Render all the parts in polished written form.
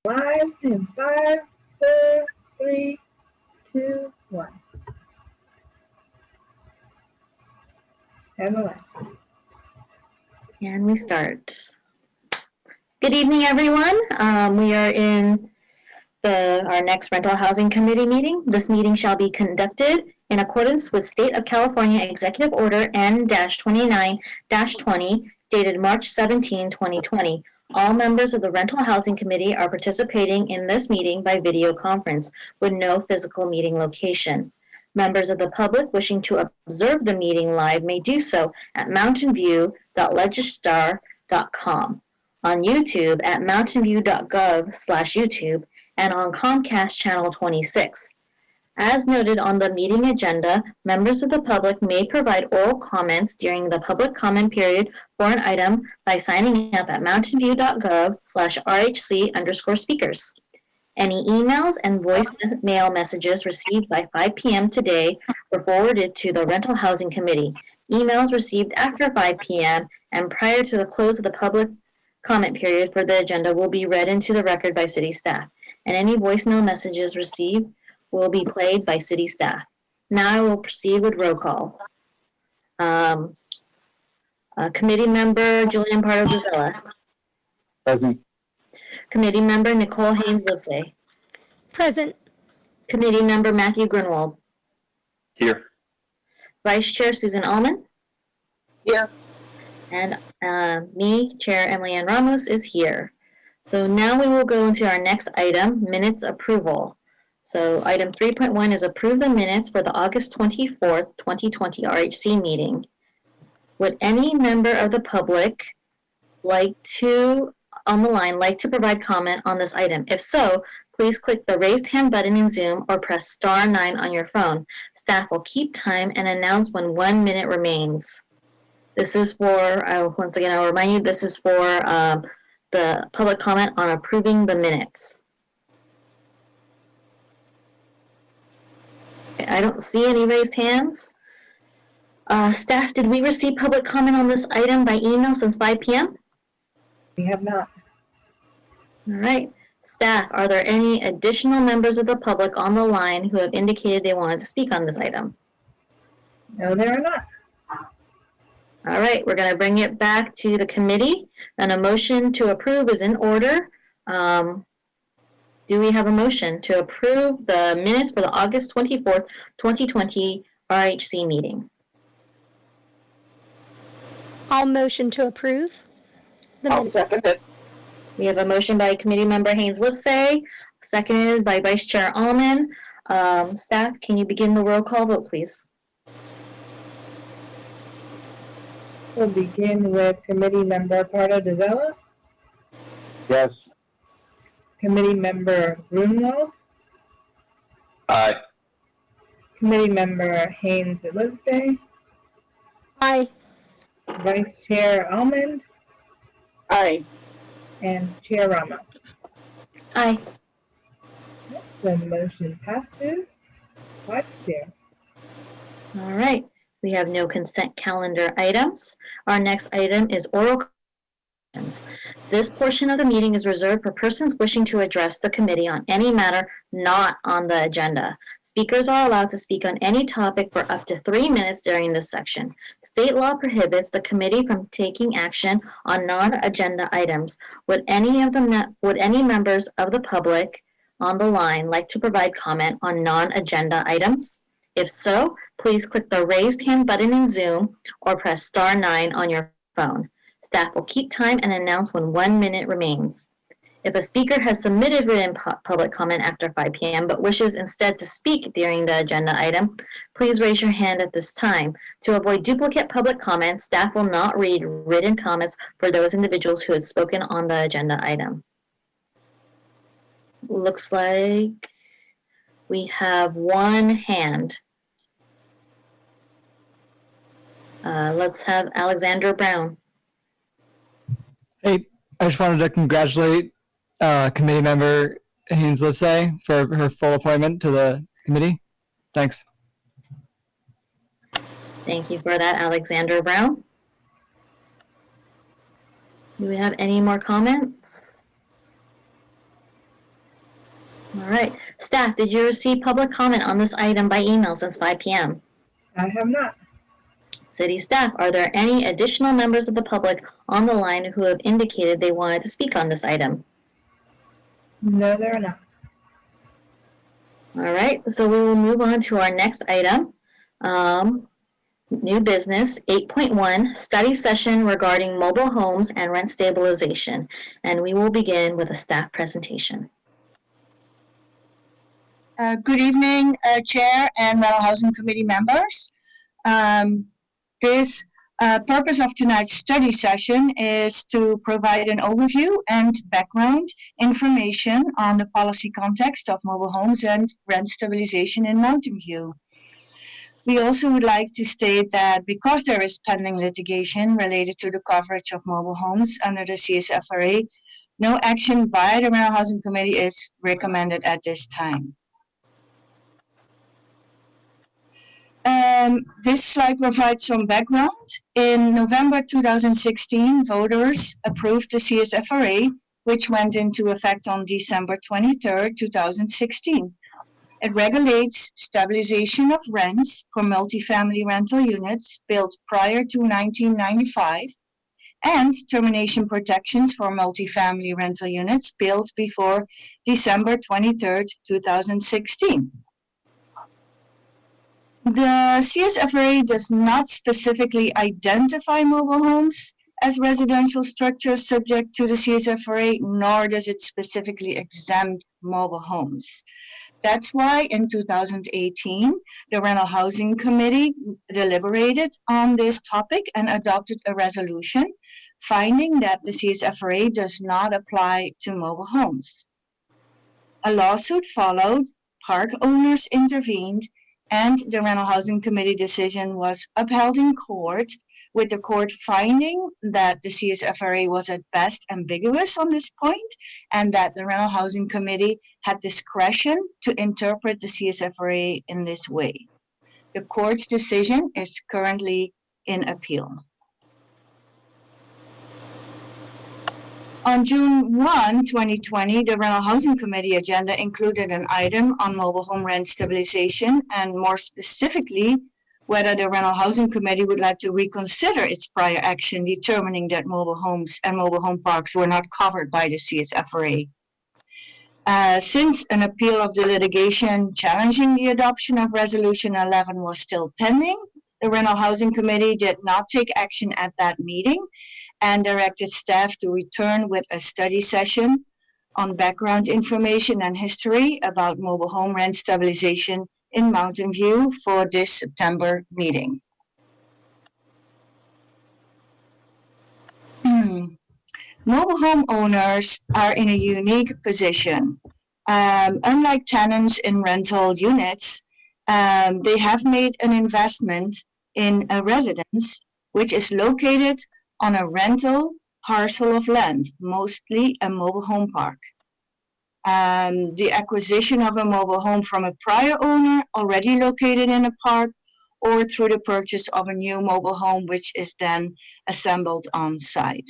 Live in 5, 4, 3, 2, 1. And the live. And we start. Good evening, everyone. We are in our next Rental Housing Committee meeting. This meeting shall be conducted in accordance with State of California Executive Order N-29-20 dated March 17, 2020. All members of the Rental Housing Committee are participating in this meeting by video conference with no physical meeting location. Members of the public wishing to observe the meeting live may do so at mountainview.legistar.com, on YouTube at mountainview.gov/YouTube, and on Comcast Channel 26. As noted on the meeting agenda, members of the public may provide oral comments during the public comment period for an item by signing up at mountainview.gov/RHC_speakers. Any emails and voicemail messages received by 5 p.m. today were forwarded to the Rental Housing Committee. Emails received after 5 p.m. and prior to the close of the public comment period for the agenda will be read into the record by city staff, and any voicemail messages received will be played by city staff. Now I will proceed with roll call. Committee member Julian Pardo-Gazella. Present. Committee member Nicole Haynes-Livesay. Present. Committee member Matthew Grunwald. Here. Vice Chair Susan Allman. Here. And me, Chair Emily Ann Ramos, is here. So now we will go into our next item, minutes approval. So item 3.1 is approve the minutes for the August 24th, 2020 RHC meeting. Would any member of the public on the line like to provide comment on this item? If so, please click the raised hand button in Zoom or press *9 on your phone. Staff will keep time and announce when 1 minute remains. This is for, once again, I'll remind you, this is for the public comment on approving the minutes. I don't see any raised hands. Staff, did we receive public comment on this item by email since 5 p.m.? We have not. All right. Staff, are there any additional members of the public on the line who have indicated they wanted to speak on this item? No, there are not. All right, we're going to bring it back to the committee, and a motion to approve is in order. Do we have a motion to approve the minutes for the August 24th, 2020 RHC meeting? I'll motion to approve. I'll second it. We have a motion by committee member Haynes-Livesay, seconded by Vice Chair Allman. Staff, can you begin the roll call vote, please? We'll begin with committee member Pardo-Gazella. Yes. Committee member Grunwald. Aye. Committee member Haynes-Livesay. Aye. Vice Chair Almond. Aye. And Chair Ramos. Aye. The motion passes. Vice Chair. All right. We have no consent calendar items. Our next item is oral questions. This portion of the meeting is reserved for persons wishing to address the committee on any matter not on the agenda. Speakers are allowed to speak on any topic for up to 3 minutes during this section. State law prohibits the committee from taking action on non-agenda items. Would any members of the public on the line like to provide comment on non-agenda items? If so, please click the raised hand button in Zoom or press *9 on your phone. Staff will keep time and announce when 1 minute remains. If a speaker has submitted written public comment after 5 p.m. but wishes instead to speak during the agenda item, please raise your hand at this time. To avoid duplicate public comments, staff will not read written comments for those individuals who had spoken on the agenda item. Looks like we have one hand. Let's have Alexander Brown. Hey, I just wanted to congratulate committee member Haynes-Livesay for her full appointment to the committee. Thanks. Thank you for that, Alexander Brown. Do we have any more comments? All right. Staff, did you receive public comment on this item by email since 5 p.m.? I have not. City staff, are there any additional members of the public on the line who have indicated they wanted to speak on this item? No, there are not. All right, so we will move on to our next item. New business, 8.1, study session regarding mobile homes and rent stabilization. And we will begin with a staff presentation. Good evening, Chair and Rental Housing Committee members. This purpose of tonight's study session is to provide an overview and background information on the policy context of mobile homes and rent stabilization in Mountain View. We also would like to state that because there is pending litigation related to the coverage of mobile homes under the CSFRA, no action by the Rental Housing Committee is recommended at this time. This slide provides some background. In November 2016, voters approved the CSFRA, which went into effect on December 23, 2016. It regulates stabilization of rents for multifamily rental units built prior to 1995 and termination protections for multifamily rental units built before December 23, 2016. The CSFRA does not specifically identify mobile homes as residential structures subject to the CSFRA, nor does it specifically exempt mobile homes. That's why in 2018, the Rental Housing Committee deliberated on this topic and adopted a resolution finding that the CSFRA does not apply to mobile homes. A lawsuit followed, park owners intervened, and the Rental Housing Committee decision was upheld in court, with the court finding that the CSFRA was at best ambiguous on this point, and that the Rental Housing Committee had discretion to interpret the CSFRA in this way. The court's decision is currently in appeal. On June 1, 2020, the Rental Housing Committee agenda included an item on mobile home rent stabilization, and more specifically, whether the Rental Housing Committee would like to reconsider its prior action determining that mobile homes and mobile home parks were not covered by the CSFRA. Since an appeal of the litigation challenging the adoption of Resolution 11 was still pending, the Rental Housing Committee did not take action at that meeting and directed staff to return with a study session on background information and history about mobile home rent stabilization in Mountain View for this September meeting. Mobile home owners are in a unique position. Unlike tenants in rental units, they have made an investment in a residence which is located on a rental parcel of land, mostly a mobile home park. The acquisition of a mobile home from a prior owner already located in a park, or through the purchase of a new mobile home which is then assembled on site.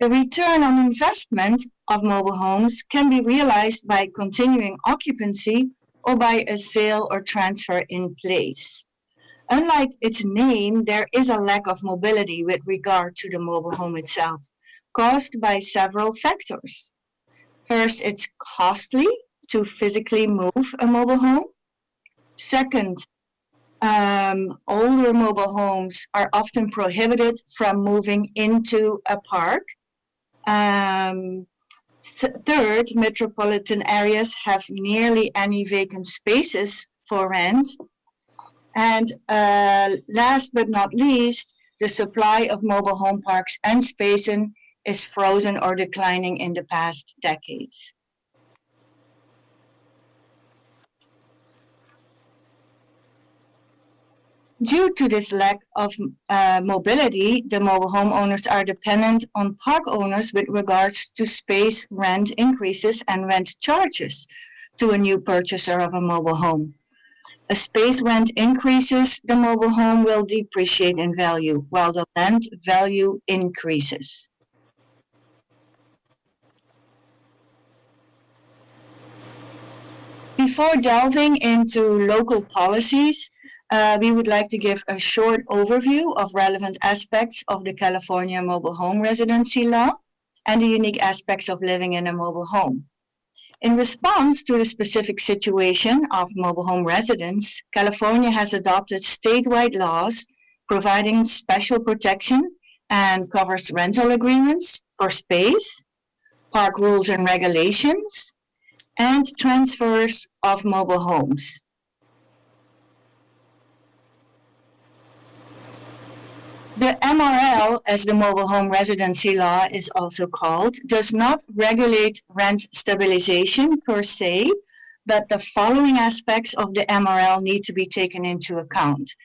The return on investment of mobile homes can be realized by continuing occupancy or by a sale or transfer in place. Unlike its name, there is a lack of mobility with regard to the mobile home itself, caused by several factors. First, it's costly to physically move a mobile home. Second, older mobile homes are often prohibited from moving into a park. Third, metropolitan areas have nearly any vacant spaces for rent. And last but not least, the supply of mobile home parks and spaces is frozen or declining in the past decades. Due to this lack of mobility, the mobile home owners are dependent on park owners with regards to space rent increases and rent charges to a new purchaser of a mobile home. As space rent increases, the mobile home will depreciate in value, while the land value increases. Before delving into local policies, we would like to give a short overview of relevant aspects of the California mobile home residency law and the unique aspects of living in a mobile home. In response to the specific situation of mobile home residents, California has adopted statewide laws providing special protection and covers rental agreements for space, park rules and regulations, and transfers of mobile homes. The MRL, as the mobile home residency law is also called, does not regulate rent stabilization per se, but the following aspects of the MRL need to be taken into account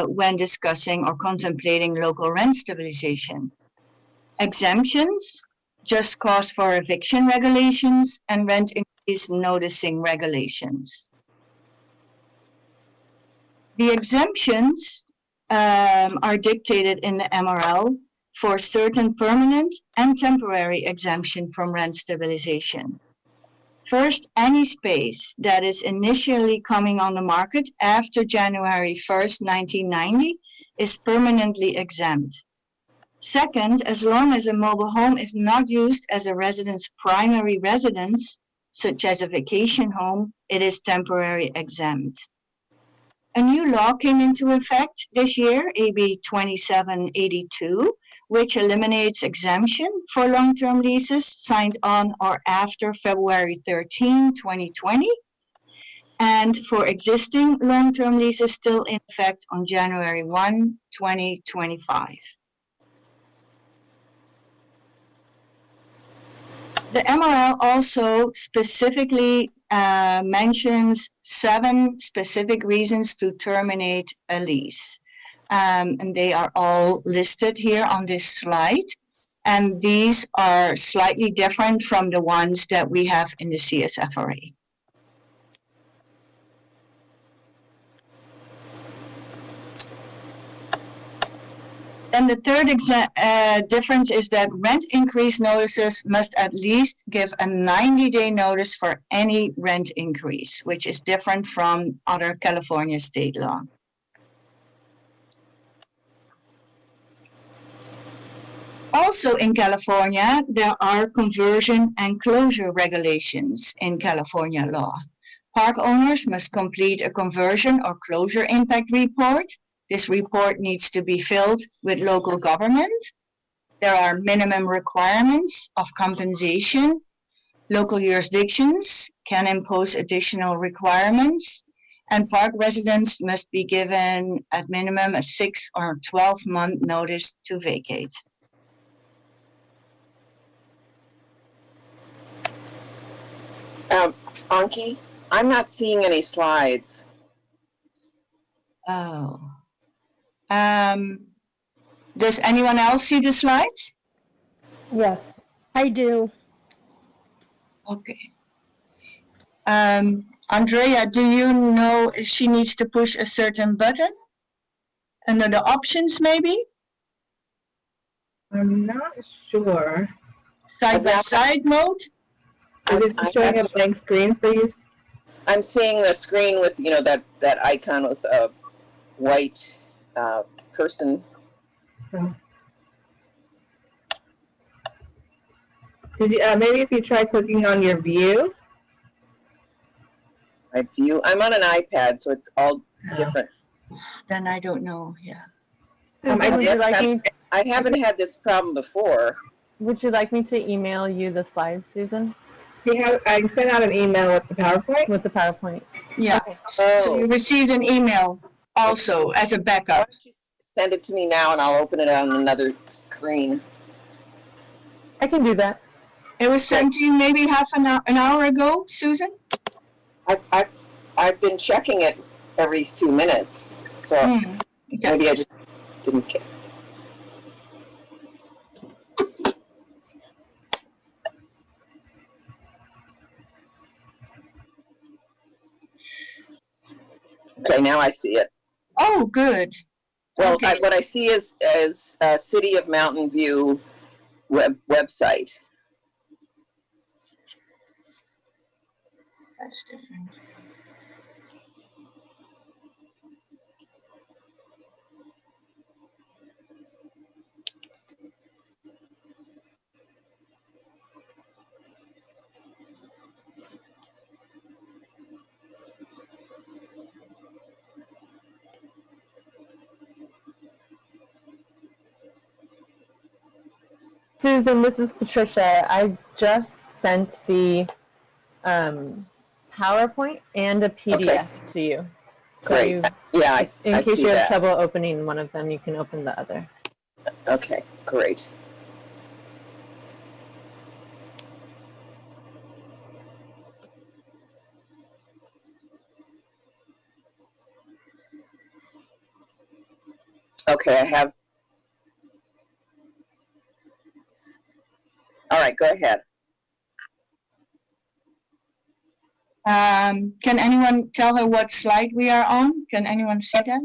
when discussing or contemplating local rent stabilization. Exemptions, just cause for eviction regulations, and rent increase noticing regulations. The exemptions are dictated in the MRL for certain permanent and temporary exemption from rent stabilization. First, any space that is initially coming on the market after January 1st, 1990 is permanently exempt. Second, as long as a mobile home is not used as a resident's primary residence, such as a vacation home, it is temporarily exempt. A new law came into effect this year, AB 2782, which eliminates exemption for long-term leases signed on or after February 13, 2020, and for existing long-term leases still in effect on January 1, 2025. The MRL also specifically mentions 7 specific reasons to terminate a lease. And they are all listed here on this slide. And these are slightly different from the ones that we have in the CSFRA. And the third difference is that rent increase notices must at least give a 90-day notice for any rent increase, which is different from other California state law. Also in California, there are conversion and closure regulations in California law. Park owners must complete a conversion or closure impact report. This report needs to be filled with local government. There are minimum requirements of compensation. Local jurisdictions can impose additional requirements, and park residents must be given at minimum a 6 or 12-month notice to vacate. Anki, I'm not seeing any slides. Oh. Does anyone else see the slides? Yes. I do. Okay. Andrea, do you know if she needs to push a certain button? Under the options, maybe? I'm not sure. Side-by-side mode? Is it showing a blank screen for you? I'm seeing the screen with, you know, that icon with a white person. Did you, maybe if you try clicking on your view? My view. I'm on an iPad, so it's all different. Then I don't know, yeah. I haven't had this problem before. Would you like me to email you the slides, Susan? I sent out an email with the PowerPoint. With the PowerPoint. Yeah. Okay. So you received an email also as a Why backup. don't you send it to me now, and I'll open it on another screen. I can do that. It was sent to you maybe an hour ago, Susan? I've been checking it every few minutes, so Okay. maybe I just didn't get. Okay, now I see it. Oh, good. Well, Okay. what I see is City of Mountain View website. That's different. Susan, this is Patricia. I just sent the PowerPoint and a PDF to you. So Great. Yeah, I in case see you have that. trouble opening one of them, you can open the other. Okay, great. Okay, I have. All right, go ahead. Can anyone tell her what slide we are on? Can anyone see that?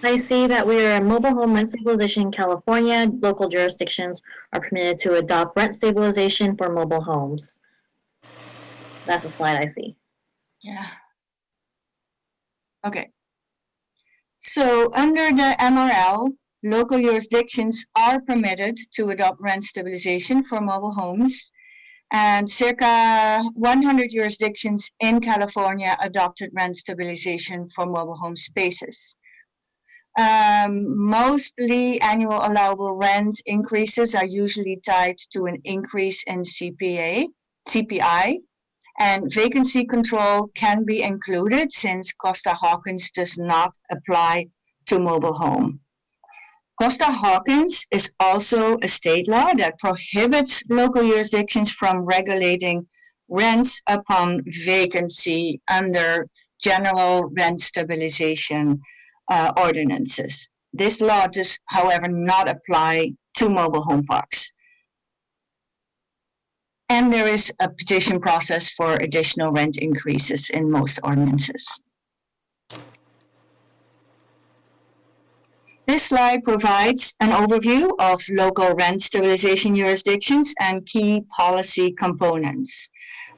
I see that we are in mobile home rent stabilization in California. Local jurisdictions are permitted to adopt rent stabilization for mobile homes. That's a slide I see. Yeah. Okay. So under the MRL, local jurisdictions are permitted to adopt rent stabilization for mobile homes. And circa 100 jurisdictions in California adopted rent stabilization for mobile home spaces. Mostly annual allowable rent increases are usually tied to an increase in CPI, and vacancy control can be included since Costa-Hawkins does not apply to mobile home. Costa-Hawkins is also a state law that prohibits local jurisdictions from regulating rents upon vacancy under general rent stabilization ordinances. This law does, however, not apply to mobile home parks. And there is a petition process for additional rent increases in most ordinances. This slide provides an overview of local rent stabilization jurisdictions and key policy components.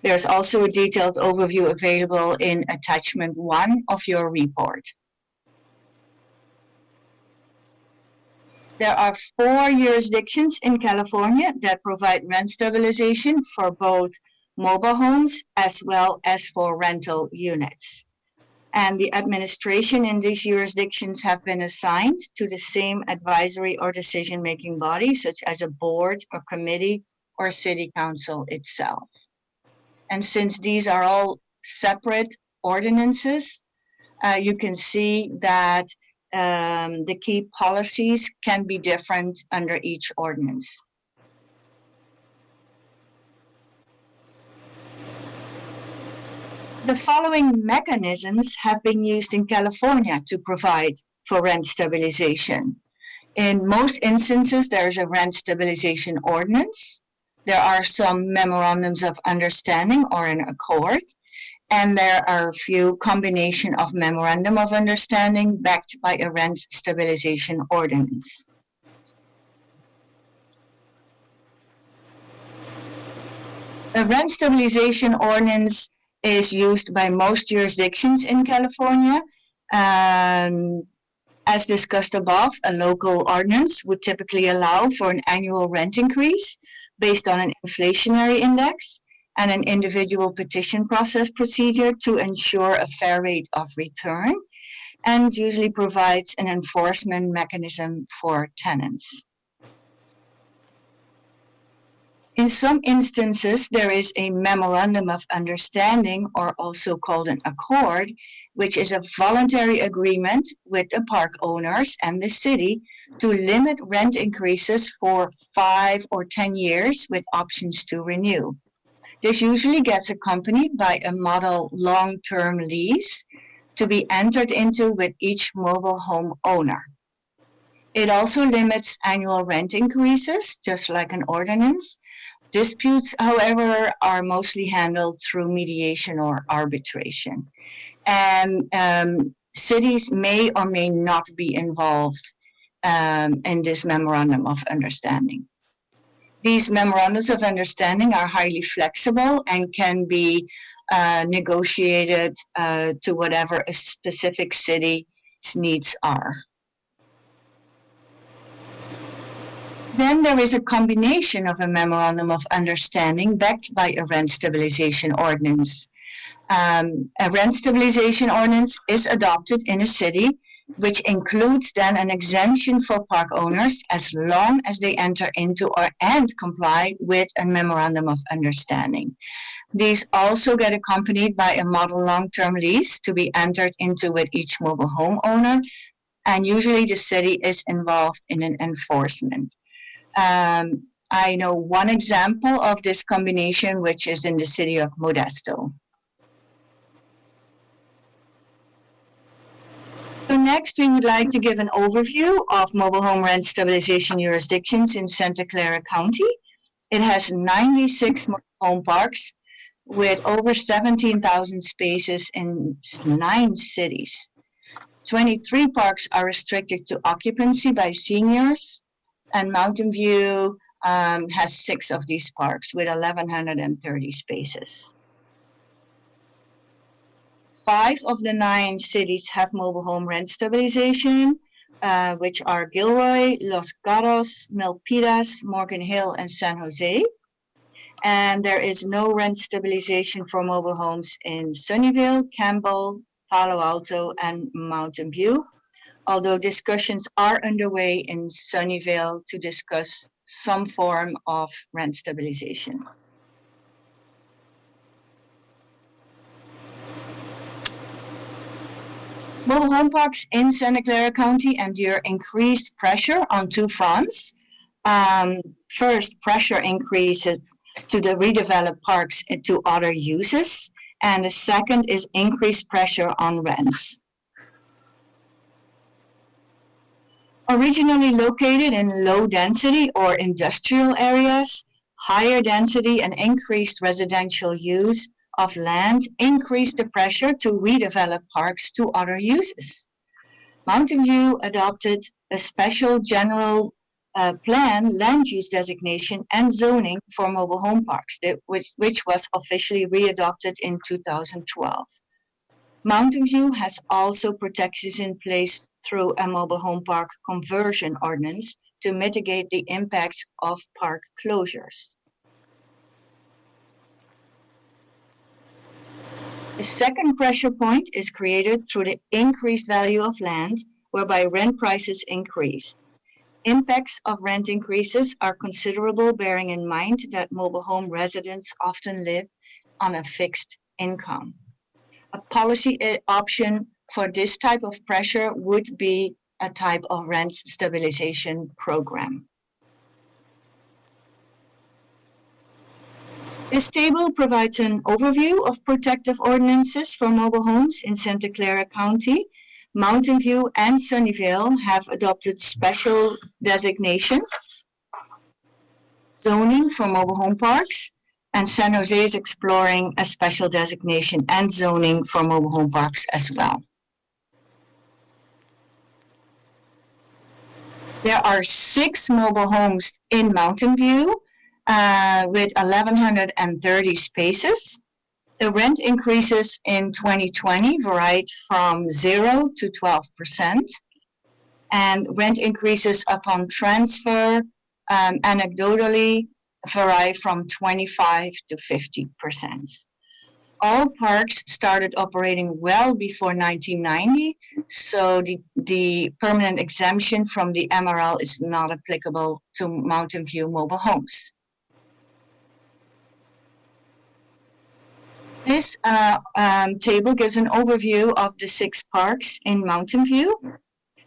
There's also a detailed overview available in attachment 1 of your report. There are 4 jurisdictions in California that provide rent stabilization for both mobile homes as well as for rental units. And the administration in these jurisdictions have been assigned to the same advisory or decision-making body, such as a board or committee or city council itself. And since these are all separate ordinances, you can see that the key policies can be different under each ordinance. The following mechanisms have been used in California to provide for rent stabilization. In most instances, there is a rent stabilization ordinance. There are some memorandums of understanding or an accord. And there are a few combination of memorandum of understanding backed by a rent stabilization ordinance. A rent stabilization ordinance is used by most jurisdictions in California. As discussed above, a local ordinance would typically allow for an annual rent increase based on an inflationary index and an individual petition process procedure to ensure a fair rate of return, and usually provides an enforcement mechanism for tenants. In some instances, there is a memorandum of understanding, or also called an accord, which is a voluntary agreement with the park owners and the city to limit rent increases for 5 or 10 years with options to renew. This usually gets accompanied by a model long-term lease to be entered into with each mobile home owner. It also limits annual rent increases, just like an ordinance. Disputes, however, are mostly handled through mediation or arbitration. And cities may or may not be involved in this memorandum of understanding. These memorandums of understanding are highly flexible and can be negotiated to whatever a specific city's needs are. Then there is a combination of a memorandum of understanding backed by a rent stabilization ordinance. A rent stabilization ordinance is adopted in a city, which includes then an exemption for park owners as long as they enter into and comply with a memorandum of understanding. These also get accompanied by a model long-term lease to be entered into with each mobile home owner, and usually the city is involved in an enforcement. I know one example of this combination, which is in the city of Modesto. So next, we would like to give an overview of mobile home rent stabilization jurisdictions in Santa Clara County. It has 96 mobile home parks with over 17,000 spaces in 9 cities. 23 parks are restricted to occupancy by seniors, and Mountain View has 6 of these parks with 1,130 spaces. 5 of the 9 cities have mobile home rent stabilization, which are Gilroy, Los Gatos, Milpitas, Morgan Hill, and San Jose. And there is no rent stabilization for mobile homes in Sunnyvale, Campbell, Palo Alto, and Mountain View, although discussions are underway in Sunnyvale to discuss some form of rent stabilization. Mobile home parks in Santa Clara County endure increased pressure on 2 fronts. First, pressure increases to the redeveloped parks into other uses, and the second is increased pressure on rents. Originally located in low density or industrial areas, higher density and increased residential use of land increased the pressure to redevelop parks to other uses. Mountain View adopted a special general plan, land use designation, and zoning for mobile home parks, which was officially readopted in 2012. Mountain View has also protections in place through a mobile home park conversion ordinance to mitigate the impacts of park closures. The second pressure point is created through the increased value of land, whereby rent prices increase. Impacts of rent increases are considerable, bearing in mind that mobile home residents often live on a fixed income. A policy option for this type of pressure would be a type of rent stabilization program. This table provides an overview of protective ordinances for mobile homes in Santa Clara County. Mountain View and Sunnyvale have adopted special designation zoning for mobile home parks, and San Jose is exploring a special designation and zoning for mobile home parks as well. There are 6 mobile homes in Mountain View with 1,130 spaces. The rent increases in 2020 varied from 0 to 12%, and rent increases upon transfer anecdotally vary from 25 to 50%. All parks started operating well before 1990, so the permanent exemption from the MRL is not applicable to Mountain View mobile homes. This table gives an overview of the 6 parks in Mountain View.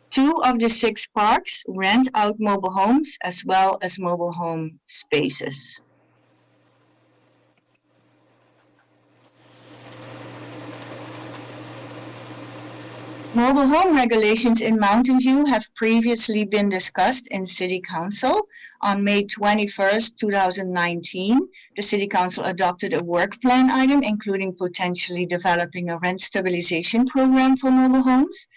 2 of the 6 parks rent out mobile homes as well as mobile home spaces. Mobile home regulations in Mountain View have previously been discussed in City Council. On May 21st, 2019, the City Council adopted a work plan item, including potentially developing a rent stabilization program for mobile homes.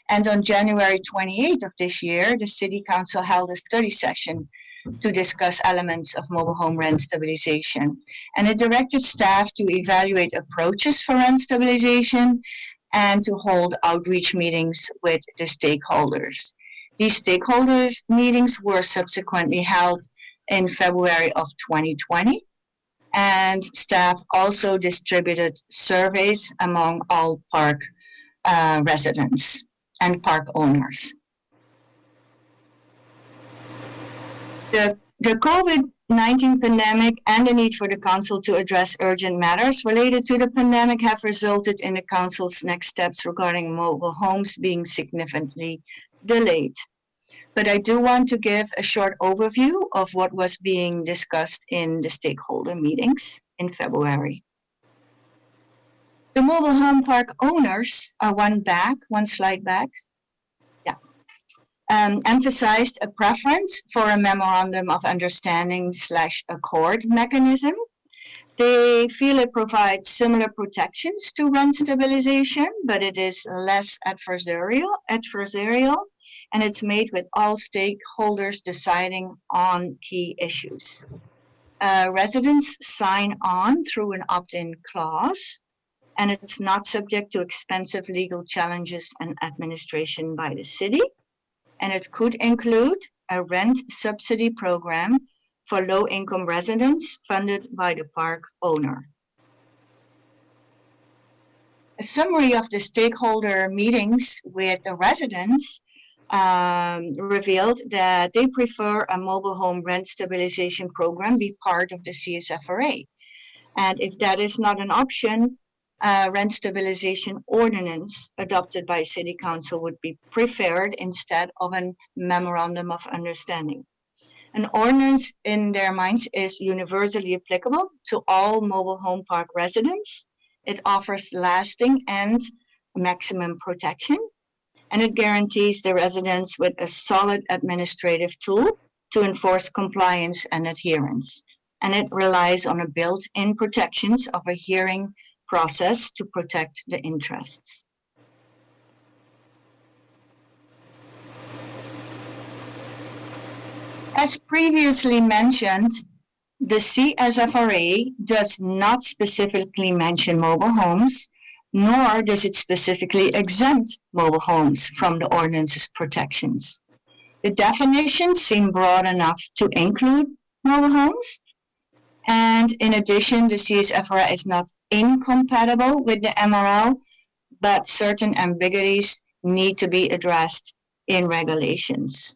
And on January 28th of this year, the City Council held a study session to discuss elements of mobile home rent stabilization. And it directed staff to evaluate approaches for rent stabilization and to hold outreach meetings with the stakeholders. These stakeholders meetings were subsequently held in February of 2020, and staff also distributed surveys among all park residents and park owners. The COVID-19 pandemic and the need for the Council to address urgent matters related to the pandemic have resulted in the Council's next steps regarding mobile homes being significantly delayed. But I do want to give a short overview of what was being discussed in the stakeholder meetings in February. The mobile home park owners, one slide back, emphasized a preference for a memorandum of understanding / accord mechanism. They feel it provides similar protections to rent stabilization, but it is less adversarial, and it's made with all stakeholders deciding on key issues. Residents sign on through an opt-in clause, and it's not subject to expensive legal challenges and administration by the city. And it could include a rent subsidy program for low-income residents funded by the park owner. A summary of the stakeholder meetings with the residents revealed that they prefer a mobile home rent stabilization program be part of the CSFRA. And if that is not an option, rent stabilization ordinance adopted by City Council would be preferred instead of a memorandum of understanding. An ordinance in their minds is universally applicable to all mobile home park residents. It offers lasting and maximum protection, and it guarantees the residents with a solid administrative tool to enforce compliance and adherence. And it relies on a built-in protections of a hearing process to protect the interests. As previously mentioned, the CSFRA does not specifically mention mobile homes, nor does it specifically exempt mobile homes from the ordinance's protections. The definitions seem broad enough to include mobile homes, and in addition, the CSFRA is not incompatible with the MRL, but certain ambiguities need to be addressed in regulations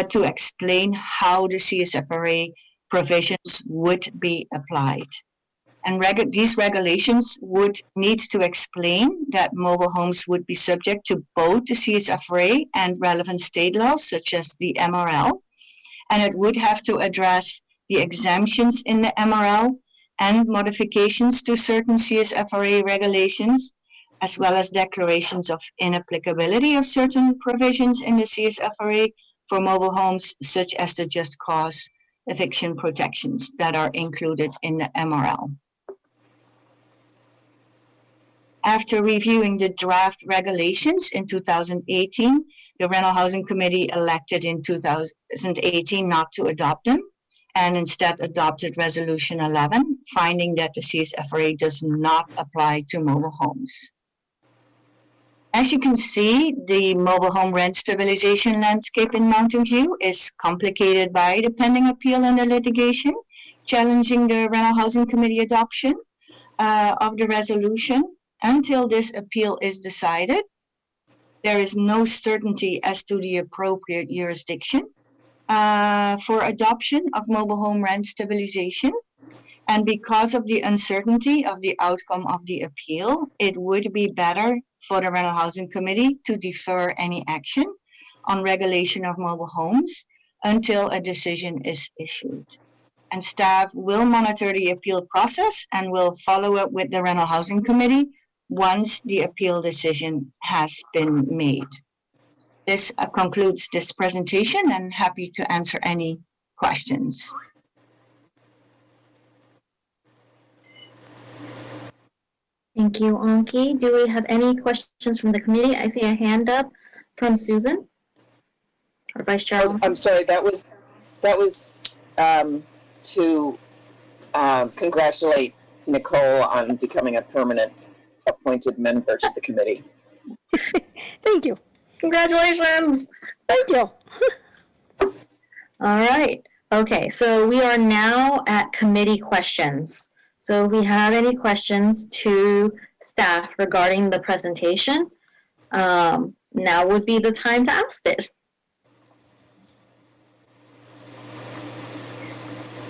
to explain how the CSFRA provisions would be applied. And these regulations would need to explain that mobile homes would be subject to both the CSFRA and relevant state laws, such as the MRL, and it would have to address the exemptions in the MRL and modifications to certain CSFRA regulations, as well as declarations of inapplicability of certain provisions in the CSFRA for mobile homes, such as the just cause eviction protections that are included in the MRL. After reviewing the draft regulations in 2018, the Rental Housing Committee elected in 2018 not to adopt them, and instead adopted Resolution 11, finding that the CSFRA does not apply to mobile homes. As you can see, the mobile home rent stabilization landscape in Mountain View is complicated by the pending appeal and the litigation, challenging the Rental Housing Committee adoption of the resolution. Until this appeal is decided, there is no certainty as to the appropriate jurisdiction for adoption of mobile home rent stabilization. And because of the uncertainty of the outcome of the appeal, it would be better for the Rental Housing Committee to defer any action on regulation of mobile homes until a decision is issued. And staff will monitor the appeal process and will follow up with the Rental Housing Committee once the appeal decision has been made. This concludes this presentation, and happy to answer any questions. Thank you, Anki. Do we have any questions from the committee? I see a hand up from Susan, or Vice Chair. Oh, I'm sorry, that was That was to congratulate Nicole on becoming a permanent appointed member to the committee. Thank you. Congratulations. Thank you. All right. Okay, so we are now at committee questions. So if we have any questions to staff regarding the presentation, now would be the time to ask it.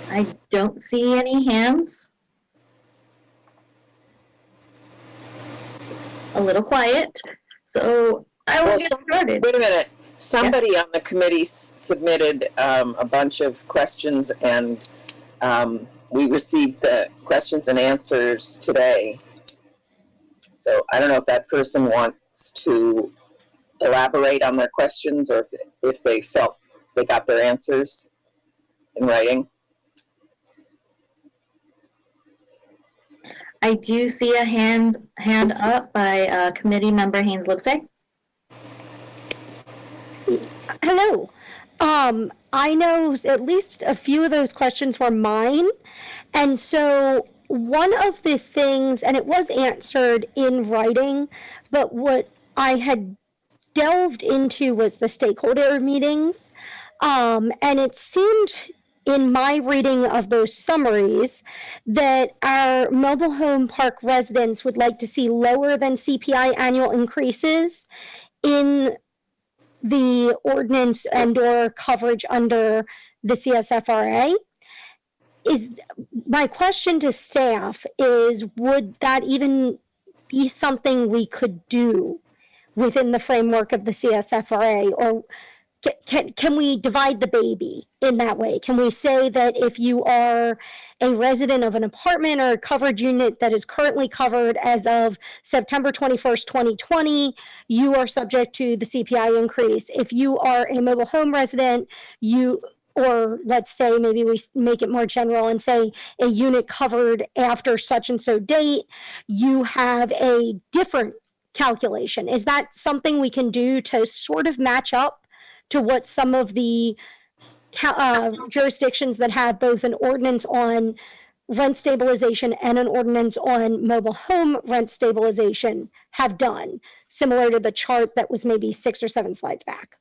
I don't see any hands. A little quiet. So I will get started. Wait a minute. Somebody on the committee submitted a bunch of questions, and we received the questions and answers today. So I don't know if that person wants to elaborate on their questions, or if they felt they got their answers in writing. I do see a hand up by committee member Haynes Lipsey. Hello. I know at least a few of those questions were mine. And so one of the things, and it was answered in writing, but what I had delved into was the stakeholder meetings. And it seemed in my reading of those summaries that our mobile home park residents would like to see lower than CPI annual increases in the ordinance and or coverage under the CSFRA. Is my question to staff is, would that even be something we could do within the framework of the CSFRA, or can we divide the baby in that way? Can we say that if you are a resident of an apartment or a coverage unit that is currently covered as of September 21st, 2020, you are subject to the CPI increase? If you are a mobile home resident, or let's say maybe we make it more general and say a unit covered after such and so date, you have a different calculation. Is that something we can do to sort of match up to what some of the jurisdictions that have both an ordinance on rent stabilization and an ordinance on mobile home rent stabilization have done, similar to the chart that was maybe 6 or 7 slides back?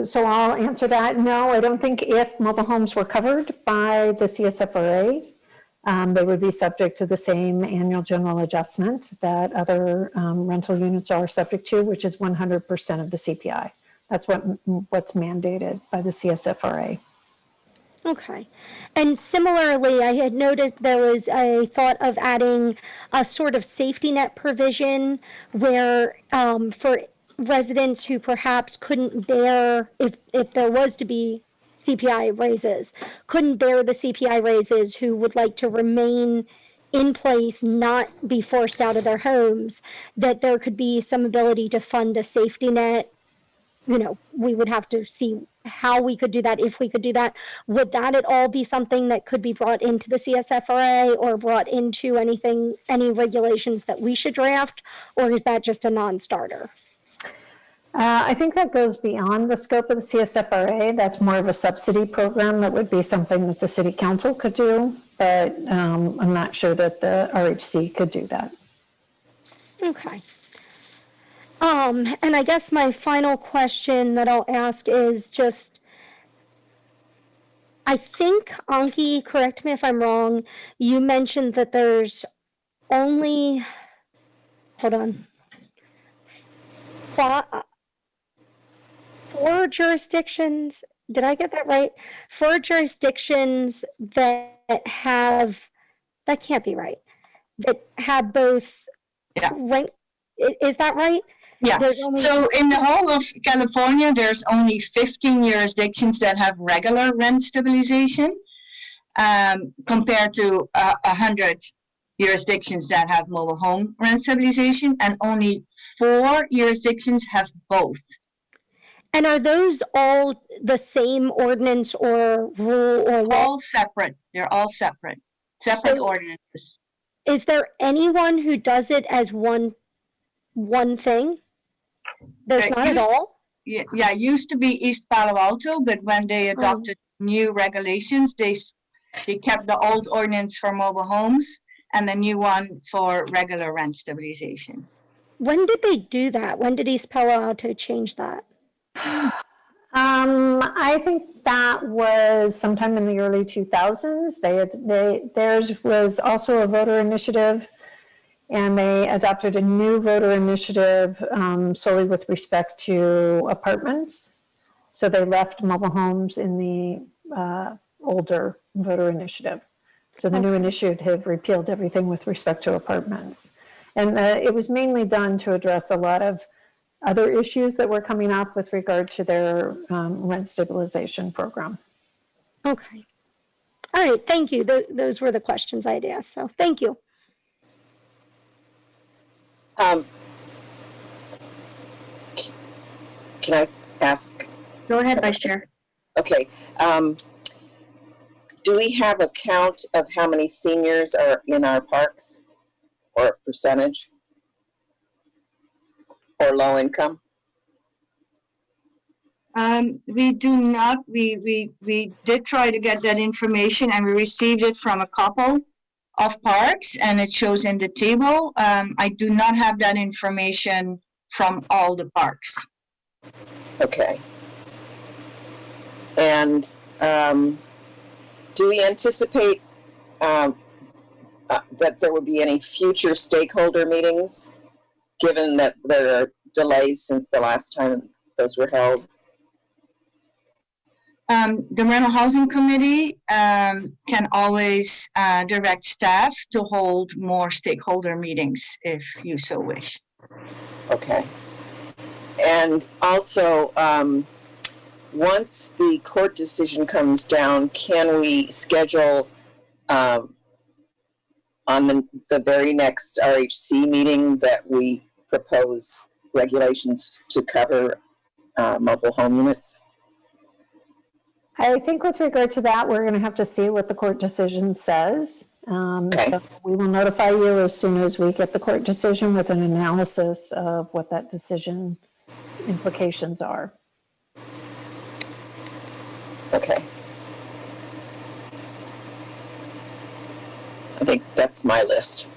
So I'll answer that. No, I don't think if mobile homes were covered by the CSFRA, they would be subject to the same annual general adjustment that other rental units are subject to, which is 100% of the CPI. That's what's mandated by the CSFRA. Okay. And similarly, I had noted there was a thought of adding a sort of safety net provision where for residents who perhaps couldn't bear, if there was to be CPI raises, couldn't bear the CPI raises, who would like to remain in place, not be forced out of their homes, that there could be some ability to fund a safety net. You know, we would have to see how we could do that, if we could do that. Would that at all be something that could be brought into the CSFRA or brought into any regulations that we should draft, or is that just a non-starter? I think that goes beyond the scope of the CSFRA. That's more of a subsidy program that would be something that the city council could do, but I'm not sure that the RHC could do that. Okay. And I guess my final question that I'll ask is just, I think, Anki, correct me if I'm wrong, you mentioned that there's only, hold on, 4 jurisdictions, did I get that right? 4 jurisdictions that have, that can't be right, that have both rank, is that right? Yeah, so in the whole of California, there's only 15 jurisdictions that have regular rent stabilization, compared to 100 jurisdictions that have mobile home rent stabilization, and only 4 jurisdictions have both. And are those all the same ordinance or rule or what? All separate. They're all separate ordinances. Is there anyone who does it as one thing? There's not at all? yeah, it used to be East Palo Alto, but when they adopted new regulations, they kept the old ordinance for mobile homes and the new one for regular rent stabilization. When did they do that? When did East Palo Alto change that? I think that was sometime in the early 2000s. Theirs was also a voter initiative, and they adopted a new voter initiative solely with respect to apartments. So they left mobile homes in the older voter initiative. So the new initiative repealed everything with respect to apartments. And it was mainly done to address a lot of other issues that were coming up with regard to their rent stabilization program. Okay. All right, thank you. Those were the questions I had asked, so thank you. Can I ask? Go ahead, Vice Chair. Okay. Do we have a count of how many seniors are in our parks, or a percentage, or low income? We do not. We did try to get that information, and we received it from a couple of parks, and it shows in the table. I do not have that information from all the parks. Okay. And do we anticipate that there would be any future stakeholder meetings, given that there are delays since the last time those were held? The Rental Housing Committee can always direct staff to hold more stakeholder meetings if you so wish. Okay. And also, once the court decision comes down, can we schedule on the very next RHC meeting that we propose regulations to cover mobile home units? I think with regard to that, we're going to have to see what the court decision says. Okay. So we will notify you as soon as we get the court decision with an analysis of what that decision implications are. Okay. I think that's my list.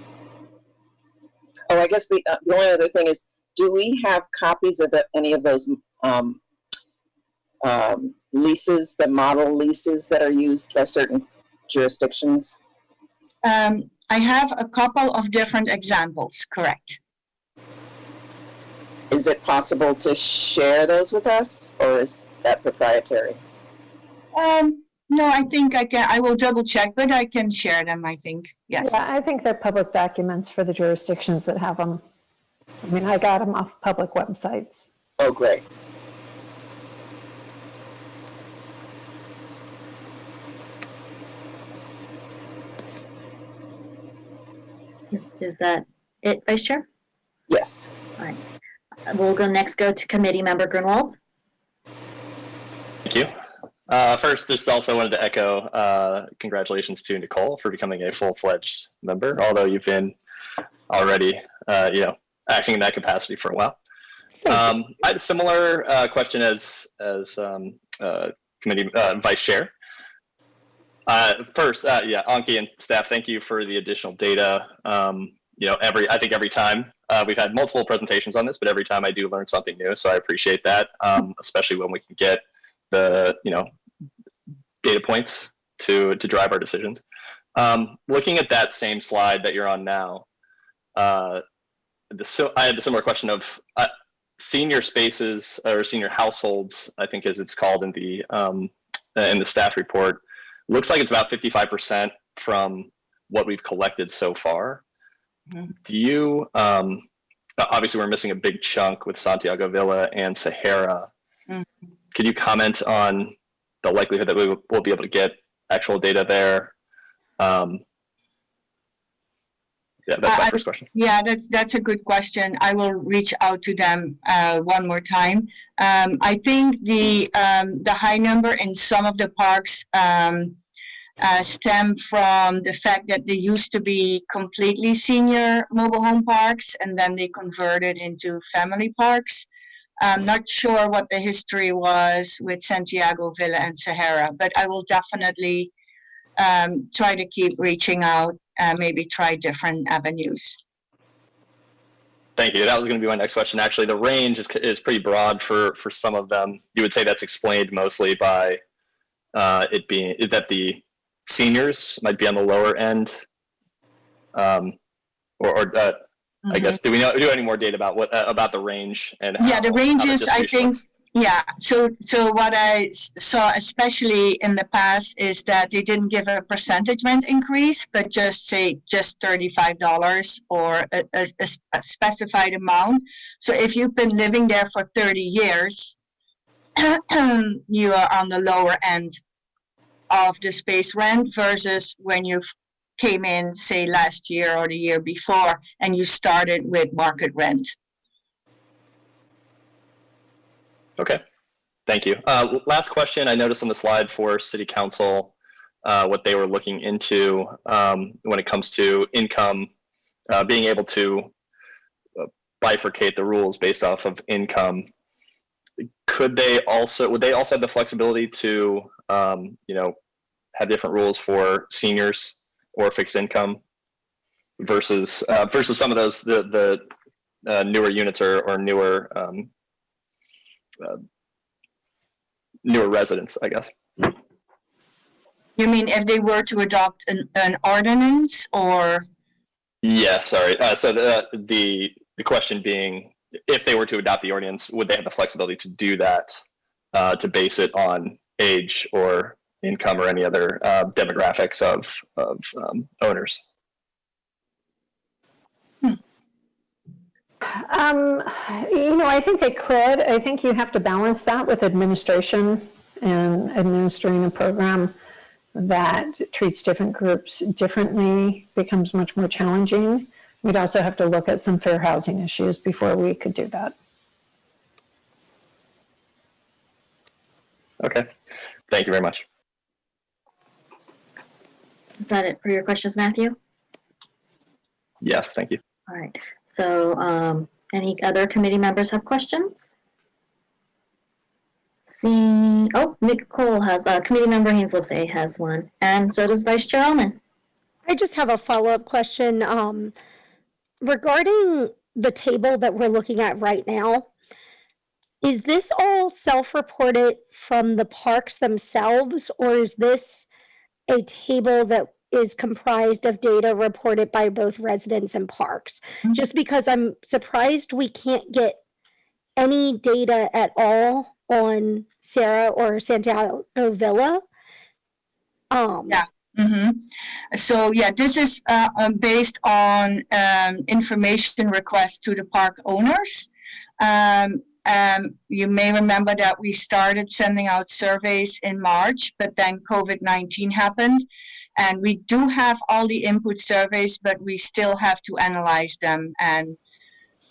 Oh, I guess the only other thing is, do we have copies of any of those leases, the model leases that are used by certain jurisdictions? I have a couple of different examples, correct. Is it possible to share those with us, or is that proprietary? No, I think I can. I will double check, but I can share them, I think. Yes. Yeah, I think they're public documents for the jurisdictions that have them. I mean, I got them off public websites. Oh, great. Is that it, Vice Chair? Yes. All right. We'll go to Committee Member Grunwald. Thank you. First, just also wanted to echo congratulations to Nicole for becoming a full-fledged member, although you've been already, acting in that capacity for a while. I had a similar question as committee vice chair. First, Anki and staff, thank you for the additional data. I think every time we've had multiple presentations on this, but every time I do learn something new, so I appreciate that, especially when we can get the data points to drive our decisions. Looking at that same slide that you're on now, I had the similar question of senior spaces or senior households, I think as it's called in the staff report. Looks like it's about 55% from what we've collected so far. Mm-hmm. Do you, obviously we're missing a big chunk with Santiago Villa and Sahara. Mm-hmm. Could you comment on the likelihood that we'll be able to get actual data there? That's my first question. Yeah, that's a good question. I will reach out to them one more time. I think the high number in some of the parks stem from the fact that they used to be completely senior mobile home parks, and then they converted into family parks. I'm not sure what the history was with Santiago, Villa, and Sahara, but I will definitely try to keep reaching out and maybe try different avenues. Thank you. That was going to be my next question. Actually, the range is pretty broad for some of them. You would say that's explained mostly by it being that the seniors might be on the lower end, I guess. Do we know any more data about about the range and how, the ranges? I think looks? Yeah, so what I saw, especially in the past, is that they didn't give a percentage rent increase, but just say just $35 or a specified amount. So if you've been living there for 30 years, you are on the lower end of the space rent versus when you came in, say, last year or the year before, and you started with market rent. Okay, thank you. Last question. I noticed on the slide for City Council what they were looking into when it comes to income, being able to bifurcate the rules based off of income. Would they also have the flexibility to have different rules for seniors or fixed income versus some of those the newer units or newer newer residents, I guess? You mean if they were to adopt an ordinance, or? Yes, sorry. So the question being, if they were to adopt the ordinance, would they have the flexibility to do that, to base it on age or income or any other demographics of owners? I think they could. I think you have to balance that with administration, and administering a program that treats different groups differently becomes much more challenging. We'd also have to look at some fair housing issues before we could do that. Okay, thank you very much. Is that it for your questions, Matthew? Yes, thank you. All right. So any other committee members have questions? Nicole has, committee member Haynes Lipsey has one, and so does Vice Chair Allman. I just have a follow-up question regarding the table that we're looking at right now. Is this all self-reported from the parks themselves, or is this a table that is comprised of data reported by both residents and parks? Just because I'm surprised we can't get any data at all on Sarah or Santiago Villa. So this is based on information requests to the park owners. You may remember that we started sending out surveys in March, but then COVID-19 happened. And we do have all the input surveys, but we still have to analyze them. And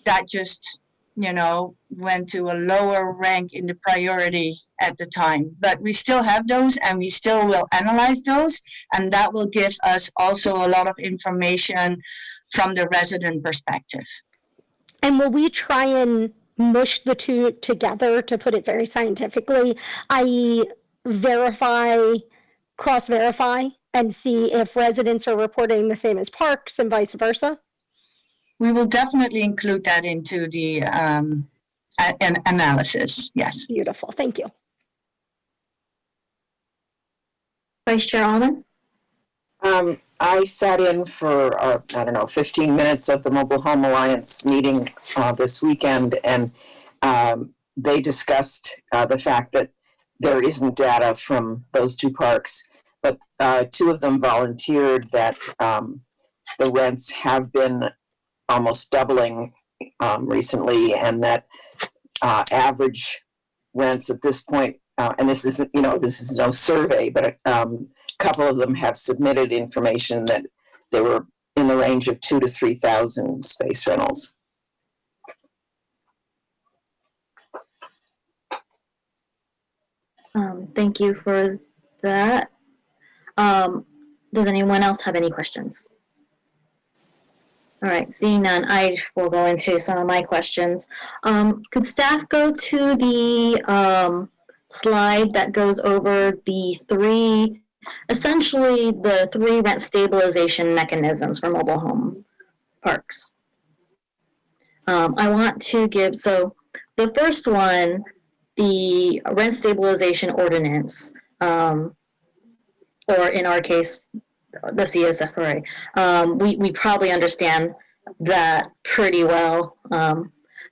that just, went to a lower rank in the priority at the time. But we still have those, and we still will analyze those. And that will give us also a lot of information from the resident perspective. And will we try and mush the two together, to put it very scientifically, i.e. cross-verify, and see if residents are reporting the same as parks and vice versa? We will definitely include that into the analysis, yes. Beautiful, thank you. Vice Chair Allman? I sat in for, 15 minutes of the Mobile Home Alliance meeting this weekend, and they discussed the fact that there isn't data from those two parks, but two of them volunteered that the rents have been almost doubling recently, and that average rents at this point, and this isn't, this is no survey, but a couple of them have submitted information that they were in the range of 2,000 to 3,000 space rentals. Thank you for that. Does anyone else have any questions? All right, seeing none, I will go into some of my questions. Could staff go to the slide that goes over the essentially the three rent stabilization mechanisms for mobile home parks? I want to give, so the first one, the rent stabilization ordinance, or in our case, the CSFRA. We probably understand that pretty well,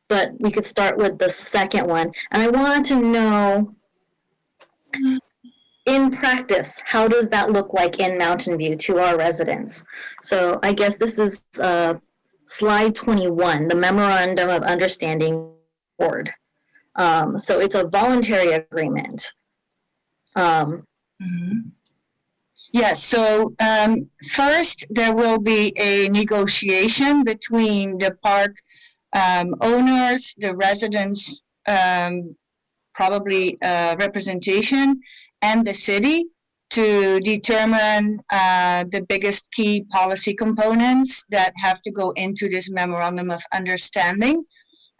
but we could start with the second one. And I wanted to know, in practice, how does that look like in Mountain View to our residents? So I guess this is slide 21, the Memorandum of Understanding Board. So it's a voluntary agreement. Yes, so first there will be a negotiation between the park owners, the residents, probably representation, and the city to determine the biggest key policy components that have to go into this memorandum of understanding.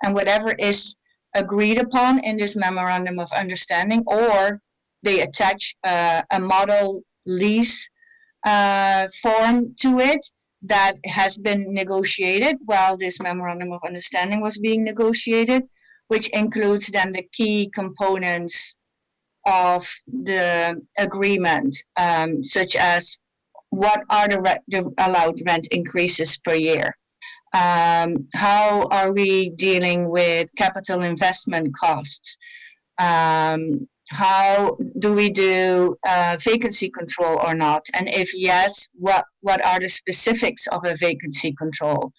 And whatever is agreed upon in this memorandum of understanding, or they attach a model lease form to it that has been negotiated while this memorandum of understanding was being negotiated, which includes then the key components of the agreement, such as what are the allowed rent increases per year? How are we dealing with capital investment costs? How do we do vacancy control or not? And if yes, what are the specifics of a vacancy control?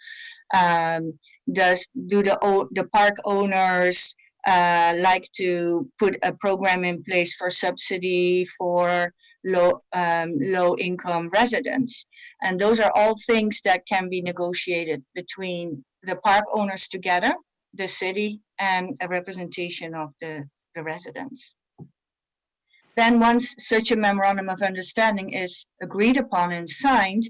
Do the park owners like to put a program in place for subsidy for low income residents? And those are all things that can be negotiated between the park owners together, the city, and a representation of the residents. Then once such a memorandum of understanding is agreed upon and signed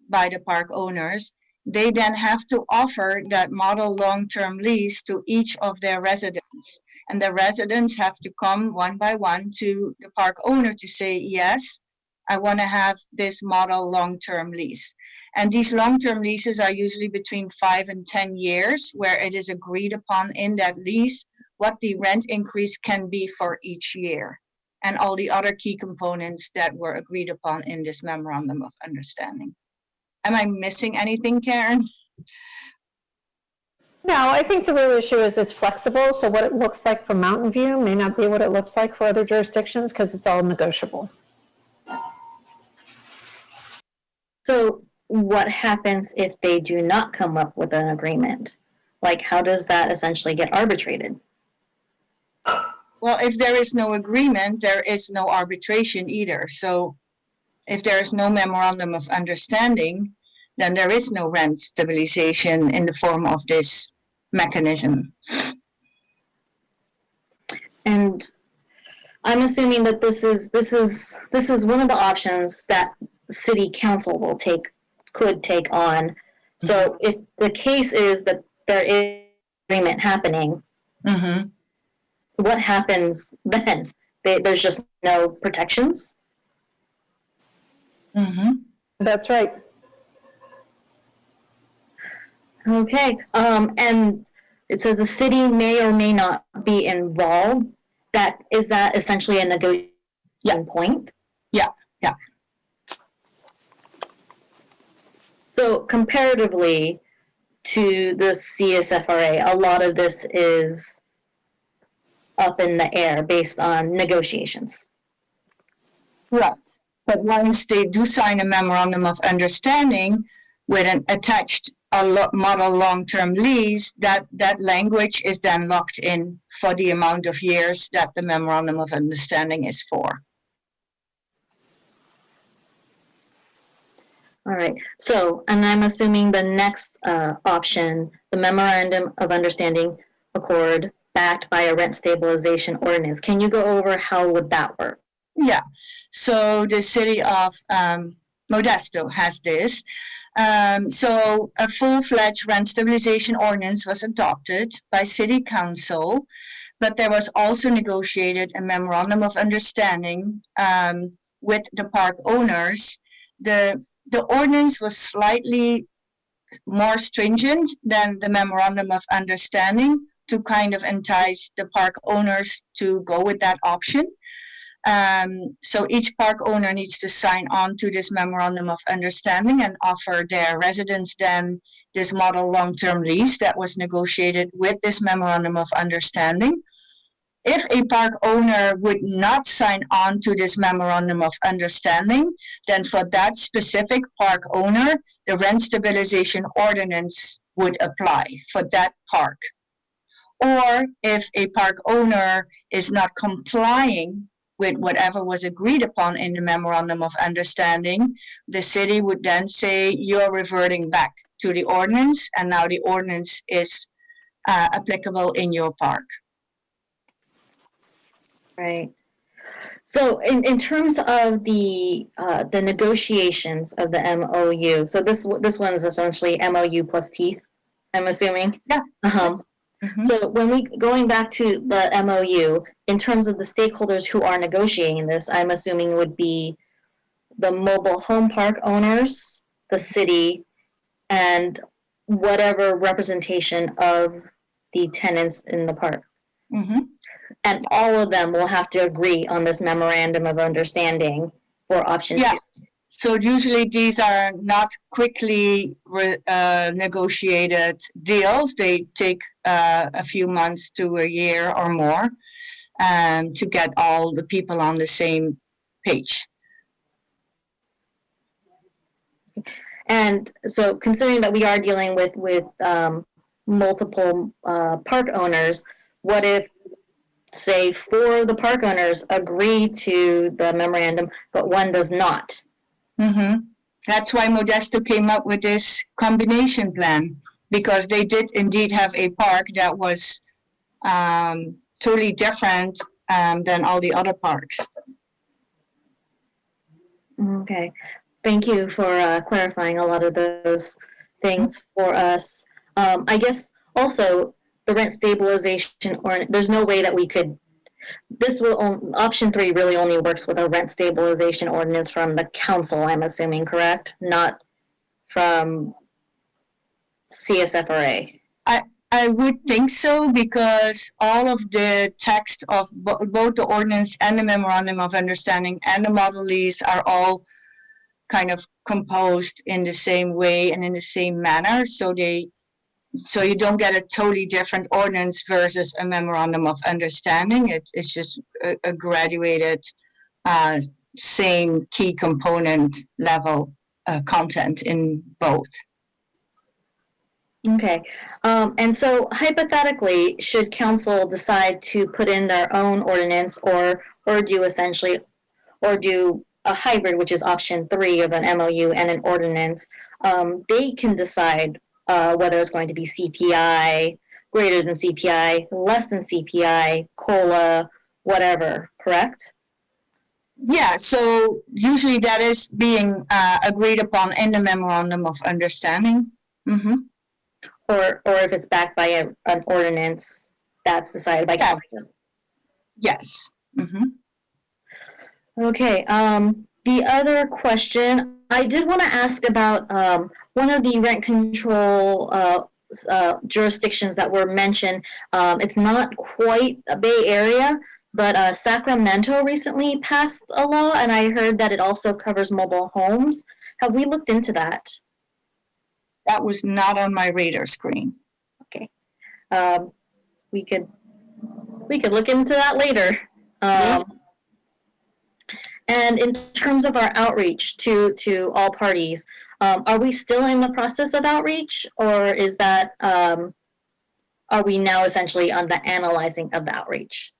by the park owners, they then have to offer that model long-term lease to each of their residents. And the residents have to come one by one to the park owner to say, yes, I want to have this model long-term lease. And these long-term leases are usually between 5 and 10 years, where it is agreed upon in that lease what the rent increase can be for each year, and all the other key components that were agreed upon in this memorandum of understanding. Am I missing anything, Karen? No, I think the real issue is it's flexible. So what it looks like for Mountain View may not be what it looks like for other jurisdictions because it's all negotiable. So what happens if they do not come up with an agreement? Like, how does that essentially get arbitrated? Well, if there is no agreement, there is no arbitration either. So if there is no memorandum of understanding, then there is no rent stabilization in the form of this mechanism. And I'm assuming that this is one of the options that city council could take on. So if the case is that there is agreement happening, what happens then? There's just no protections? That's right. Okay, and it says the city may or may not be involved. Is that essentially a negotiation point? Yeah. So comparatively to the CSFRA, a lot of this is up in the air based on negotiations. Right. But once they do sign a memorandum of understanding with an attached model long-term lease, that language is then locked in for the amount of years that the memorandum of understanding is for. All right. So, and I'm assuming the next option, the memorandum of understanding accord backed by a rent stabilization ordinance. Can you go over how would that work? Yeah. So the city of Modesto has this. So a full-fledged rent stabilization ordinance was adopted by City Council, but there was also negotiated a memorandum of understanding with the park owners. The ordinance was slightly more stringent than the memorandum of understanding to kind of entice the park owners to go with that option. So each park owner needs to sign on to this memorandum of understanding and offer their residents then this model long-term lease that was negotiated with this memorandum of understanding. If a park owner would not sign on to this memorandum of understanding, then for that specific park owner, the rent stabilization ordinance would apply for that park. Or if a park owner is not complying with whatever was agreed upon in the memorandum of understanding, the city would then say, you're reverting back to the ordinance, and now the ordinance is applicable in your park. Right. So in terms of the negotiations of the MOU, so this one is essentially MOU plus teeth, I'm assuming? Yeah. Mm-hmm. So when we going back to the MOU, in terms of the stakeholders who are negotiating this, I'm assuming would be the mobile home park owners, the city, and whatever representation of the tenants in the park. Mm-hmm. And all of them will have to agree on this memorandum of understanding for option 2. So usually these are not quickly negotiated deals. They take a few months to a year or more to get all the people on the same page. And so considering that we are dealing with multiple park owners, what if, say, 4 of the park owners agree to the memorandum, but one does not? Mm-hmm. That's why Modesto came up with this combination plan, because they did indeed have a park that was totally different than all the other parks. Okay. Thank you for clarifying a lot of those things for us. I guess also the rent stabilization, or there's no way that we could, option 3 really only works with a rent stabilization ordinance from the council, I'm assuming, correct? Not from CSFRA. I would think so, because all of the text of both the ordinance and the memorandum of understanding and the model lease are all kind of composed in the same way and in the same manner. So you don't get a totally different ordinance versus a memorandum of understanding. It's just a graduated same key component level content in both. Okay. And so hypothetically, should council decide to put in their own ordinance or do a hybrid, which is option 3 of an MOU and an ordinance, they can decide whether it's going to be CPI, greater than CPI, less than CPI, COLA, whatever, correct? Yeah, so usually that is being agreed upon in the memorandum of understanding. Mm-hmm. Or if it's backed by an ordinance, that's decided by council. Yes. Mm-hmm. Okay. The other question, I did want to ask about one of the rent control jurisdictions that were mentioned. It's not quite a Bay Area, but Sacramento recently passed a law, and I heard that it also covers mobile homes. Have we looked into that? That was not on my radar screen. Okay. We could look into that later. And in terms of our outreach to all parties, are we still in the process of outreach, or is that are we now essentially on the analyzing of the outreach?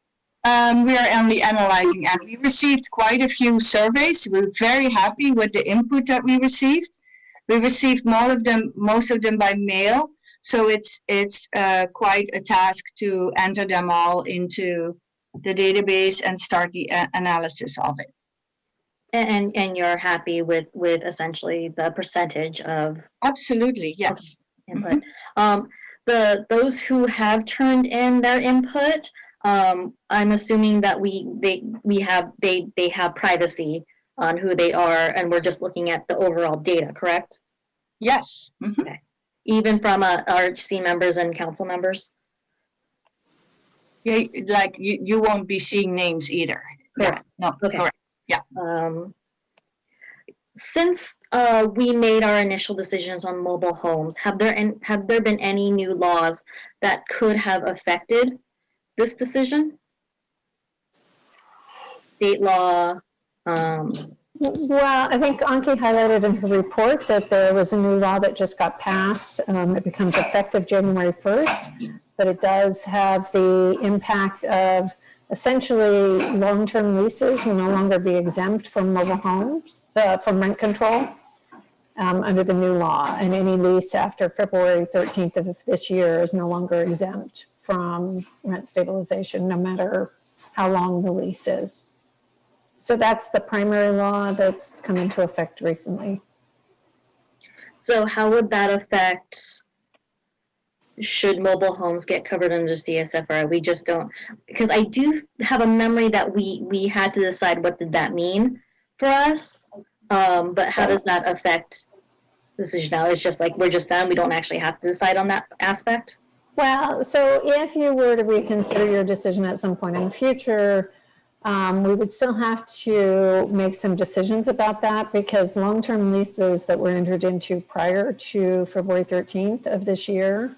We are only analyzing, and we received quite a few surveys. We're very happy with the input that we received. We received most of them by mail, so it's quite a task to enter them all into the database and start the analysis of it. And you're happy with essentially the percentage of Absolutely, yes. input. Those who have turned in their input, I'm assuming that they have privacy on who they are, and we're just looking at the overall data, correct? Yes. Okay. Even from RHC members and council members? Yeah, like you won't be seeing names either. Correct. Yeah. No, Okay. correct. Yeah. Since we made our initial decisions on mobile homes, have there been any new laws that could have affected this decision? State law. Well, I think Anki highlighted in her report that there was a new law that just got passed. It becomes effective January 1st, but it does have the impact of essentially long-term leases will no longer be exempt from mobile homes, from rent control under the new law. And any lease after February 13th of this year is no longer exempt from rent stabilization, no matter how long the lease is. So that's the primary law that's come into effect recently. So how would that affect, should mobile homes get covered under CSFR? We just don't, because I do have a memory that we had to decide what did that mean for us, but how does that affect the decision now? It's just like we're just done, we don't actually have to decide on that aspect? Well, so if you were to reconsider your decision at some point in the future, we would still have to make some decisions about that because long-term leases that were entered into prior to February 13th of this year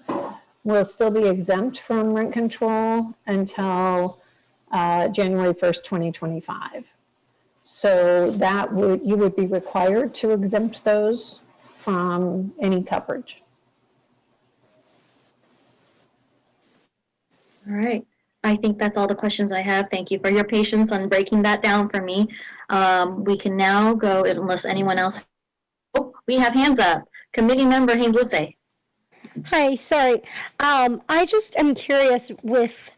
will still be exempt from rent control until January 1st, 2025. So that you would be required to exempt those from any coverage. All right. I think that's all the questions I have. Thank you for your patience on breaking that down for me. We can now go, unless anyone else. Oh, we have hands up. Committee member Haynes Lipsey. Hi, sorry. I just am curious with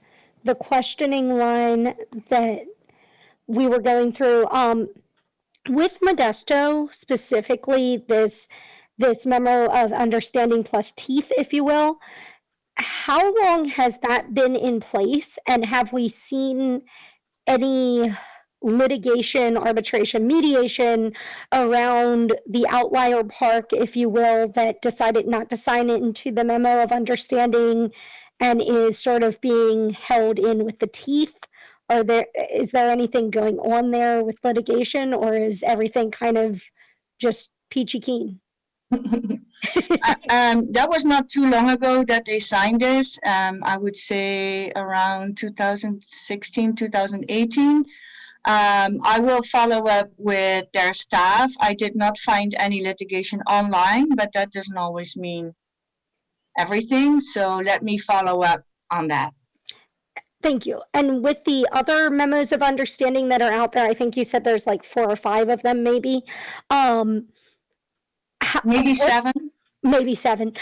the questioning line that we were going through. With Modesto specifically, this memo of understanding plus teeth, if you will, how long has that been in place, and have we seen any litigation, arbitration, mediation around the outlier park, if you will, that decided not to sign it into the memo of understanding and is sort of being held in with the teeth? Is there anything going on there with litigation, or is everything kind of just peachy keen? That was not too long ago that they signed this. I would say around 2016, 2018. I will follow up with their staff. I did not find any litigation online, but that doesn't always mean everything. So let me follow up on that. Thank you. And with the other memos of understanding that are out there, I think you said there's like 4 or 5 of them, maybe. Maybe 7. Maybe 7.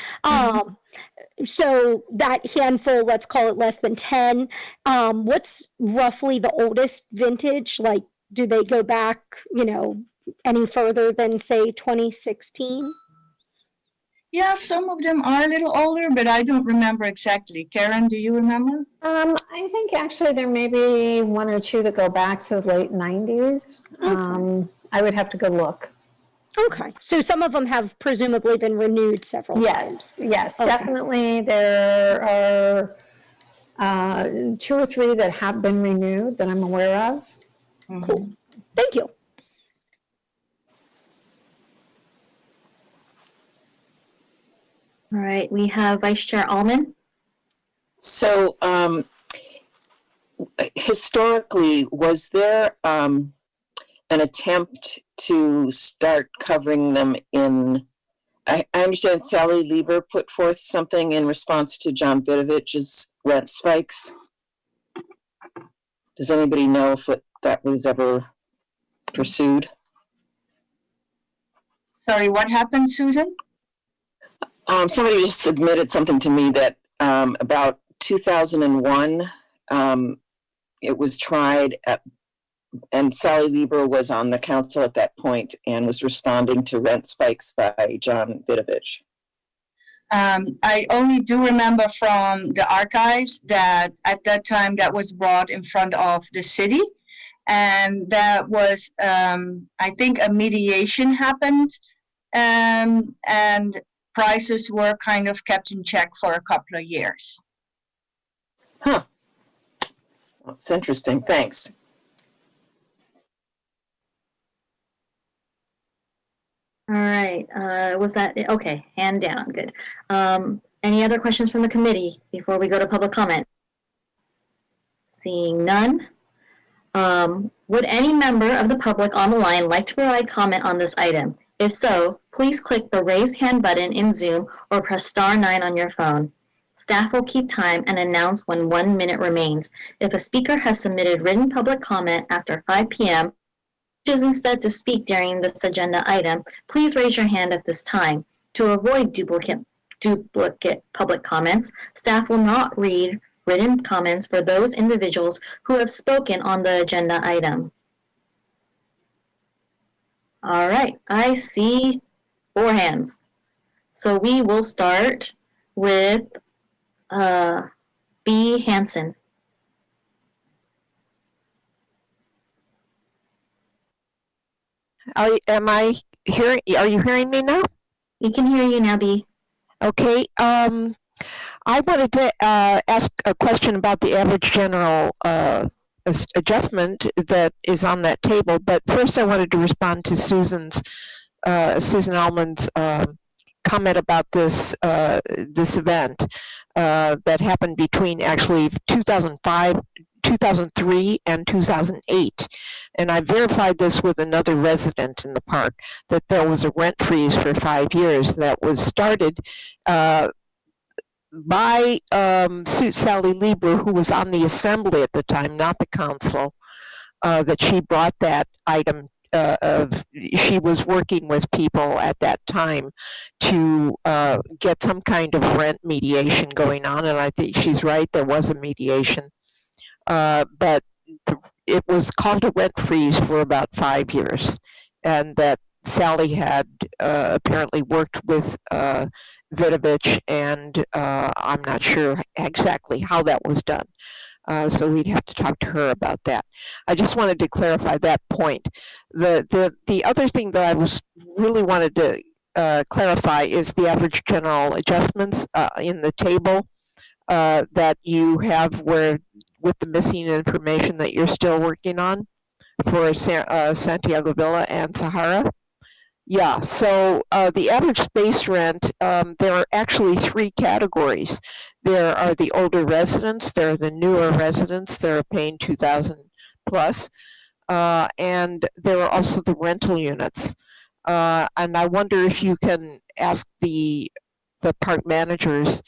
So that handful, let's call it less than 10. What's roughly the oldest vintage? Like, do they go back, any further than say 2016? Yeah, some of them are a little older, but I don't remember exactly. Karen, do you remember? I think actually there may be 1 or 2 that go back to the late 90s. Okay. I would have to go look. Okay, so some of them have presumably been renewed several times. Yes, okay. Definitely. There are 2 or 3 that have been renewed that I'm aware of. Mm-hmm. Cool. Thank you. All right, we have Vice Chair Allman. So historically, was there an attempt to start covering them in, I understand Sally Lieber put forth something in response to John Vidovich's rent spikes. Does anybody know if that was ever pursued? Sorry, what happened, Susan? Somebody just submitted something to me that about 2001, it was tried at and Sally Lieber was on the council at that point and was responding to Rent Spikes by John Vidovich. I only do remember from the archives that at that time that was brought in front of the city, and that was, I think, a mediation happened, and prices were kind of kept in check for a couple of years. Huh. That's interesting. Thanks. All right, was that, okay, hand down, good. Any other questions from the committee before we go to public comment? Seeing none. Would any member of the public on the line like to provide comment on this item? If so, please click the raise hand button in Zoom or press *9 on your phone. Staff will keep time and announce when 1 minute remains. If a speaker has submitted written public comment after 5 p.m., wishes instead to speak during this agenda item, please raise your hand at this time. To avoid duplicate public comments, staff will not read written comments for those individuals who have spoken on the agenda item. All right, I see 4 hands. So we will start with B. Hansen. Are you hearing me now? We can hear you now, B. Okay. I wanted to ask a question about the average general adjustment that is on that table, but first I wanted to respond to Susan Allman's comment about this event that happened between actually 2003 and 2008. And I verified this with another resident in the park, that there was a rent freeze for 5 years that was started by Sally Lieber, who was on the assembly at the time, not the council, that she brought that item she was working with people at that time to get some kind of rent mediation going on, and I think she's right, there was a mediation. But it was called a rent freeze for about 5 years, and that Sally had apparently worked with Vidovich, and I'm not sure exactly how that was done. So we'd have to talk to her about that. I just wanted to clarify that point. The other thing that I really wanted to clarify is the average general adjustments in the table that you have with the missing information that you're still working on for Santiago Villa and Sahara. Yeah, so the average space rent, there are actually 3 categories. There are the older residents, there are the newer residents that are paying $2,000 plus, and there are also the rental units. And I wonder if you can ask the park managers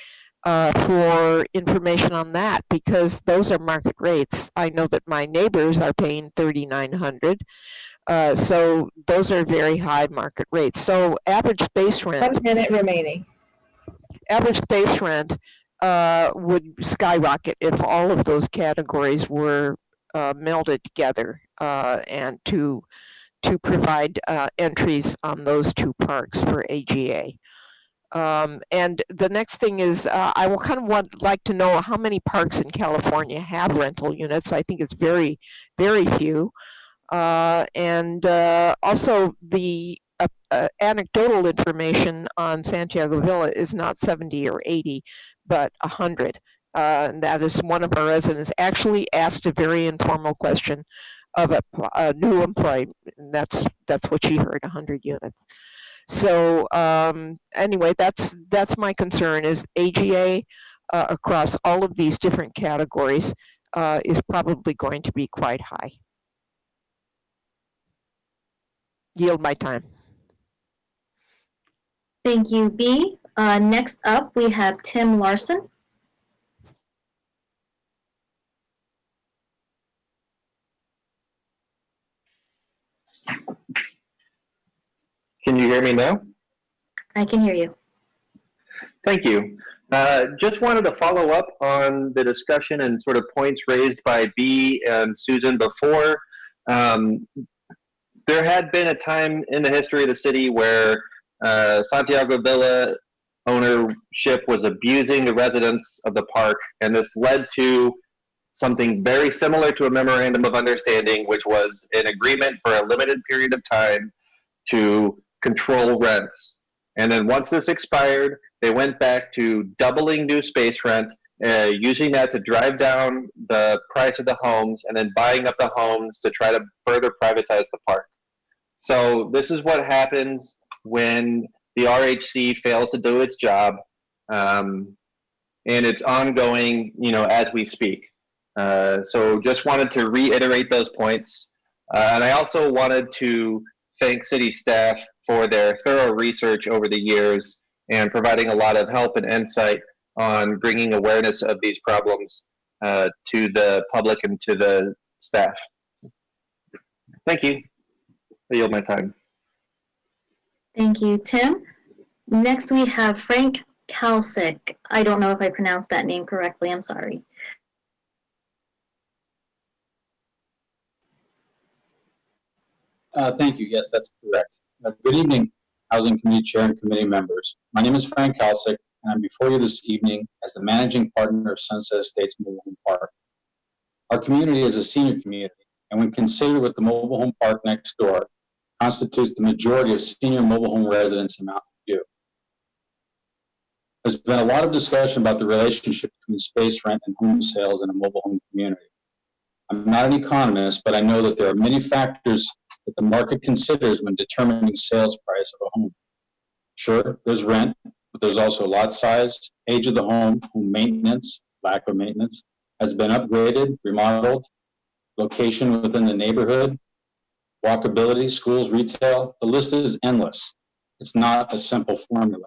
for information on that, because those are market rates. I know that my neighbors are paying $3,900. So those are very high market rates. So average space rent. 1 minute remaining. Average space rent would skyrocket if all of those categories were melded together and to provide entries on those 2 parks for AGA. And the next thing is I will kind of like to know how many parks in California have rental units. I think it's very, very few. And also the anecdotal information on Santiago Villa is not 70 or 80, but 100. And that is one of our residents actually asked a very informal question of a new employee, and that's what she heard, 100 units. So anyway, that's my concern, is AGA across all of these different categories is probably going to be quite high. Yield my time. Thank you, B. Next up, we have Tim Larson. Can you hear me now? I can hear you. Thank you. Just wanted to follow up on the discussion and sort of points raised by B and Susan before. There had been a time in the history of the city where Santiago Villa ownership was abusing the residents of the park, and this led to something very similar to a memorandum of understanding, which was an agreement for a limited period of time to control rents. And then once this expired, they went back to doubling new space rent, using that to drive down the price of the homes, and then buying up the homes to try to further privatize the park. So this is what happens when the RHC fails to do its job, and it's ongoing, as we speak. So just wanted to reiterate those points. And I also wanted to thank city staff for their thorough research over the years and providing a lot of help and insight on bringing awareness of these problems to the public and to the staff. Thank you. I yield my time. Thank you, Tim. Next, we have Frank Kalsick. I don't know if I pronounced that name correctly. I'm sorry. Thank you. Yes, that's correct. Good evening, Housing Committee Chair and committee members. My name is Frank Kalsick, and I'm before you this evening as the managing partner of Sunset Estates Mobile Home Park. Our community is a senior community, and when considered with the mobile home park next door, constitutes the majority of senior mobile home residents in Mountain View. There's been a lot of discussion about the relationship between space rent and home sales in a mobile home community. I'm not an economist, but I know that there are many factors that the market considers when determining sales price of a home. Sure, there's rent, but there's also lot size, age of the home maintenance, lack of maintenance, has been upgraded, remodeled, location within the neighborhood, walkability, schools, retail. The list is endless. It's not a simple formula.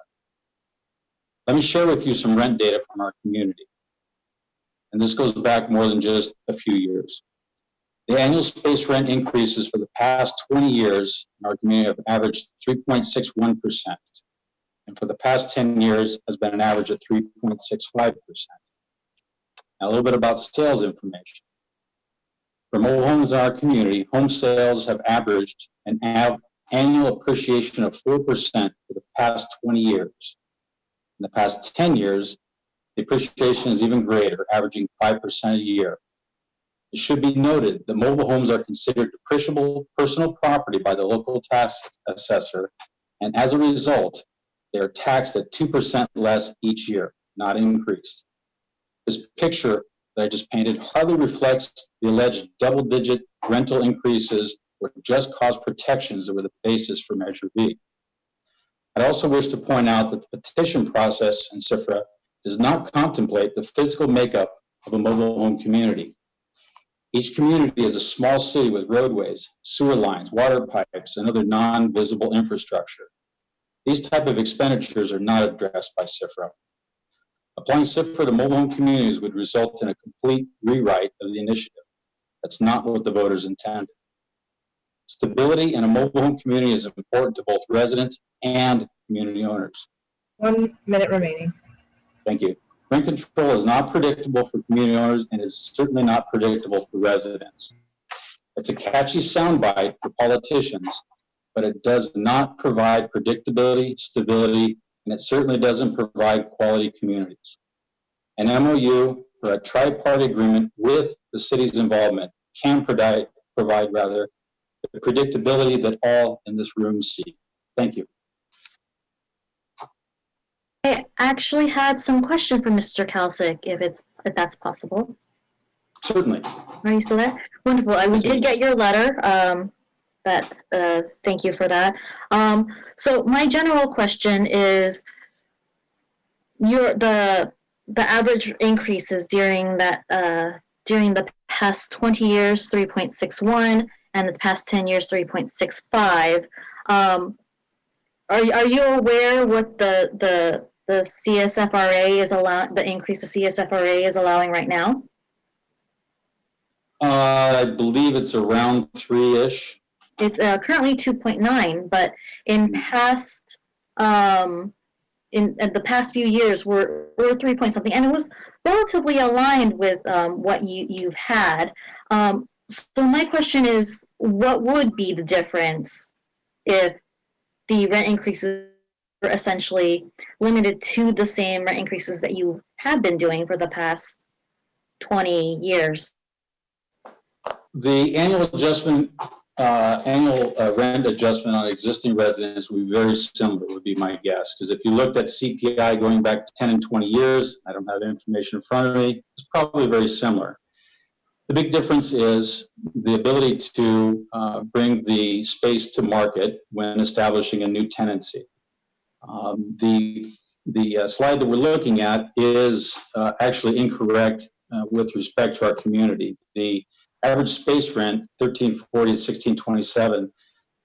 Let me share with you some rent data from our community. And this goes back more than just a few years. The annual space rent increases for the past 20 years in our community have averaged 3.61%. And for the past 10 years has been an average of 3.65%. Now a little bit about sales information. For mobile homes in our community, home sales have averaged an annual appreciation of 4% for the past 20 years. In the past 10 years, the appreciation is even greater, averaging 5% a year. It should be noted that mobile homes are considered depreciable personal property by the local tax assessor, and as a result, they are taxed at 2% less each year, not increased. This picture that I just painted hardly reflects the alleged double-digit rental increases or just cause protections that were the basis for Measure V. I also wish to point out that the petition process in CIFRA does not contemplate the physical makeup of a mobile home community. Each community is a small city with roadways, sewer lines, water pipes, and other non-visible infrastructure. These type of expenditures are not addressed by CIFRA. Applying CIFRA to mobile home communities would result in a complete rewrite of the initiative. That's not what the voters intended. Stability in a mobile home community is important to both residents and community owners. 1 minute remaining. Thank you. Rent control is not predictable for community owners and is certainly not predictable for residents. It's a catchy soundbite for politicians, but it does not provide predictability, stability, and it certainly doesn't provide quality communities. An MOU or a tri-party agreement with the city's involvement can provide the predictability that all in this room seek. Thank you. I actually had some question for Mr. Kalsick, if that's possible. Certainly. Are you still there? Wonderful. We did get your letter. Thank you for that. So my general question is, the average increases during the past 20 years, 3.61, and the past 10 years, 3.65. Are you aware what the CSFRA is the increase the CSFRA is allowing right now? I believe it's around 3-ish. It's currently 2.9, but in past in the past few years we're 3 point something, and it was relatively aligned with what you've had. So my question is, what would be the difference if the rent increases were essentially limited to the same rent increases that you have been doing for the past 20 years? The annual adjustment, rent adjustment on existing residents would be very similar, would be my guess. Because if you looked at CPI going back 10 and 20 years, I don't have the information in front of me, it's probably very similar. The big difference is the ability to bring the space to market when establishing a new tenancy. The slide that we're looking at is actually incorrect with respect to our community. The average space rent, 1340 to 1627,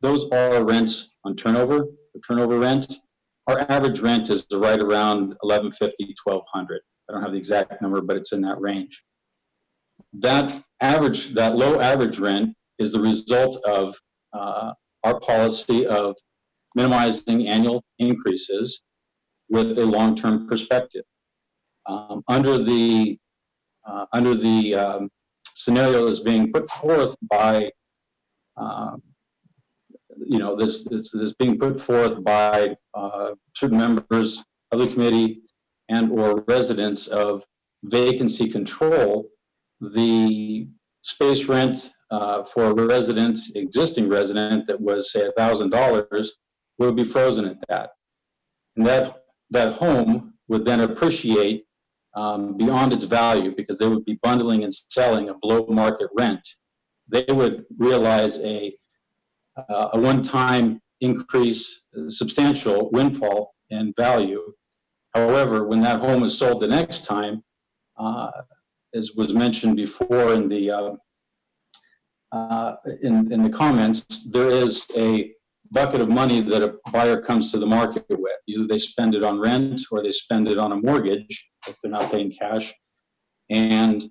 those are rents on turnover, the turnover rent. Our average rent is right around 1150, 1200. I don't have the exact number, but it's in that range. That low average rent is the result of our policy of minimizing annual increases with a long-term perspective. Under the scenario that's being put forth by, this being put forth by certain members of the committee and or residents of vacancy control, the space rent for a resident, existing resident that was say $1,000 would be frozen at that. And that home would then appreciate beyond its value because they would be bundling and selling a below market rent. They would realize a one-time increase, substantial windfall in value. However, when that home is sold the next time, as was mentioned before in the comments, there is a bucket of money that a buyer comes to the market with. Either they spend it on rent or they spend it on a mortgage if they're not paying cash. And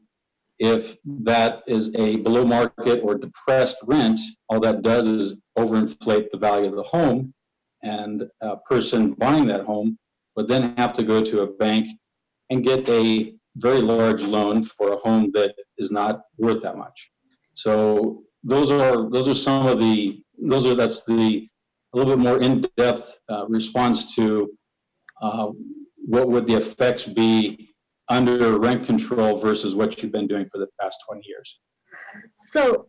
if that is a below market or depressed rent, all that does is overinflate the value of the home, and a person buying that home would then have to go to a bank and get a very large loan for a home that is not worth that much. So that's a little bit more in-depth response to what would the effects be under rent control versus what you've been doing for the past 20 years. So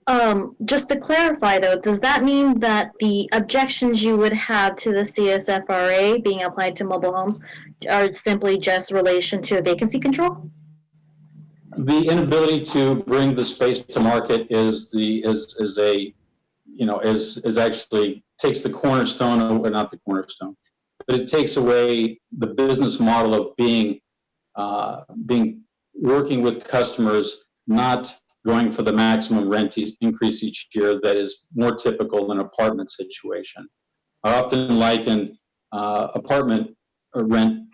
just to clarify though, does that mean that the objections you would have to the CSFRA being applied to mobile homes are simply just relation to vacancy control? The inability to bring the space to market is actually takes the cornerstone, or not the cornerstone, but it takes away the business model of working with customers, not going for the maximum rent increase each year that is more typical in an apartment situation. I often liken apartment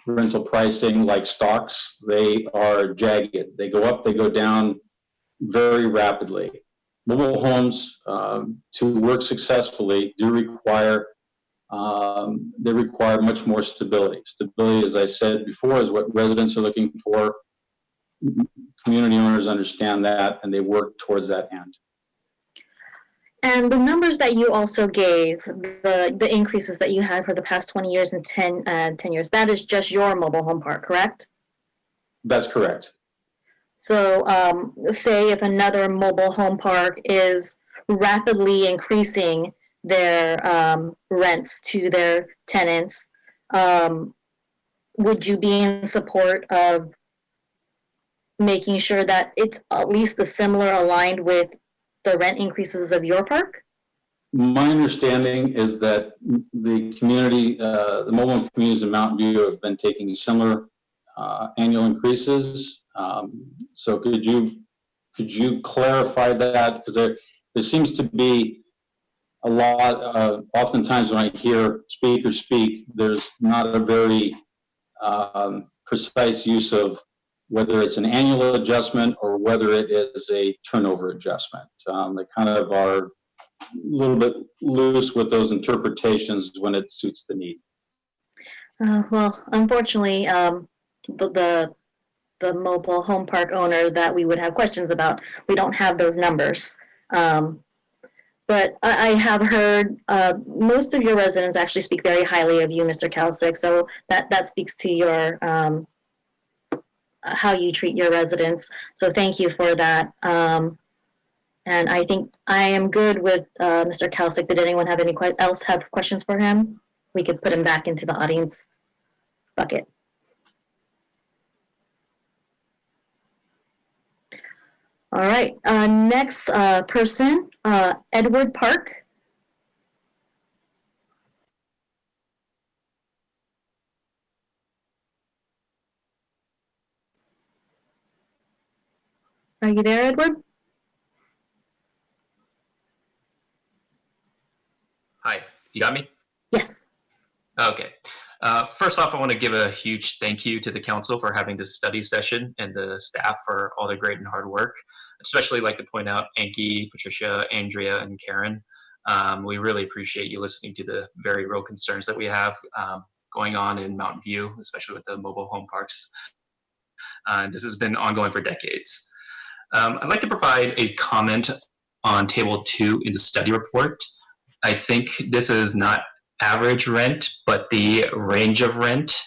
rental pricing like stocks. They are jagged. They go up, they go down very rapidly. Mobile homes, to work successfully, do require much more stability. Stability, as I said before, is what residents are looking for. Community owners understand that, and they work towards that end. And the numbers that you also gave, the increases that you had for the past 20 years and 10 years, that is just your mobile home park, correct? That's correct. So say if another mobile home park is rapidly increasing their rents to their tenants, would you be in support of making sure that it's at least the similar aligned with the rent increases of your park? My understanding is that the community, the mobile home communities in Mountain View have been taking similar annual increases. So could you clarify that? Because there seems to be a lot, oftentimes when I hear speakers speak, there's not a very precise use of whether it's an annual adjustment or whether it is a turnover adjustment. They kind of are a little bit loose with those interpretations when it suits the need. Well, unfortunately, the mobile home park owner that we would have questions about, we don't have those numbers. But I have heard most of your residents actually speak very highly of you, Mr. Kalsick. So that speaks to your how you treat your residents. So thank you for that. And I think I am good with Mr. Kalsick. Did anyone have else have questions for him? We could put him back into the audience bucket. All right, next person, Edward Park. Are you there, Edward? Hi, you got me? Yes. Okay. First off, I want to give a huge thank you to the council for having this study session and the staff for all their great and hard work. Especially like to point out Anki, Patricia, Andrea, and Karen. We really appreciate you listening to the very real concerns that we have going on in Mountain View, especially with the mobile home parks. This has been ongoing for decades. I'd like to provide a comment on Table 2 in the study report. I think this is not average rent, but the range of rent.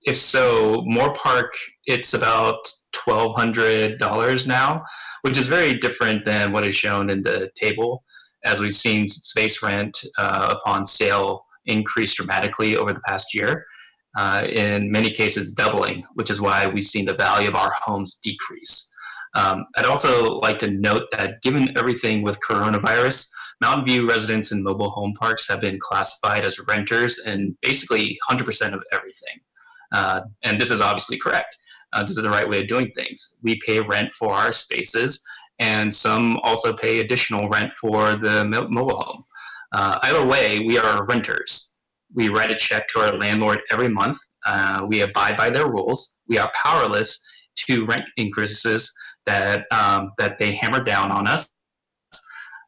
If so, Moore Park, it's about $1,200 now, which is very different than what is shown in the table, as we've seen space rent upon sale increase dramatically over the past year, in many cases doubling, which is why we've seen the value of our homes decrease. I'd also like to note that given everything with coronavirus, Mountain View residents in mobile home parks have been classified as renters in basically 100% of everything. And this is obviously correct. This is the right way of doing things. We pay rent for our spaces, and some also pay additional rent for the mobile home. Either way, we are renters. We write a check to our landlord every month. We abide by their rules. We are powerless to rent increases that they hammer down on us.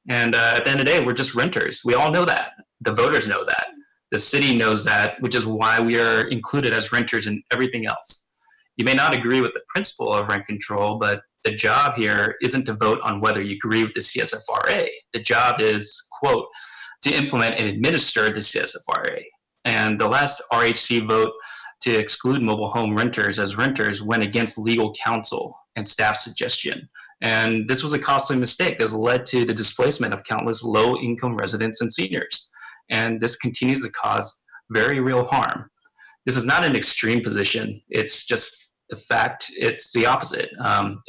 And at the end of the day, we're just renters. We all know that. The voters know that. The city knows that, which is why we are included as renters in everything else. You may not agree with the principle of rent control, but the job here isn't to vote on whether you agree with the CSFRA. The job is, quote, to implement and administer the CSFRA. And the last RHC vote to exclude mobile home renters as renters went against legal counsel and staff suggestion. And this was a costly mistake that has led to the displacement of countless low-income residents and seniors. And this continues to cause very real harm. This is not an extreme position. It's just the fact, it's the opposite.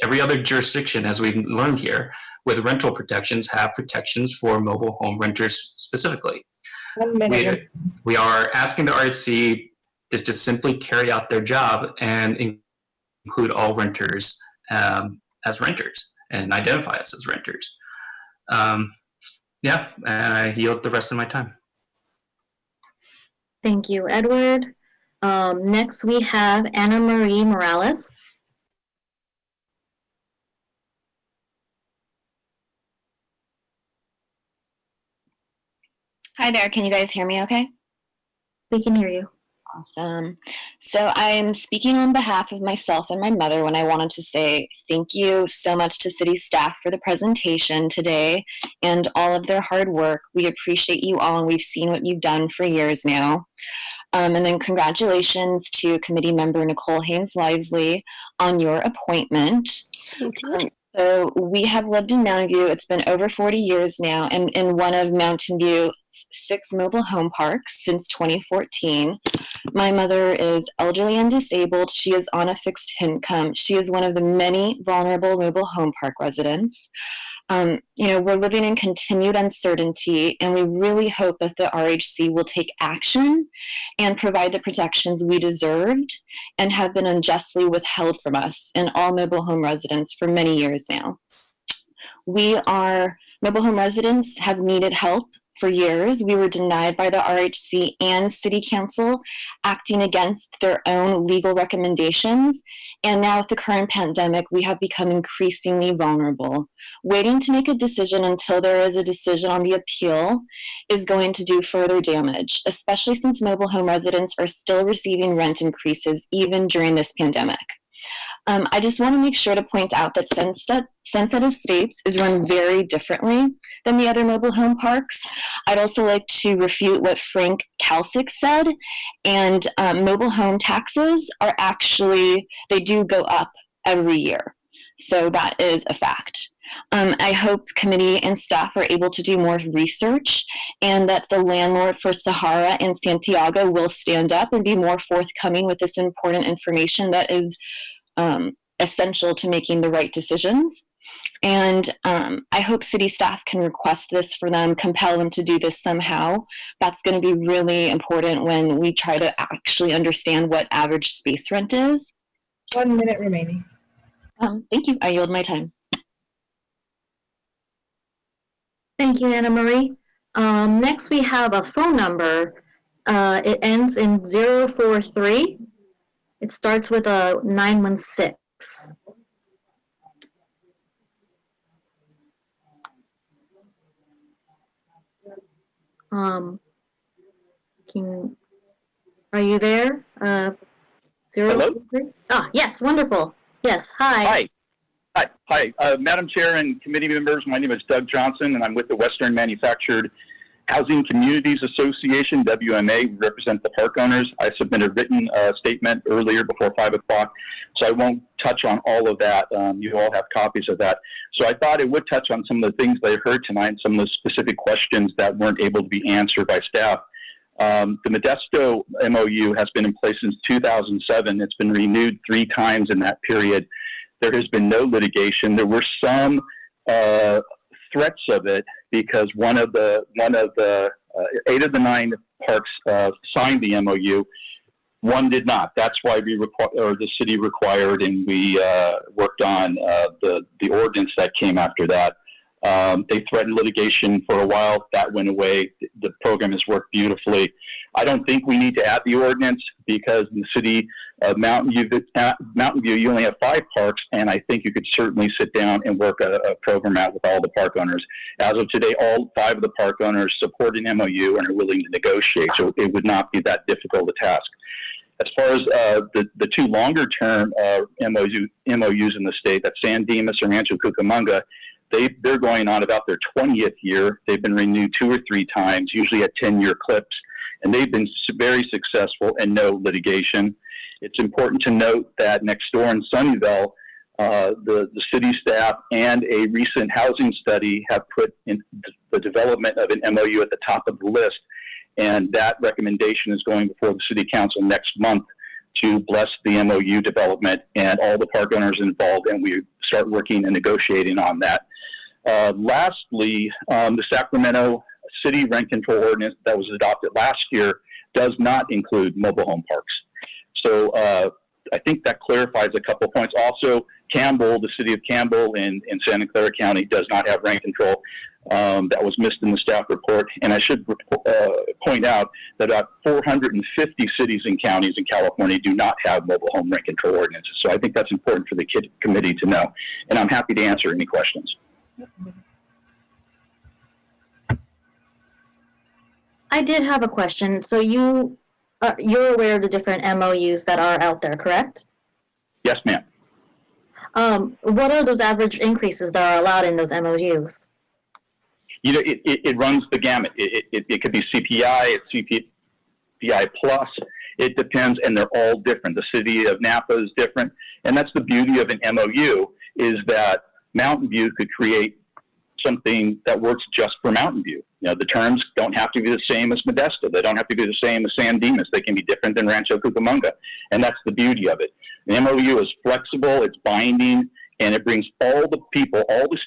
Every other jurisdiction, as we've learned here, with rental protections have protections for mobile home renters specifically. We are asking the RHC to just simply carry out their job and include all renters as renters and identify us as renters. Yeah, and I yield the rest of my time. Thank you, Edward. Next, we have Anna Marie Morales. Hi there, can you guys hear me okay? We can hear you. Awesome. So I'm speaking on behalf of myself and my mother when I wanted to say thank you so much to city staff for the presentation today and all of their hard work. We appreciate you all, and we've seen what you've done for years now. And then congratulations to committee member Nicole Haynes-Lively on your appointment. So we have lived in Mountain View. It's been over 40 years now, and in one of Mountain View's 6 mobile home parks since 2014. My mother is elderly and disabled. She is on a fixed income. She is one of the many vulnerable mobile home park residents. We're living in continued uncertainty, and we really hope that the RHC will take action and provide the protections we deserved and have been unjustly withheld from us and all mobile home residents for many years now. Mobile home residents have needed help for years. We were denied by the RHC and City Council, acting against their own legal recommendations. And now with the current pandemic, we have become increasingly vulnerable. Waiting to make a decision until there is a decision on the appeal is going to do further damage, especially since mobile home residents are still receiving rent increases even during this pandemic. I just want to make sure to point out that Sunset Estates is run very differently than the other mobile home parks. I'd also like to refute what Frank Kalsick said, and mobile home taxes are actually, they do go up every year. So that is a fact. I hope the committee and staff are able to do more research, and that the landlord for Sahara and Santiago will stand up and be more forthcoming with this important information that is essential to making the right decisions. And I hope city staff can request this for them, compel them to do this somehow. That's going to be really important when we try to actually understand what average space rent is. 1 minute remaining. Thank you. I yield my time. Thank you, Anna Marie. Next, we have a phone number. It ends in 043. It starts with a 916. Are you there? 043? Ah, yes, wonderful. Yes, hi. Hi, Madam Chair and committee members. My name is Doug Johnson, and I'm with the Western Manufactured Housing Communities Association, WMA. We represent the park owners. I submitted a written statement earlier before 5 o'clock, so I won't touch on all of that. You all have copies of that. So I thought it would touch on some of the things that I heard tonight, some of the specific questions that weren't able to be answered by staff. The Modesto MOU has been in place since 2007. It's been renewed 3 times in that period. There has been no litigation. There were some threats of it because one of the 8 of the 9 parks signed the MOU. One did not. That's why the city required, and we worked on the ordinance that came after that. They threatened litigation for a while. That went away. The program has worked beautifully. I don't think we need to add the ordinance because in the city of Mountain View, you only have 5 parks, and I think you could certainly sit down and work a program out with all the park owners. As of today, all 5 of the park owners support an MOU and are willing to negotiate, so it would not be that difficult a task. As far as the 2 longer-term MOUs in the state, that's San Dimas and Rancho Cucamonga, they're going on about their 20th year. They've been renewed 2 or 3 times, usually at 10-year clips, and they've been very successful and no litigation. It's important to note that next door in Sunnyvale, the city staff and a recent housing study have put in the development of an MOU at the top of the list, and that recommendation is going before the city council next month to bless the MOU development and all the park owners involved, and we start working and negotiating on that. Lastly, the Sacramento City Rent Control Ordinance that was adopted last year does not include mobile home parks. So I think that clarifies a couple points. Also, Campbell, the city of Campbell in Santa Clara County, does not have rent control. That was missed in the staff report. And I should point out that about 450 cities and counties in California do not have mobile home rent control ordinances. So I think that's important for the committee to know. And I'm happy to answer any questions. I did have a question. So you're aware of the different MOUs that are out there, correct? Yes, ma'am. What are those average increases that are allowed in those MOUs? You know, it runs the gamut. It could be CPI, it's CPI plus. It depends, and they're all different. The city of Napa is different, and that's the beauty of an MOU is that Mountain View could create something that works just for Mountain View. You know, the terms don't have to be the same as Modesto. They don't have to be the same as San Dimas. They can be different than Rancho Cucamonga, and that's the beauty of it. An MOU is flexible, it's binding, and it brings all the people, all the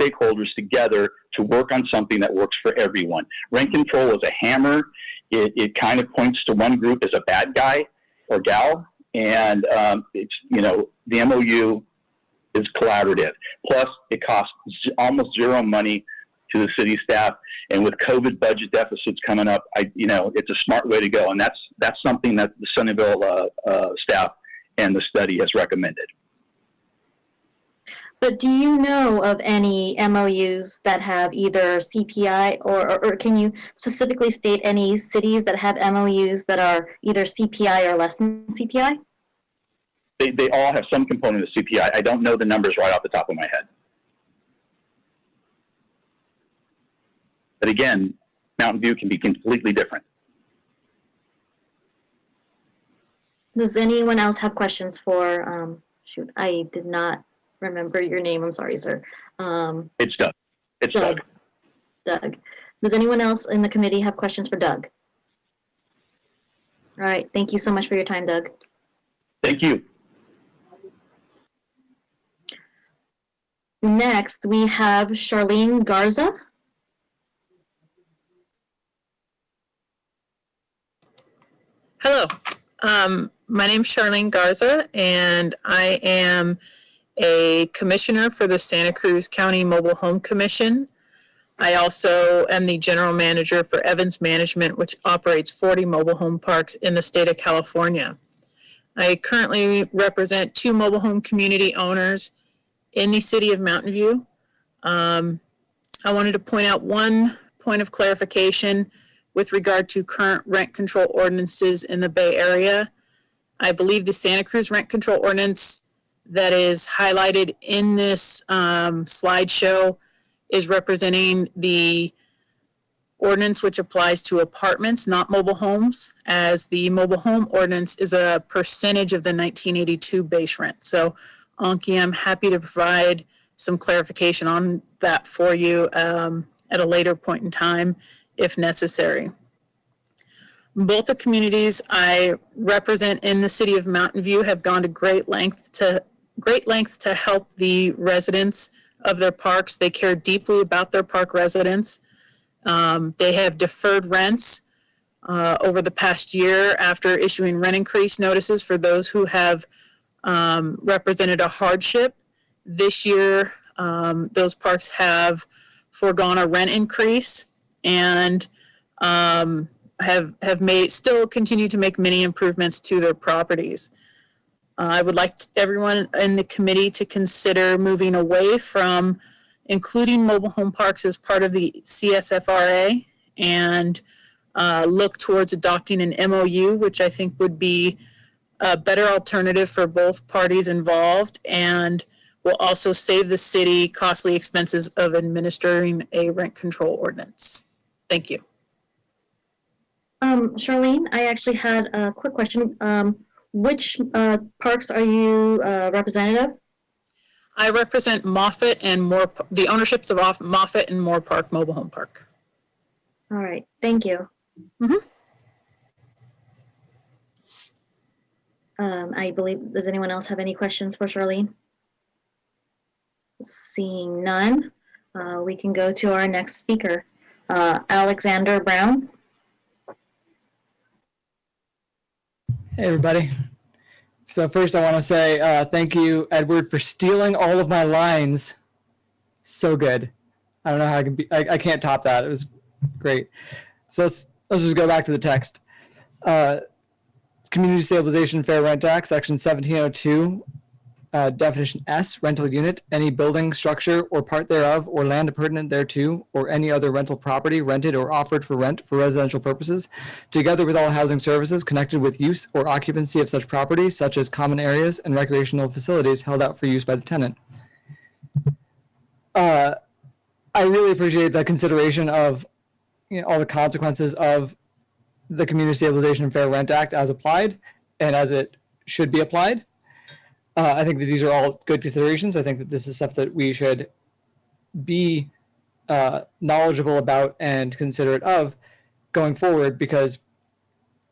stakeholders together to work on something that works for everyone. Rent control is a hammer. It kind of points to one group as a bad guy or gal, and it's, you know, the MOU is collaborative. Plus, it costs almost zero money to the city staff, and with COVID budget deficits coming up, it's a smart way to go, and that's something that the Sunnyvale staff and the study has recommended. But do you know of any MOUs that have either CPI or can you specifically state any cities that have MOUs that are either CPI or less than CPI? They all have some component of CPI. I don't know the numbers right off the top of my head. But again, Mountain View can be completely different. Does anyone else have questions for, shoot, I did not remember your name. I'm sorry, sir. It's Doug. It's Doug. Doug. Does anyone else in the committee have questions for Doug? All right. Thank you so much for your time, Doug. Thank you. Next, we have Charlene Garza. Hello, my name's Charlene Garza, and I am a commissioner for the Santa Cruz County Mobile Home Commission. I also am the general manager for Evans Management, which operates 40 mobile home parks in the state of California. I currently represent 2 mobile home community owners in the city of Mountain View. I wanted to point out one point of clarification with regard to current rent control ordinances in the Bay Area. I believe the Santa Cruz rent control ordinance that is highlighted in this slideshow is representing the ordinance which applies to apartments, not mobile homes, as the mobile home ordinance is a percentage of the 1982 base rent. So Anki, I'm happy to provide some clarification on that for you at a later point in time if necessary. Both the communities I represent in the city of Mountain View have gone to great lengths to help the residents of their parks. They care deeply about their park residents. They have deferred rents over the past year after issuing rent increase notices for those who have represented a hardship. This year, those parks have foregone a rent increase and have made, still continue to make many improvements to their properties. I would like everyone in the committee to consider moving away from including mobile home parks as part of the CSFRA and look towards adopting an MOU, which I think would be a better alternative for both parties involved and will also save the city costly expenses of administering a rent control ordinance. Thank you. Charlene, I actually had a quick question. Which parks are you representative? I represent Moffett and Moore, the ownerships of Moffett and Moore Park Mobile Home Park. All right, thank you. I believe, does anyone else have any questions for Charlene? Seeing none, we can go to our next speaker, Alexander Brown. Hey, everybody. So first I want to say thank you, Edward, for stealing all of my lines. So good. I don't know how I can be, I can't top that. It was great. So let's just go back to the text. Community Stabilization Fair Rent Act, Section 1702, Definition S, rental unit, any building, structure, or part thereof, or land appurtenant thereto, or any other rental property rented or offered for rent for residential purposes, together with all housing services connected with use or occupancy of such property, such as common areas and recreational facilities held out for use by the tenant. I really appreciate the consideration of all the consequences of the Community Stabilization and Fair Rent Act as applied and as it should be applied. I think that these are all good considerations. I think that this is stuff that we should be knowledgeable about and considerate of going forward, because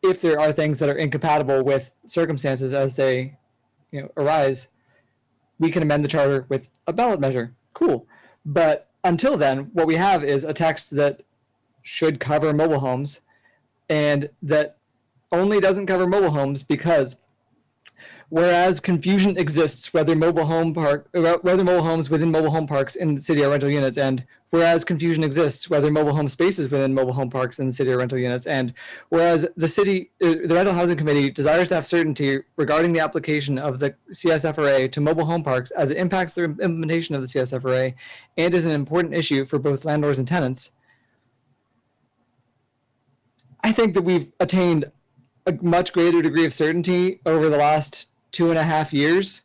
if there are things that are incompatible with circumstances as they arise, we can amend the charter with a ballot measure. Cool. But until then, what we have is a text that should cover mobile homes and that only doesn't cover mobile homes because whereas confusion exists whether mobile homes within mobile home parks in the city are rental units, and whereas confusion exists whether mobile home spaces within mobile home parks in the city are rental units, and whereas the rental housing committee desires to have certainty regarding the application of the CSFRA to mobile home parks as it impacts the implementation of the CSFRA and is an important issue for both landlords and tenants, I think that we've attained a much greater degree of certainty over the last 2.5 years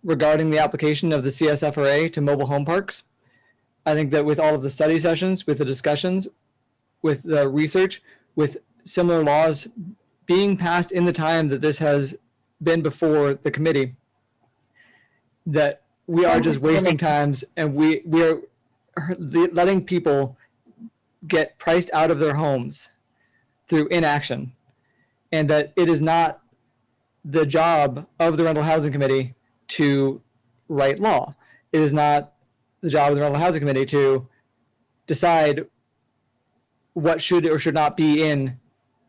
regarding the application of the CSFRA to mobile home parks. I think that with all of the study sessions, with the discussions, with the research, with similar laws being passed in the time that this has been before the committee, that we are just wasting times, and we are letting people get priced out of their homes through inaction, and that it is not the job of the Rental Housing Committee to write law. It is not the job of the Rental Housing Committee to decide what should or should not be in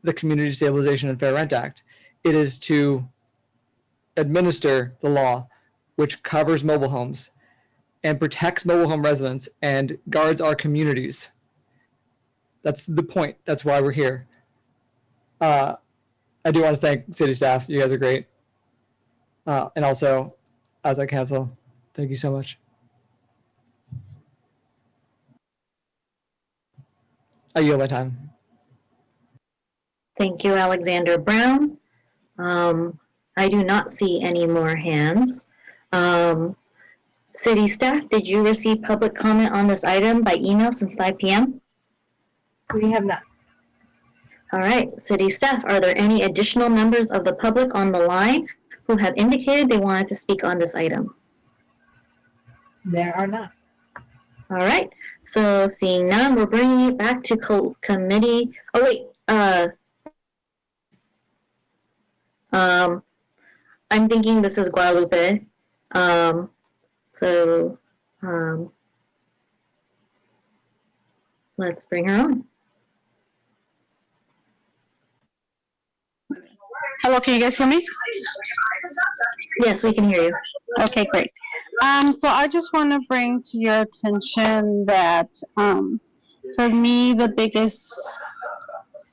the Community Stabilization and Fair Rent Act. It is to administer the law, which covers mobile homes and protects mobile home residents and guards our communities. That's the point. That's why we're here. I do want to thank city staff. You guys are great. And also, as I council, thank you so much. I yield my time. Thank you, Alexander Brown. I do not see any more hands. City staff, did you receive public comment on this item by email since 5 p.m.? We have not. All right, city staff, are there any additional members of the public on the line who have indicated they wanted to speak on this item? There are not. All right, so seeing none, we're bringing it back to committee. Oh, wait. I'm thinking this is Guadalupe. Let's bring her on. Hello, can you guys hear me? Yes, we can hear you. Okay, great. So I just want to bring to your attention that for me, the biggest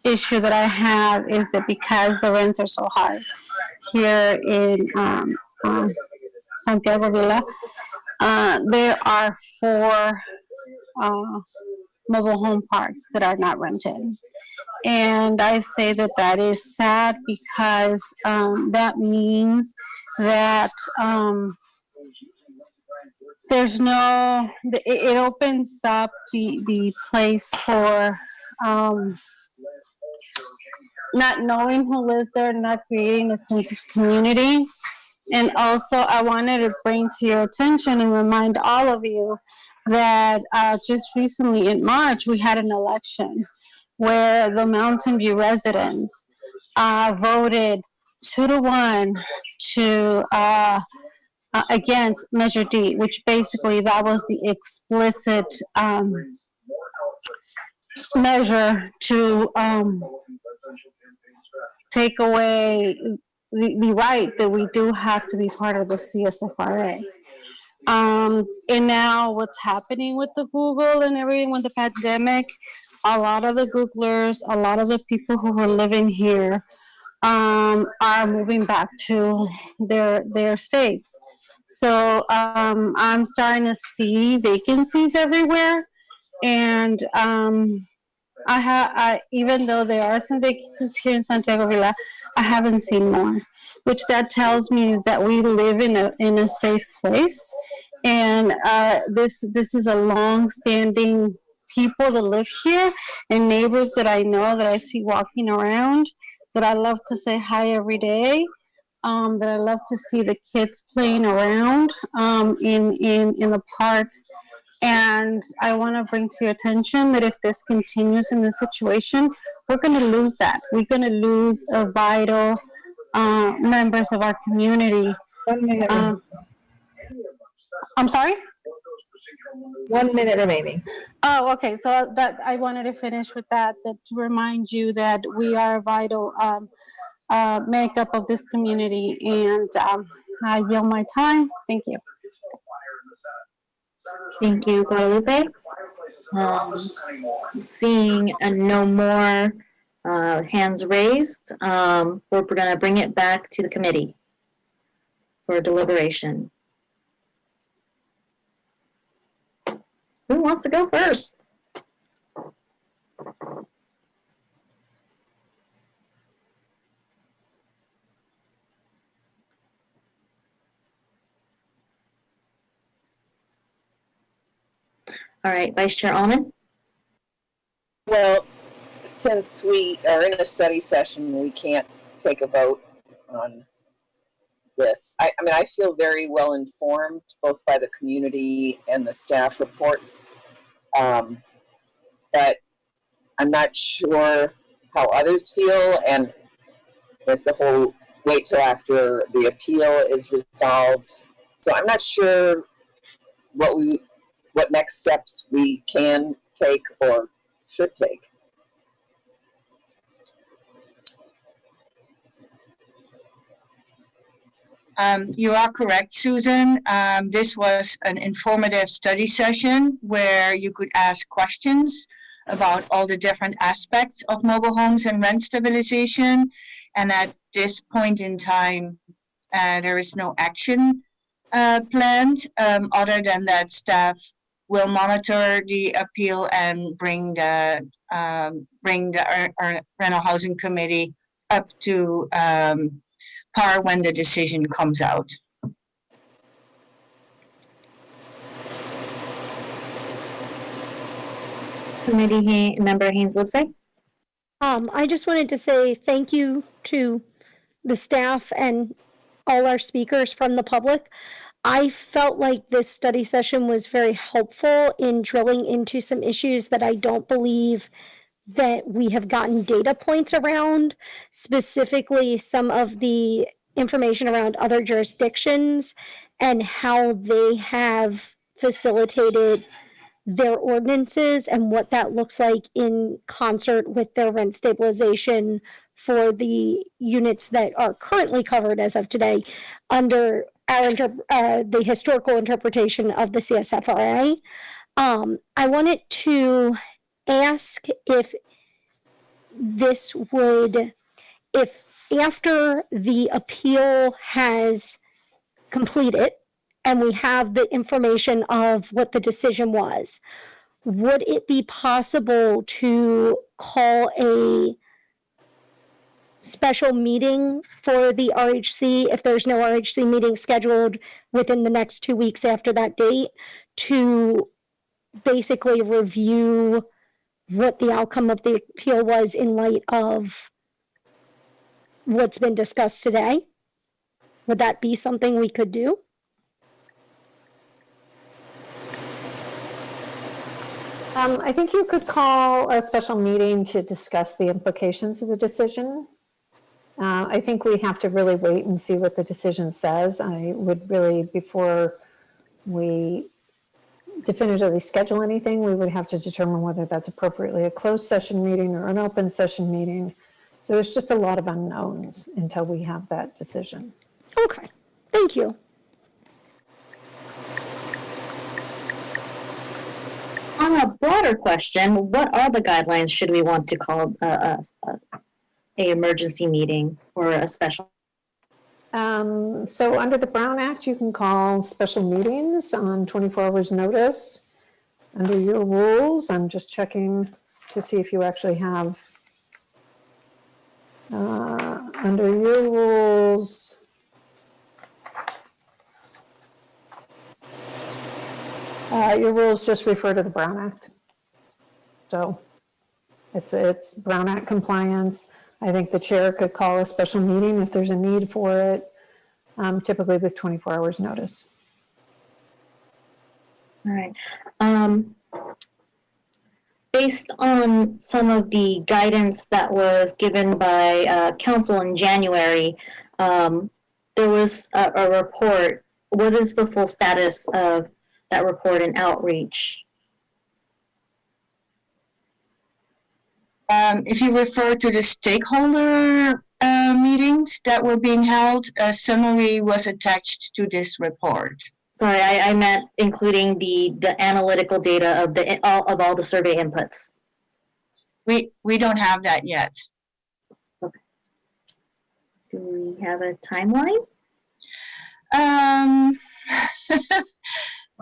issue that I have is that because the rents are so high here in Santiago Villa, there are 4 mobile home parks that are not rented. And I say that that is sad because that means that there's no, it opens up the place for not knowing who lives there, not creating a sense of community. And also I wanted to bring to your attention and remind all of you that just recently in March, we had an election where the Mountain View residents voted 2-1 to against Measure D, which basically that was the explicit measure to take away the right that we do have to be part of the CSFRA. And now what's happening with the Google and everything with the pandemic, a lot of the Googlers, a lot of the people who are living here are moving back to their states. So I'm starting to see vacancies everywhere. And even though there are some vacancies here in Santiago Villa, I haven't seen more, which that tells me is that we live in a safe place. And this is a long-standing people that live here and neighbors that I know, that I see walking around, that I love to say hi every day, that I love to see the kids playing around in the park. And I want to bring to your attention that if this continues in this situation, we're going to lose that. We're going to lose a vital members of our community. 1 minute. I'm sorry? 1 minute remaining. Oh, okay. So that I wanted to finish with that to remind you that we are a vital makeup of this community. And I yield my time. Thank you. Thank you, Guadalupe. Seeing no more hands raised, we're going to bring it back to the committee for deliberation. Who wants to go first? All right, Vice Chair Almond? Well, since we are in a study session, we can't take a vote on this. I mean, I feel very well informed, both by the community and the staff reports. But I'm not sure how others feel, and there's the whole wait till after the appeal is resolved. So I'm not sure what next steps we can take or should take. You are correct, Susan. This was an informative study session where you could ask questions about all the different aspects of mobile homes and rent stabilization. And at this point in time, there is no action planned other than that staff will monitor the appeal and bring the rental housing committee up to par when the decision comes out. Committee Member Haynes-Lipsey? I just wanted to say thank you to the staff and all our speakers from the public. I felt like this study session was very helpful in drilling into some issues that I don't believe that we have gotten data points around, specifically some of the information around other jurisdictions and how they have facilitated their ordinances and what that looks like in concert with their rent stabilization for the units that are currently covered as of today under the historical interpretation of the CSFRA. I wanted to ask if this would, if after the appeal has completed and we have the information of what the decision was, would it be possible to call a special meeting for the RHC if there's no RHC meeting scheduled within the next 2 weeks after that date to basically review what the outcome of the appeal was in light of what's been discussed today? Would that be something we could do? I think you could call a special meeting to discuss the implications of the decision. I think we have to really wait and see what the decision says. I would really, before we definitively schedule anything, we would have to determine whether that's appropriately a closed session meeting or an open session meeting. So there's just a lot of unknowns until we have that decision. Okay, thank you. On a broader question, what are the guidelines should we want to call a emergency meeting or a special? So under the Brown Act, you can call special meetings on 24 hours notice. Under your rules, I'm just checking to see if you actually have, under your rules, your rules just refer to the Brown Act. So it's Brown Act compliance. I think the chair could call a special meeting if there's a need for it, typically with 24 hours notice. All right. Based on some of the guidance that was given by council in January, there was a report. What is the full status of that report and outreach? If you refer to the stakeholder meetings that were being held, a summary was attached to this report. Sorry, I meant including the analytical data of all the survey inputs. We don't have that yet. Okay. Do we have a timeline?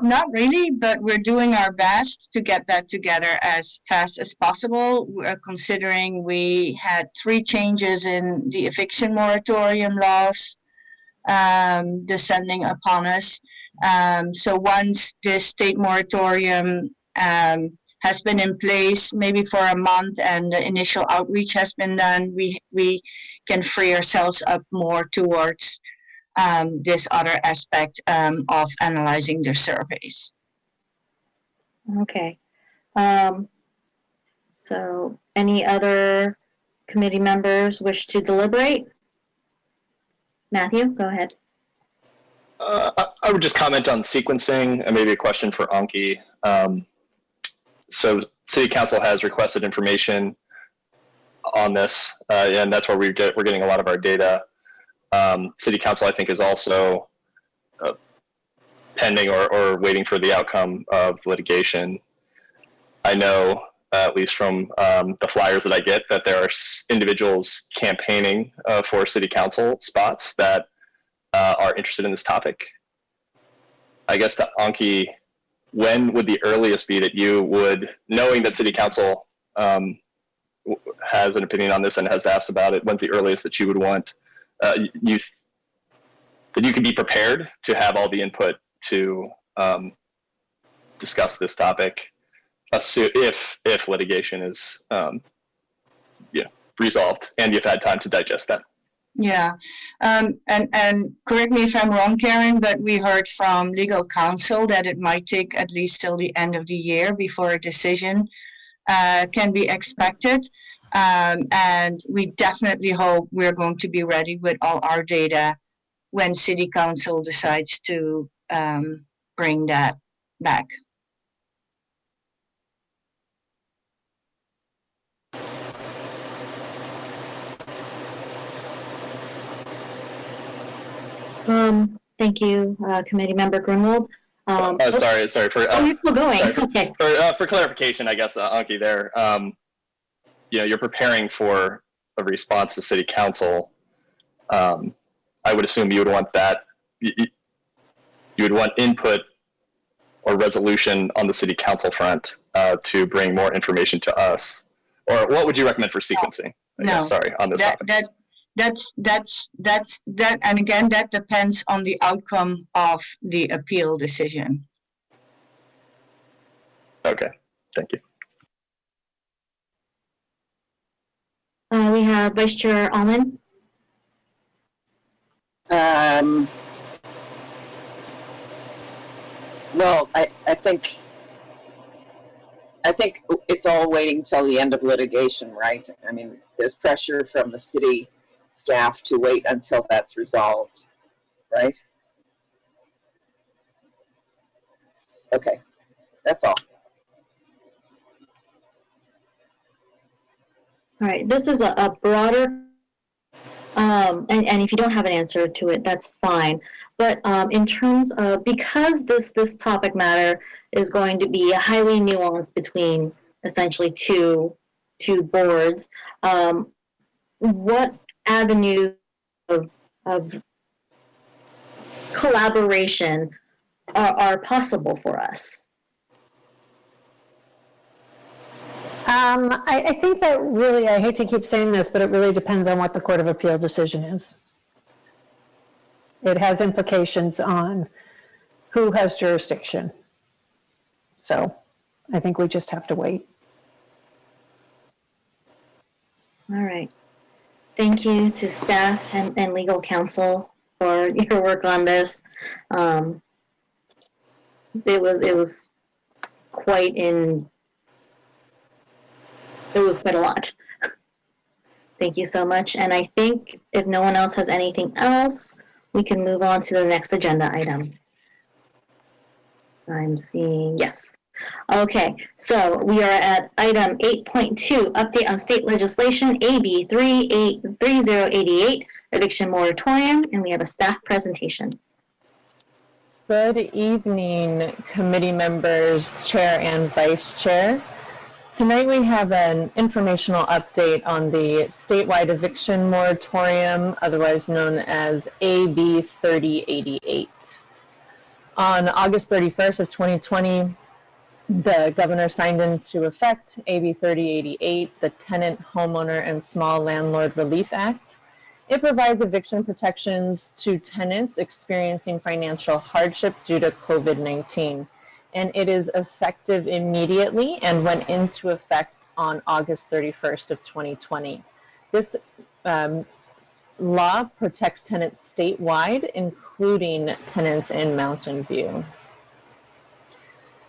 Not really, but we're doing our best to get that together as fast as possible. We're considering we had 3 changes in the eviction moratorium laws descending upon us. So once this state moratorium has been in place maybe for a month and the initial outreach has been done, we can free ourselves up more towards this other aspect of analyzing their surveys. Okay. So any other committee members wish to deliberate? Matthew, go ahead. I would just comment on sequencing and maybe a question for Anki. So City Council has requested information on this, and that's where we're getting a lot of our data. City Council, I think, is also pending or waiting for the outcome of litigation. I know, at least from the flyers that I get, that there are individuals campaigning for City Council spots that are interested in this topic. I guess to Anki, when would the earliest be that you would, knowing that City Council has an opinion on this and has asked about it, when's the earliest that you would want that you could be prepared to have all the input to discuss this topic, if litigation is resolved and you've had time to digest that? Yeah, and correct me if I'm wrong, Karen, but we heard from legal counsel that it might take at least till the end of the year before a decision can be expected. And we definitely hope we're going to be ready with all our data when City Council decides to bring that back. Thank you, Committee Member Grunwald. Sorry. You're still going. Okay. For clarification, I guess, Anki, there, you're preparing for a response to City Council. I would assume you would want that. You would want input or resolution on the City Council front to bring more information to us. Or what would you recommend for sequencing? No, sorry, on this topic. And again, that depends on the outcome of the appeal decision. Okay, thank you. We have Vice Chair Almond. Well, I think it's all waiting till the end of litigation, right? I mean, there's pressure from the city staff to wait until that's resolved, right? Okay, that's all. All right, this is a broader, and if you don't have an answer to it, that's fine. But in terms of, because this topic matter is going to be highly nuanced between essentially two boards, what avenues of collaboration are possible for us? I think that really, I hate to keep saying this, but it really depends on what the Court of Appeal decision is. It has implications on who has jurisdiction. So I think we just have to wait. All right. Thank you to staff and legal counsel for your work on this. It was quite a lot. Thank you so much. And I think if no one else has anything else, we can move on to the next agenda item. I'm seeing, yes. Okay, so we are at item 8.2, update on state legislation, AB 3088, eviction moratorium, and we have a staff presentation. Good evening, committee members, chair and vice chair. Tonight we have an informational update on the statewide eviction moratorium, otherwise known as AB 3088. On August 31st of 2020, the governor signed into effect AB 3088, the Tenant, Homeowner, and Small Landlord Relief Act. It provides eviction protections to tenants experiencing financial hardship due to COVID-19. and it is effective immediately and went into effect on August 31st of 2020. This law protects tenants statewide, including tenants in Mountain View.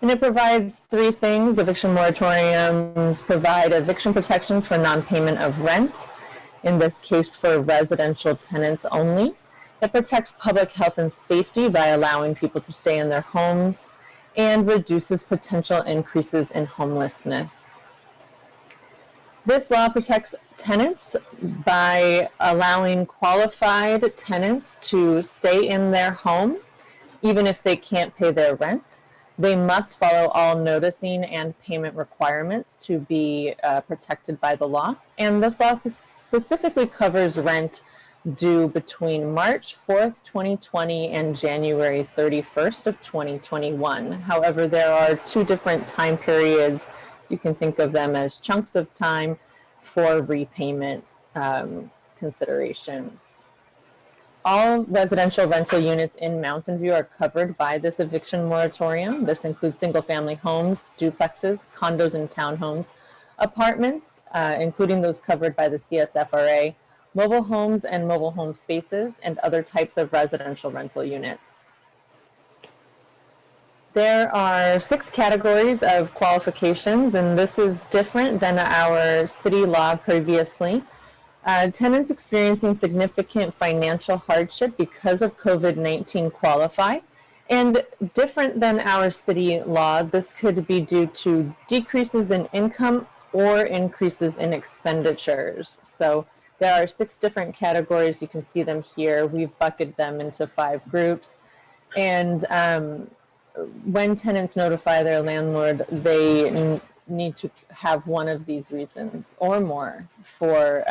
And it provides three things. Eviction moratoriums provide eviction protections for non-payment of rent, in this case for residential tenants only. It protects public health and safety by allowing people to stay in their homes, and reduces potential increases in homelessness. This law protects tenants by allowing qualified tenants to stay in their home even if they can't pay their rent. They must follow all noticing and payment requirements to be protected by the law. And this law specifically covers rent due between March 4th, 2020 and January 31st of 2021. However, there are two different time periods. You can think of them as chunks of time for repayment considerations. All residential rental units in Mountain View are covered by this eviction moratorium. This includes single-family homes, duplexes, condos and townhomes, apartments, including those covered by the CSFRA, mobile homes and mobile home spaces, and other types of residential rental units. There are 6 categories of qualifications, and this is different than our city law previously. Tenants experiencing significant financial hardship because of COVID-19 qualify. And different than our city law, this could be due to decreases in income or increases in expenditures. So there are 6 different categories. You can see them here. We've bucketed them into 5 groups. And when tenants notify their landlord, they need to have one of these reasons or more for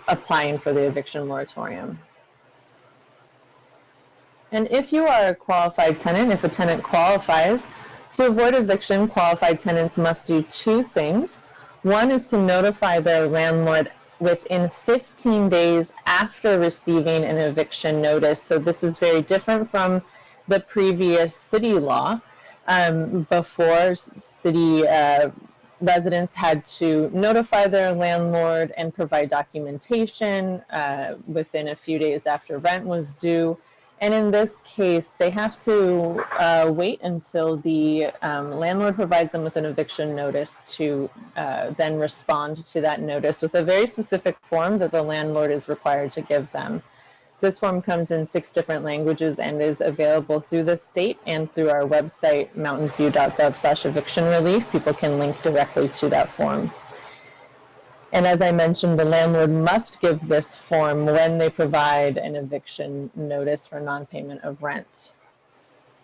applying for the eviction moratorium. And if you are a qualified tenant, if a tenant qualifies, to avoid eviction, qualified tenants must do 2 things. One is to notify their landlord within 15 days after receiving an eviction notice. So this is very different from the previous city law. Before, city residents had to notify their landlord and provide documentation within a few days after rent was due. And in this case, they have to wait until the landlord provides them with an eviction notice to then respond to that notice with a very specific form that the landlord is required to give them. This form comes in 6 different languages and is available through the state and through our website, mountainview.gov/eviction relief. People can link directly to that form. And as I mentioned, the landlord must give this form when they provide an eviction notice for non-payment of rent.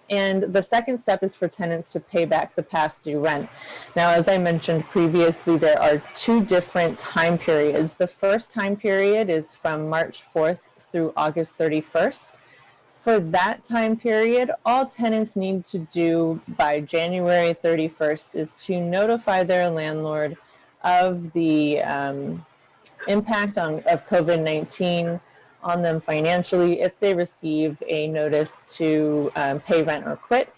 And the second step is for tenants to pay back the past due rent. Now, as I mentioned previously, there are 2 different time periods. The first time period is from March 4th through August 31st. For that time period, all tenants need to do by January 31st is to notify their landlord of the impact of COVID-19 on them financially if they receive a notice to pay rent or quit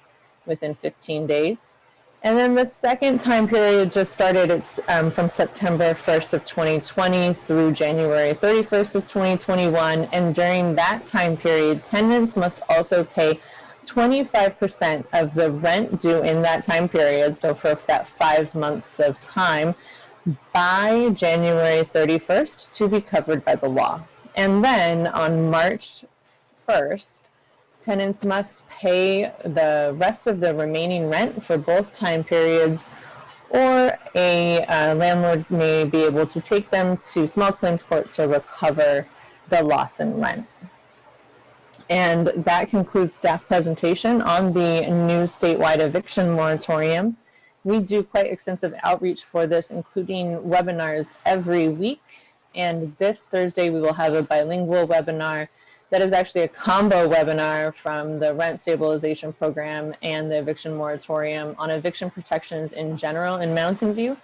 within 15 days. And then the second time period just started. It's from September 1st of 2020 through January 31st of 2021. And during that time period, tenants must also pay 25% of the rent due in that time period, so for that 5 months of time, by January 31st to be covered by the law. And then on March 1st, tenants must pay the rest of the remaining rent for both time periods, or a landlord may be able to take them to small claims court to recover the loss in rent. And that concludes staff presentation on the new statewide eviction moratorium. We do quite extensive outreach for this, including webinars every week. And this Thursday, we will have a bilingual webinar that is actually a combo webinar from the rent stabilization program and the eviction moratorium on eviction protections in general in Mountain View,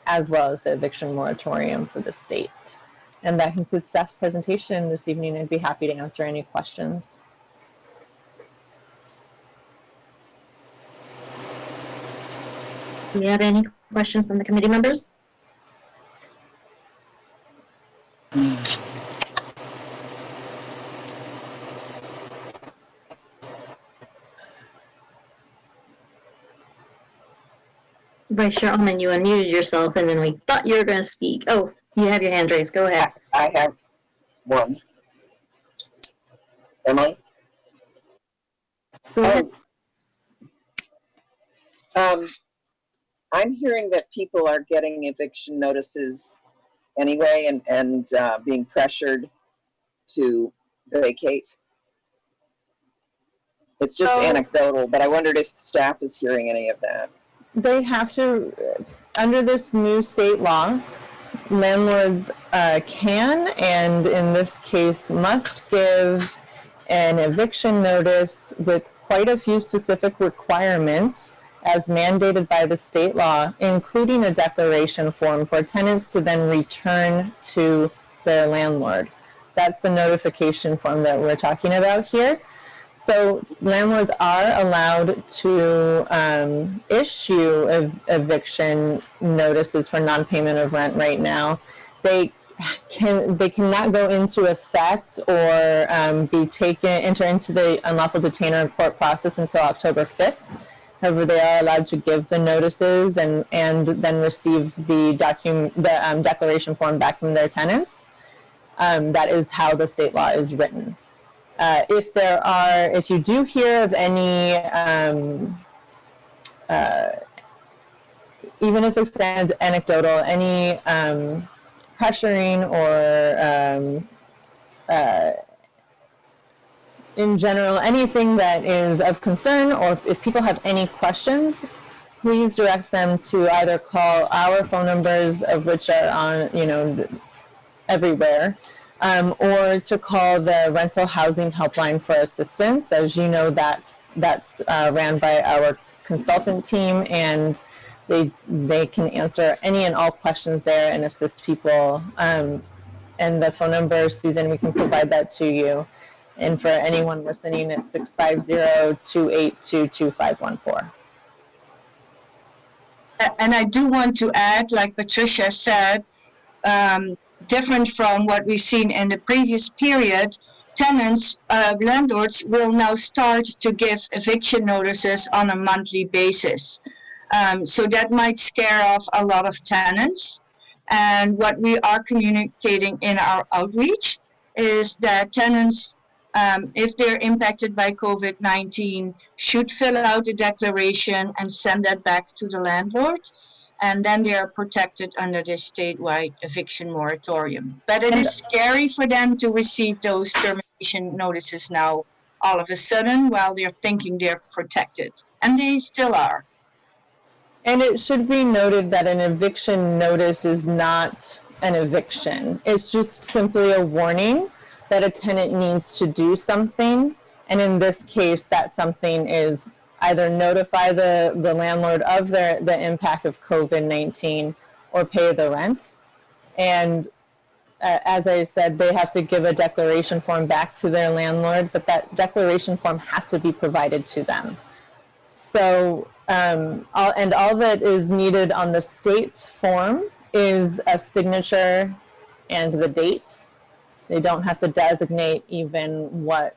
as well as the eviction moratorium for the state. And that concludes staff's presentation this evening. I'd be happy to answer any questions. Do you have any questions from the committee members? Vice Chair Alman, you unmuted yourself and then we thought you were going to speak. Oh, you have your hand raised. Go ahead. I have one. Emily? Go ahead. I'm hearing that people are getting eviction notices anyway and being pressured to vacate. It's just anecdotal, but I wondered if staff is hearing any of that. They have to, under this new state law, landlords can, and in this case must, give an eviction notice with quite a few specific requirements as mandated by the state law, including a declaration form for tenants to then return to their landlord. That's the notification form that we're talking about here. So landlords are allowed to issue eviction notices for non-payment of rent right now. They cannot go into effect or enter into the unlawful detainer in court process until October 5th. However, they are allowed to give the notices and then receive the declaration form back from their tenants. That is how the state law is written. If you do hear of any, even if it's anecdotal, any pressuring or in general, anything that is of concern, or if people have any questions, please direct them to either call our phone numbers, of which are on, everywhere, or to call the rental housing helpline for assistance. As you know, that's ran by our consultant team, and they can answer any and all questions there and assist people. And the phone number, Susan, we can provide that to you. And for anyone listening, it's 650-282-2514. And I do want to add, like Patricia said, different from what we've seen in the previous period, landlords will now start to give eviction notices on a monthly basis. So that might scare off a lot of tenants. And what we are communicating in our outreach is that tenants, if they're impacted by COVID-19, should fill out a declaration and send that back to the landlord. And then they are protected under this statewide eviction moratorium. But it is scary for them to receive those termination notices now all of a sudden while they're thinking they're protected. And they still are. And it should be noted that an eviction notice is not an eviction. It's just simply a warning that a tenant needs to do something. And in this case, that something is either notify the landlord of the impact of COVID-19 or pay the rent. And as I said, they have to give a declaration form back to their landlord, but that declaration form has to be provided to them. So, all that is needed on the state's form is a signature and the date. They don't have to designate even what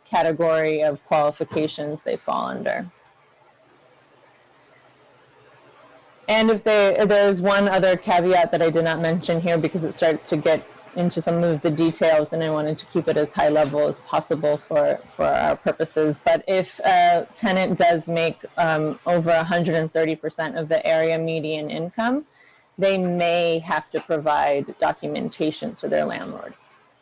category of qualifications they fall under. And if there's one other caveat that I did not mention here because it starts to get into some of the details and I wanted to keep it as high level as possible for our purposes. But if a tenant does make over 130% of the area median income, they may have to provide documentation to their landlord.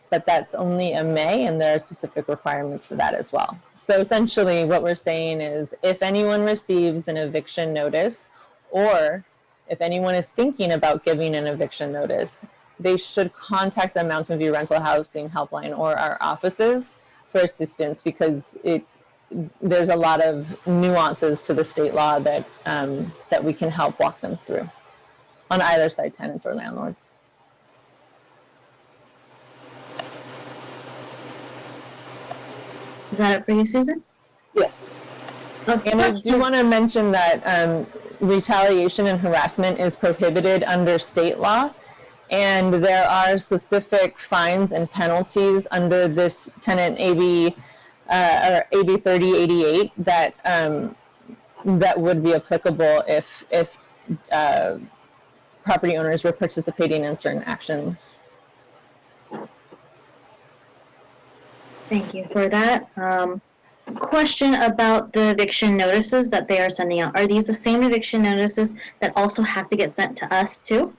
But that's only a may, and there are specific requirements for that as well. So essentially what we're saying is if anyone receives an eviction notice, or if anyone is thinking about giving an eviction notice, they should contact the Mountain View Rental Housing Helpline or our offices for assistance, because there's a lot of nuances to the state law that we can help walk them through on either side, tenants or landlords. Is that it for you, Susan? Yes. Okay. And I do want to mention that retaliation and harassment is prohibited under state law. And there are specific fines and penalties under this tenant AB or AB 3088 that that would be applicable if property owners were participating in certain actions. Thank you for that. Question about the eviction notices that they are sending out. Are these the same eviction notices that also have to get sent to us too?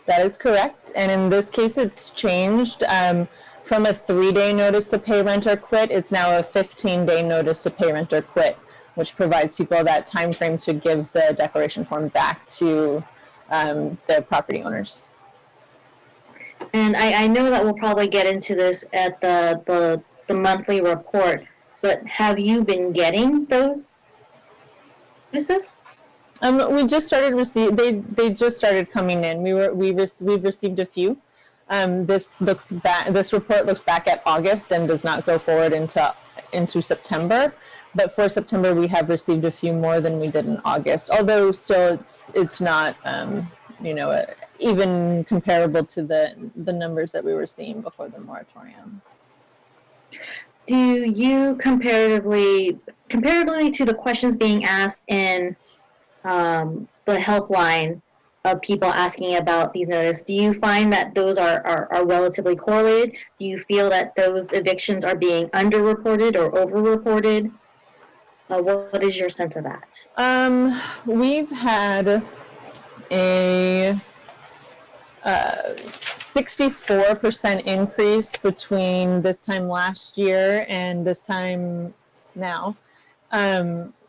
That is correct. And in this case, it's changed from a 3-day notice to pay rent or quit. It's now a 15-day notice to pay rent or quit, which provides people that time frame to give the declaration form back to the property owners. And I know that we'll probably get into this at the monthly report, but have you been getting those notices? We just started they just started coming in. We've received a few. This report looks back at August and does not go forward into September. But for September, we have received a few more than we did in August. Although still, it's not even comparable to the numbers that we were seeing before the moratorium. Do you comparatively to the questions being asked in the helpline of people asking about these notices, do you find that those are relatively correlated? Do you feel that those evictions are being underreported or overreported? What is your sense of that? We've had a 64% increase between this time last year and this time now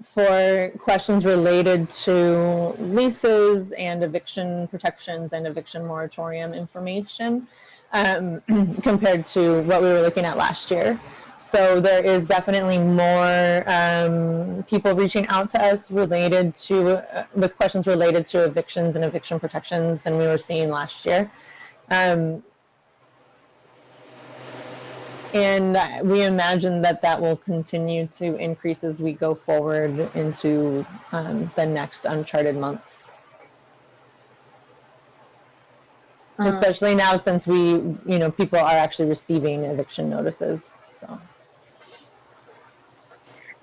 for questions related to leases and eviction protections and eviction moratorium information compared to what we were looking at last year. So there is definitely more people reaching out to us related to with questions related to evictions and eviction protections than we were seeing last year. And we imagine that will continue to increase as we go forward into the next uncharted months. Especially now since people are actually receiving eviction notices. So.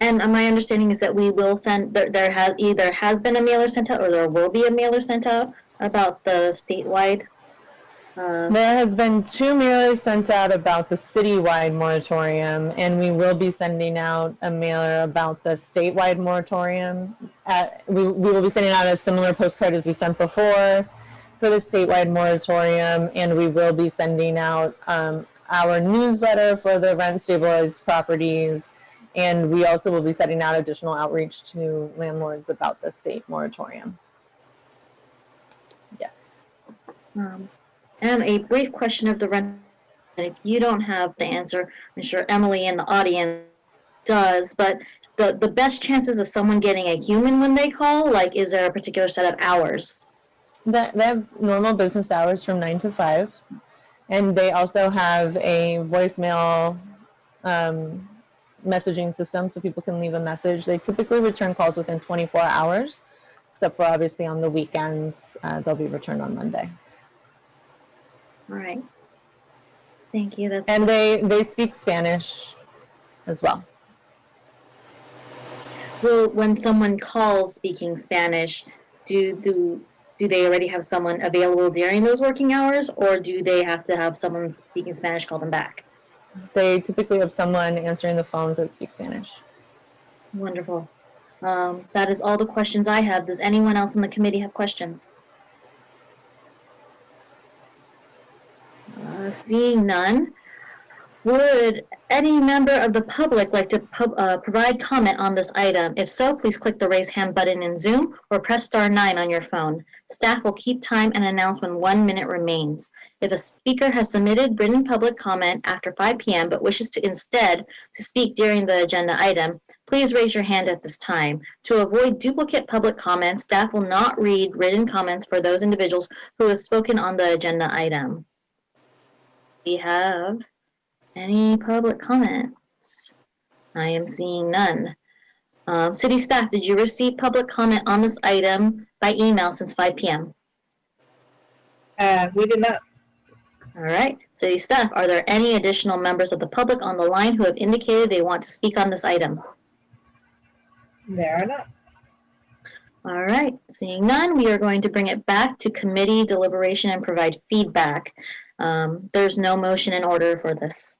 And my understanding is that we will send, there has been a mailer sent out or there will be a mailer sent out about the statewide. There has been 2 mailers sent out about the citywide moratorium, and we will be sending out a mailer about the statewide moratorium. We will be sending out a similar postcard as we sent before for the statewide moratorium, and we will be sending out our newsletter for the rent stabilized properties, and we also will be sending out additional outreach to landlords about the state moratorium. Yes. And a brief question of the rent. And if you don't have the answer, I'm sure Emily in the audience does, but the best chances of someone getting a human when they call, like, is there a particular set of hours? They have normal business hours from 9 to 5. And they also have a voicemail messaging system so people can leave a message. They typically return calls within 24 hours, except for obviously on the weekends, they'll be returned on Monday. All right. Thank you. And they speak Spanish as well. Well, when someone calls speaking Spanish, do they already have someone available during those working hours, or do they have to have someone speaking Spanish call them back? They typically have someone answering the phones that speak Spanish. Wonderful. That is all the questions I have. Does anyone else in the committee have questions? Seeing none, would any member of the public like to provide comment on this item? If so, please click the raise hand button in Zoom or press star 9 on your phone. Staff will keep time and announce when 1 minute remains. If a speaker has submitted written public comment after 5 p.m. but wishes to instead speak during the agenda item, please raise your hand at this time. To avoid duplicate public comments, staff will not read written comments for those individuals who have spoken on the agenda item. We have any public comments? I am seeing none. City staff, did you receive public comment on this item by email since 5 p.m.? We did not. All right. City staff, are there any additional members of the public on the line who have indicated they want to speak on this item? There are not. All right. Seeing none, we are going to bring it back to committee deliberation and provide feedback. There's no motion in order for this.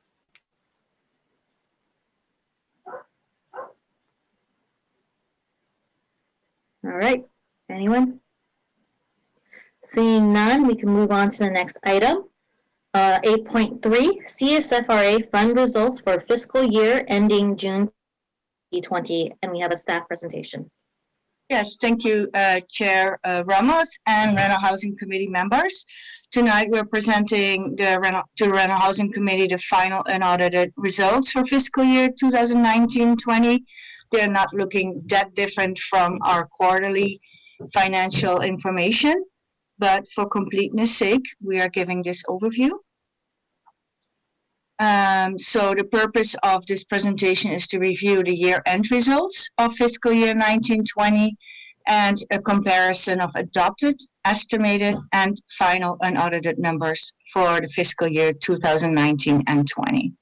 All right. Anyone? Seeing none, we can move on to the next item. 8.3, CSFRA fund results for fiscal year ending June 2020, and we have a staff presentation. Yes, thank you, Chair Ramos and Rental Housing Committee members. Tonight, we're presenting to the Rental Housing Committee the final unaudited results for fiscal year 2019-20. They're not looking that different from our quarterly financial information, but for completeness sake, we are giving this overview. So the purpose of this presentation is to review the year-end results of fiscal year 19-20 and a comparison of adopted, estimated, and final unaudited numbers for the fiscal year 2019 and 20.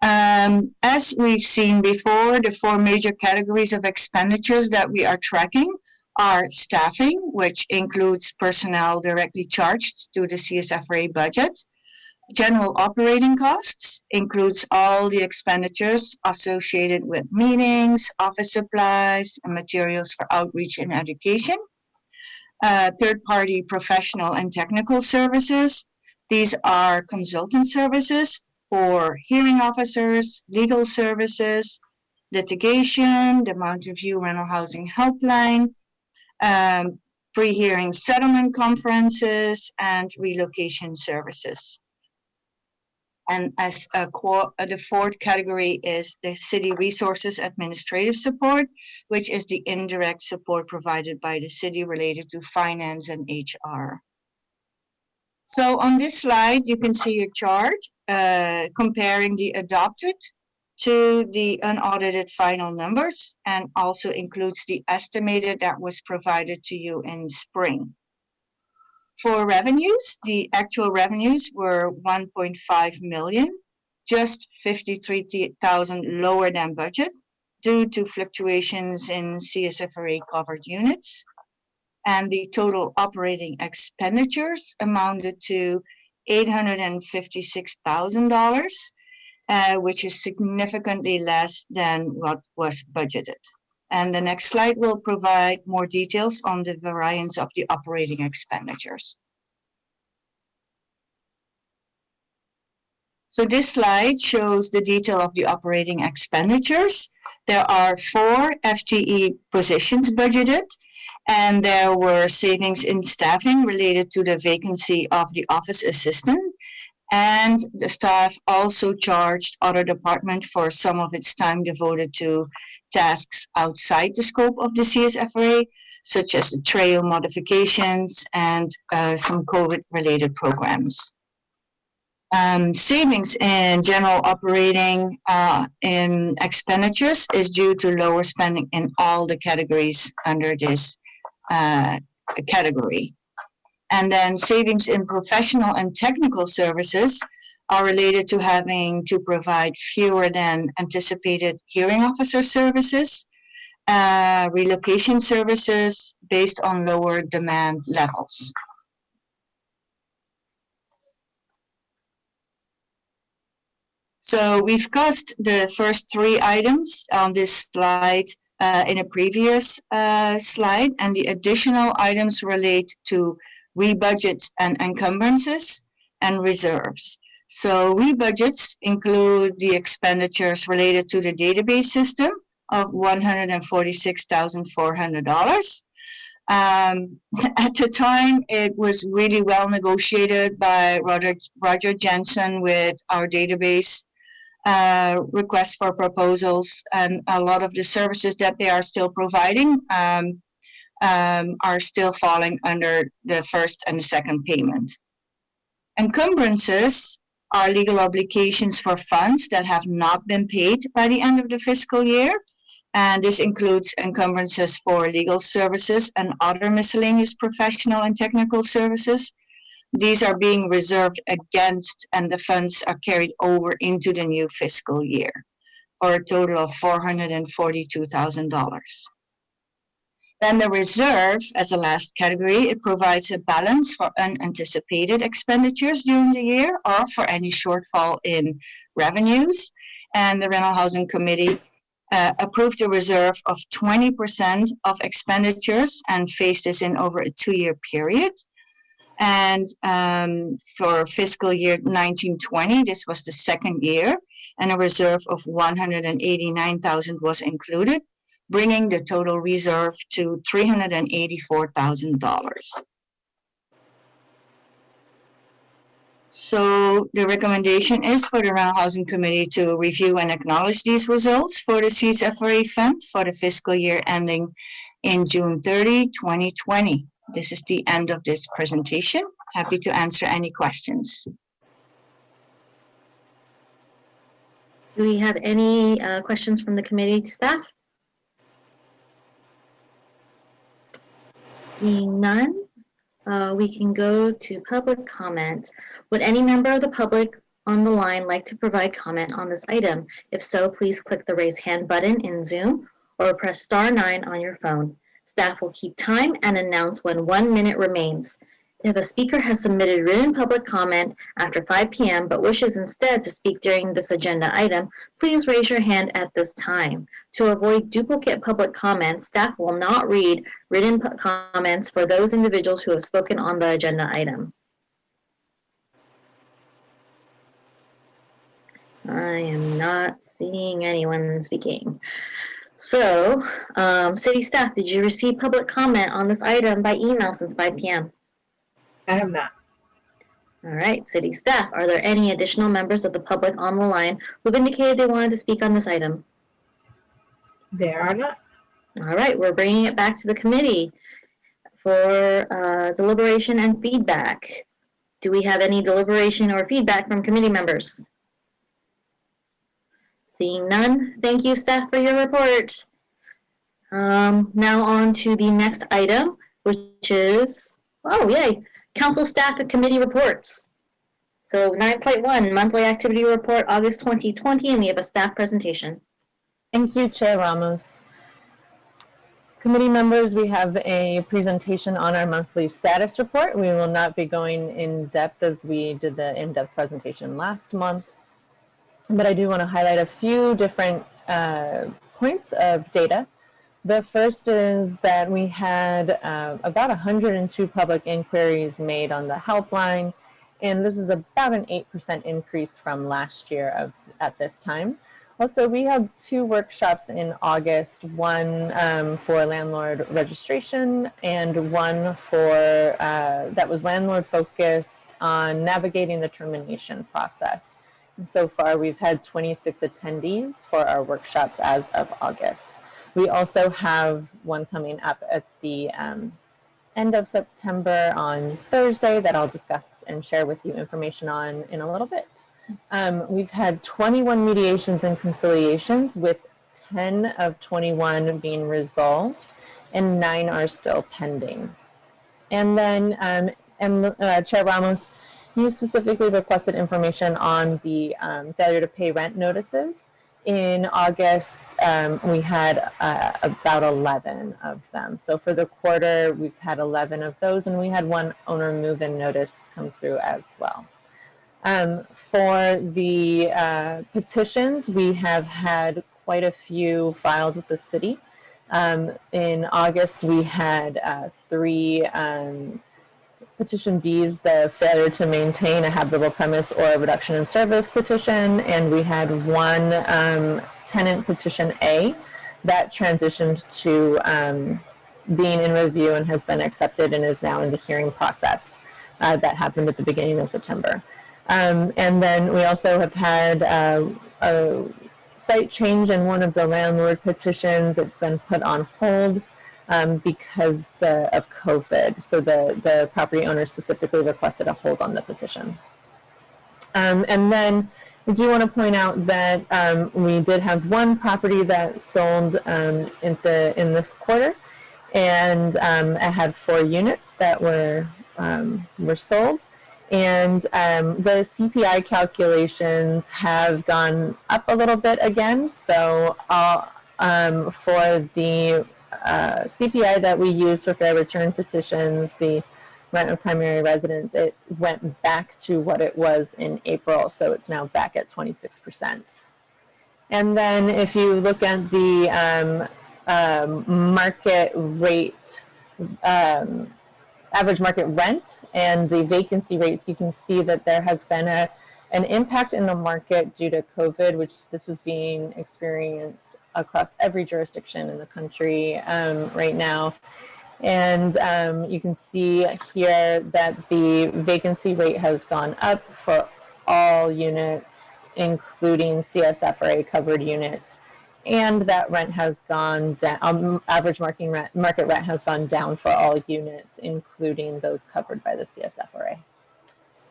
As we've seen before, the four major categories of expenditures that we are tracking are staffing, which includes personnel directly charged to the CSFRA budget. General operating costs includes all the expenditures associated with meetings, office supplies, and materials for outreach and education. Third-party professional and technical services. These are consultant services for hearing officers, legal services, litigation, the Mountain View Rental Housing Helpline, pre-hearing settlement conferences, and relocation services. And as the fourth category is the city resources administrative support, which is the indirect support provided by the city related to finance and HR. So on this slide, you can see a chart comparing the adopted to the unaudited final numbers, and also includes the estimated that was provided to you in spring. For revenues, the actual revenues were 1.5 million, just 53,000 lower than budget due to fluctuations in CSFRA covered units. And the total operating expenditures amounted to $856,000, which is significantly less than what was budgeted. And the next slide will provide more details on the variance of the operating expenditures. So this slide shows the detail of the operating expenditures. There are 4 FTE positions budgeted, and there were savings in staffing related to the vacancy of the office assistant. And the staff also charged other department for some of its time devoted to tasks outside the scope of the CSFRA, such as the trail modifications and some COVID-related programs. Savings in general operating in expenditures is due to lower spending in all the categories under this category. And then savings in professional and technical services are related to having to provide fewer than anticipated hearing officer services, relocation services based on lower demand levels. So we've cost the first 3 items on this slide in a previous slide, and the additional items relate to rebudgets and encumbrances and reserves. So rebudgets include the expenditures related to the database system of $146,400. At the time, it was really well negotiated by Roger Jensen with our database requests for proposals, and a lot of the services that they are still providing are still falling under the first and the second payment. Encumbrances are legal obligations for funds that have not been paid by the end of the fiscal year. And this includes encumbrances for legal services and other miscellaneous professional and technical services. These are being reserved against, and the funds are carried over into the new fiscal year for a total of $442,000. Then the reserve, as a last category, it provides a balance for unanticipated expenditures during the year or for any shortfall in revenues. And the Rental Housing Committee approved a reserve of 20% of expenditures and phased this in over a 2-year period. And for fiscal year 1920, this was the second year, and a reserve of $189,000 was included, bringing the total reserve to $384,000. So the recommendation is for the Rental Housing Committee to review and acknowledge these results for the CSFRA fund for the fiscal year ending in June 30, 2020. This is the end of this presentation. Happy to answer any questions. Do we have any questions from the committee staff? Seeing none, we can go to public comment. Would any member of the public on the line like to provide comment on this item? If so, please click the raise hand button in Zoom or press *9 on your phone. Staff will keep time and announce when 1 minute remains. If a speaker has submitted written public comment after 5 p.m. but wishes instead to speak during this agenda item, please raise your hand at this time. To avoid duplicate public comments, staff will not read written comments for those individuals who have spoken on the agenda item. I am not seeing anyone speaking. So, city staff, did you receive public comment on this item by email since 5 p.m.? I have not. All right, city staff, are there any additional members of the public on the line who've indicated they wanted to speak on this item? There are not. All right, we're bringing it back to the committee for deliberation and feedback. Do we have any deliberation or feedback from committee members? Seeing none, thank you, staff, for your report. Now on to the next item, which is, oh, yay, council staff and committee reports. So 9.1, monthly activity report, August 2020, and we have a staff presentation. Thank you, Chair Ramos. Committee members, we have a presentation on our monthly status report. We will not be going in depth as we did the in-depth presentation last month, but I do want to highlight a few different points of data. The first is that we had about 102 public inquiries made on the helpline, and this is about an 8% increase from last year at this time. Also, we held 2 workshops in August, one for landlord registration and one for that was landlord focused on navigating the termination process. And so far, we've had 26 attendees for our workshops as of August. We also have one coming up at the end of September on Thursday that I'll discuss and share with you information on in a little bit. We've had 21 mediations and conciliations, with 10 of 21 being resolved and 9 are still pending. And then Chair Ramos, you specifically requested information on the failure to pay rent notices. In August, we had about 11 of them. So for the quarter, we've had 11 of those, and we had 1 owner move-in notice come through as well. For the petitions, we have had quite a few filed with the city. In August, we had 3 petition Bs, the failure to maintain a habitable premise or a reduction in service petition, and we had 1 tenant petition A that transitioned to being in review and has been accepted and is now in the hearing process. That happened at the beginning of September. And then we also have had a site change in one of the landlord petitions. It's been put on hold because of COVID. So the property owner specifically requested a hold on the petition. And then I do want to point out that we did have one property that sold in this quarter, and it had 4 units that were sold. And the CPI calculations have gone up a little bit again. So for the CPI that we use for fair return petitions, the rent of primary residence, it went back to what it was in April. So it's now back at 26%. And then if you look at the market rate, average market rent and the vacancy rates, you can see that there has been an impact in the market due to COVID, which this is being experienced across every jurisdiction in the country right now. And you can see here that the vacancy rate has gone up for all units, including CSFRA covered units. And that rent has gone down, average market rent has gone down for all units, including those covered by the CSFRA.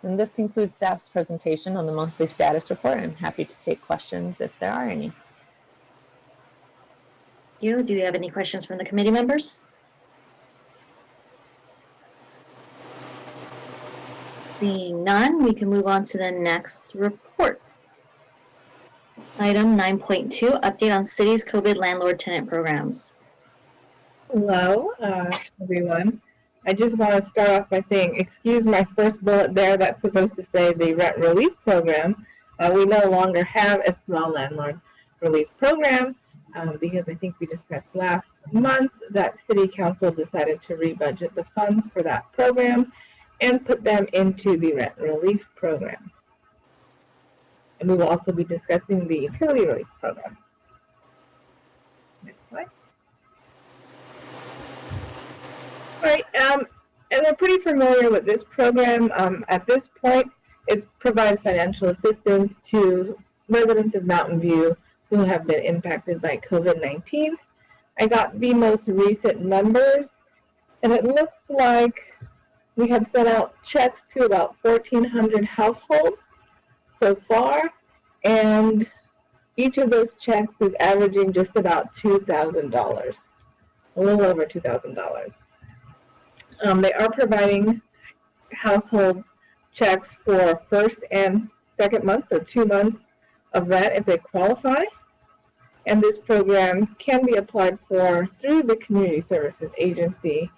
And this concludes staff's presentation on the monthly status report. I'm happy to take questions if there are any. Do you have any questions from the committee members? Seeing none, we can move on to the next report. Item 9.2, update on city's COVID landlord-tenant programs. Hello, everyone. I just want to start off by saying, excuse my first bullet there. That's supposed to say the rent relief program. We no longer have a small landlord relief program because I think we discussed last month that City Council decided to rebudget the funds for that program and put them into the rent relief program. And we will also be discussing the utility relief program. Next slide. All right, and we're pretty familiar with this program. At this point, it provides financial assistance to residents of Mountain View who have been impacted by COVID-19. I got the most recent numbers, and it looks like we have sent out checks to about 1,400 households so far, and each of those checks is averaging just about $2,000, a little over $2,000. They are providing households checks for first and second month, so 2 months of rent if they qualify. And this program can be applied for through the Community Services Agency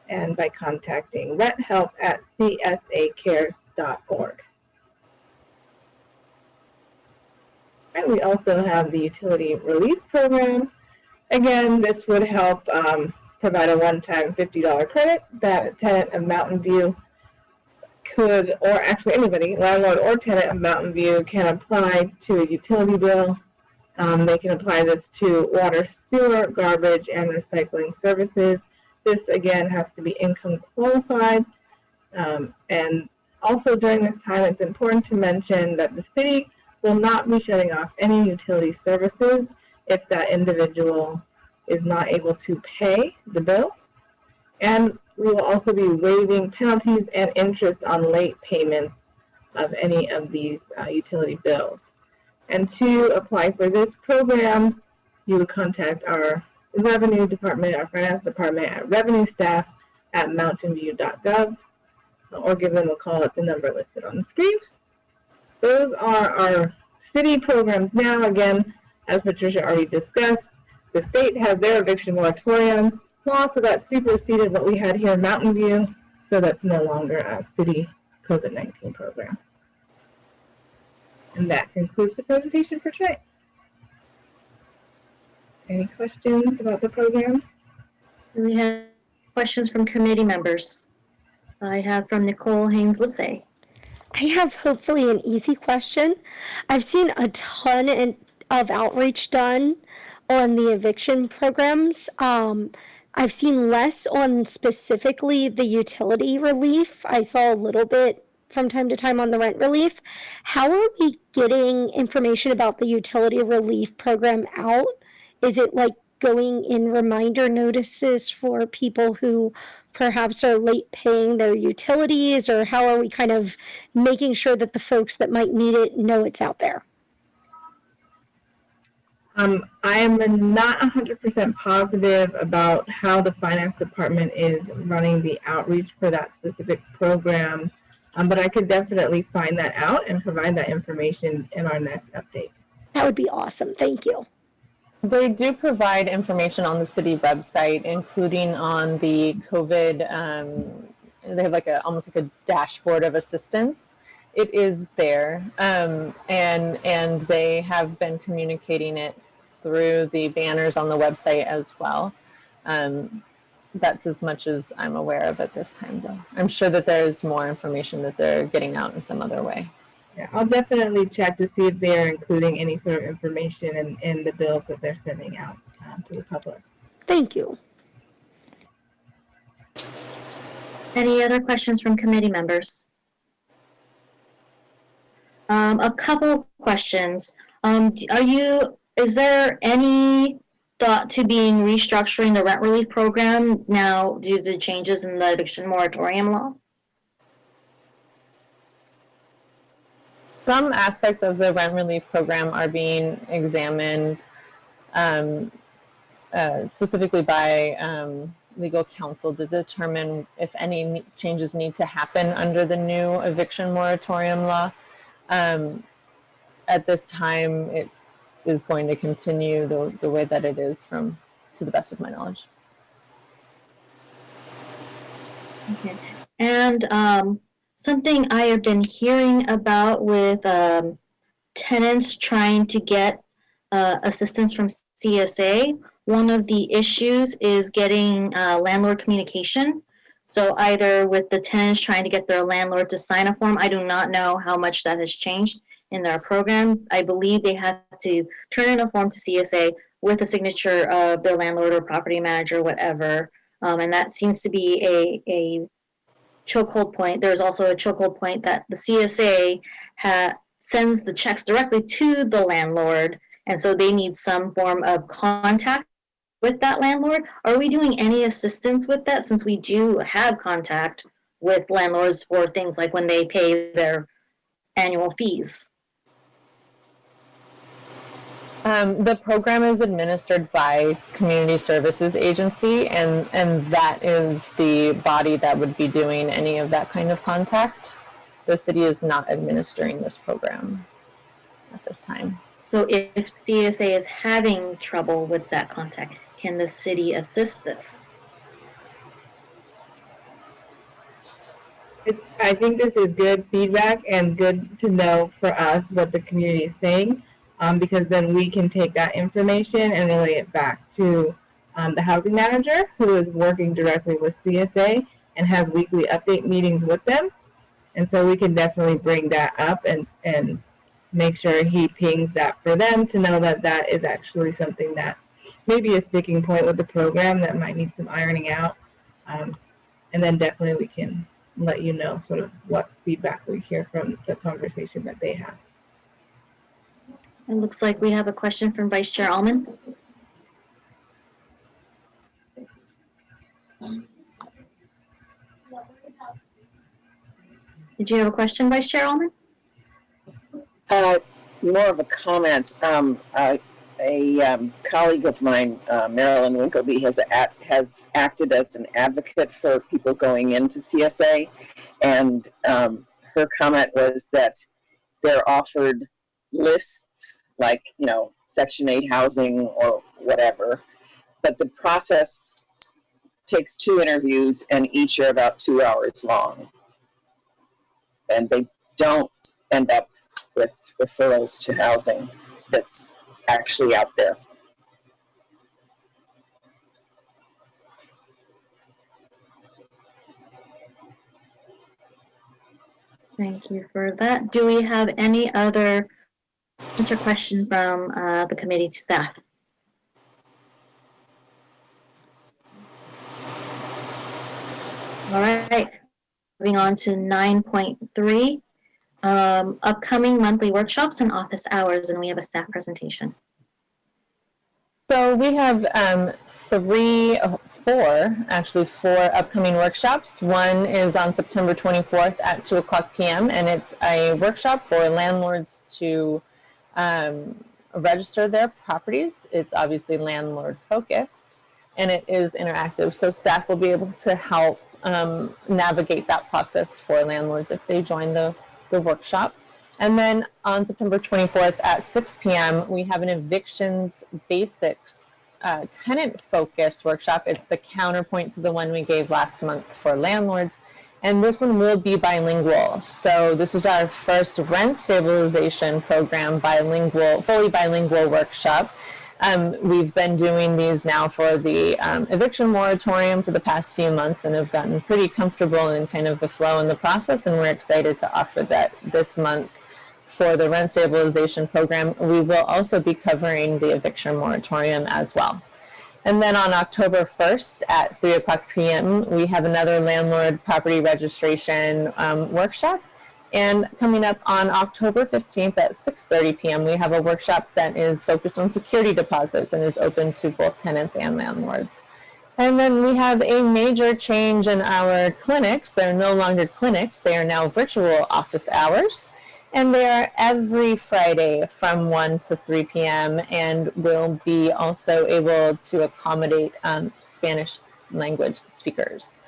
and by contacting renthelp@csacares.org. And we also have the utility relief program. Again, this would help provide a one-time $50 credit that a tenant of Mountain View could, or actually anybody, landlord or tenant of Mountain View, can apply to a utility bill. They can apply this to water, sewer, garbage, and recycling services. This, again, has to be income qualified. And also during this time, it's important to mention that the city will not be shutting off any utility services if that individual is not able to pay the bill. And we will also be waiving penalties and interest on late payments of any of these utility bills. And to apply for this program, you would contact our revenue department, our finance department, at revenuestaff@mountainview.gov, or give them a call at the number listed on the screen. Those are our city programs now. Again, as Patricia already discussed, the state has their eviction moratorium law, so that superseded what we had here in Mountain View, so that's no longer a city COVID-19 program. And that concludes the presentation for tonight. Any questions about the program? We have questions from committee members. I have from Nicole Haynes-Livesay. I have hopefully an easy question. I've seen a ton of outreach done on the eviction programs. I've seen less on specifically the utility relief. I saw a little bit from time to time on the rent relief. How are we getting information about the utility relief program out? Is it like going in reminder notices for people who perhaps are late paying their utilities, or how are we kind of making sure that the folks that might need it know it's out there? I am not 100% positive about how the finance department is running the outreach for that specific program, but I could definitely find that out and provide that information in our next update. That would be awesome. Thank you. They do provide information on the city website, including on the COVID. They have like almost like a dashboard of assistance. It is there, and they have been communicating it through the banners on the website as well. That's as much as I'm aware of at this time, though. I'm sure that there is more information that they're getting out in some other way. Yeah, I'll definitely check to see if they're including any sort of information in the bills that they're sending out to the public. Thank you. Any other questions from committee members? A couple questions. Is there any thought to restructuring the rent relief program now due to changes in the eviction moratorium law? Some aspects of the rent relief program are being examined specifically by legal counsel to determine if any changes need to happen under the new eviction moratorium law. At this time, it is going to continue the way that it is to the best of my knowledge. Okay. And something I have been hearing about with tenants trying to get assistance from CSA, one of the issues is getting landlord communication. So either with the tenants trying to get their landlord to sign a form, I do not know how much that has changed in their program. I believe they have to turn in a form to CSA with a signature of their landlord or property manager, whatever. And that seems to be a chokehold point. There's also a chokehold point that the CSA sends the checks directly to the landlord, and so they need some form of contact with that landlord. Are we doing any assistance with that, since we do have contact with landlords for things like when they pay their annual fees? The program is administered by Community Services Agency, and that is the body that would be doing any of that kind of contact. The city is not administering this program at this time. So if CSA is having trouble with that contact, can the city assist this? I think this is good feedback and good to know for us what the community is saying. Because then we can take that information and relay it back to the housing manager, who is working directly with CSA and has weekly update meetings with them. And so we can definitely bring that up and make sure he pings that for them to know that that is actually something that may be a sticking point with the program that might need some ironing out. And then definitely we can let you know sort of what feedback we hear from the conversation that they have. It looks like we have a question from Vice Chair Allman. Did you have a question, Vice Chair Allman? More of a comment. A colleague of mine, Marilyn Winkleby, has acted as an advocate for people going into CSA, and her comment was that they're offered lists like, Section 8 housing or whatever, but the process takes 2 interviews and each are about 2 hours long. And they don't end up with referrals to housing that's actually out there. Thank you for that. Do we have any other answer question from the committee staff? All right, moving on to 9.3, upcoming monthly workshops and office hours, and we have a staff presentation. So we have four upcoming workshops. One is on September 24th at 2:00 p.m. and it's a workshop for landlords to register their properties. It's obviously landlord focused and it is interactive. So staff will be able to help navigate that process for landlords if they join the workshop. And then on September 24th at 6 p.m., we have an evictions basics tenant-focused workshop. It's the counterpoint to the one we gave last month for landlords. And this one will be bilingual. So this is our first rent stabilization program fully bilingual workshop. We've been doing these now for the eviction moratorium for the past few months and have gotten pretty comfortable in kind of the flow and the process, and we're excited to offer that this month for the rent stabilization program. We will also be covering the eviction moratorium as well. And then on October 1st at 3:00 p.m., we have another landlord property registration workshop. And coming up on October 15th at 6:30 p.m., we have a workshop that is focused on security deposits and is open to both tenants and landlords. And then we have a major change in our clinics. They're no longer clinics. They are now virtual office hours. And they are every Friday from 1 to 3 p.m. and will be also able to accommodate Spanish language speakers.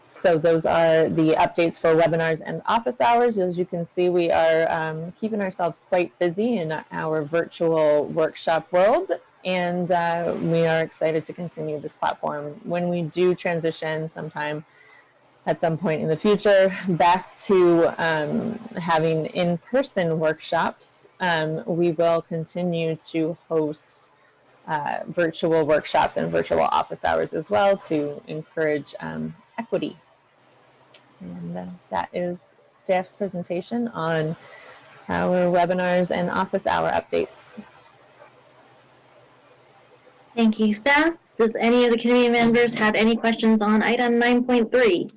So those are the updates for webinars and office hours. As you can see, we are keeping ourselves quite busy in our virtual workshop world. And we are excited to continue this platform. When we do transition sometime at some point in the future back to having in-person workshops, we will continue to host virtual workshops and virtual office hours as well to encourage equity. And that is staff's presentation on our webinars and office hour updates. Thank you, staff. Does any of the committee members have any questions on item 9.3?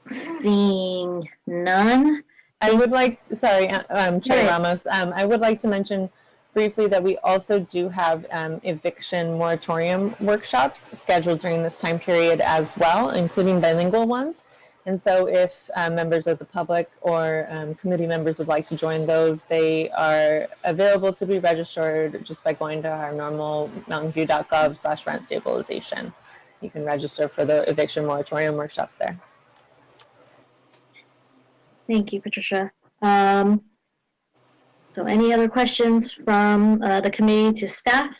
Seeing none. I would like, sorry, Chair Ramos, I would like to mention briefly that we also do have eviction moratorium workshops scheduled during this time period as well, including bilingual ones. And so if members of the public or committee members would like to join those, they are available to be registered just by going to our normal mountainview.gov/rent stabilization. You can register for the eviction moratorium workshops there. Thank you, Patricia. So any other questions from the committee to staff?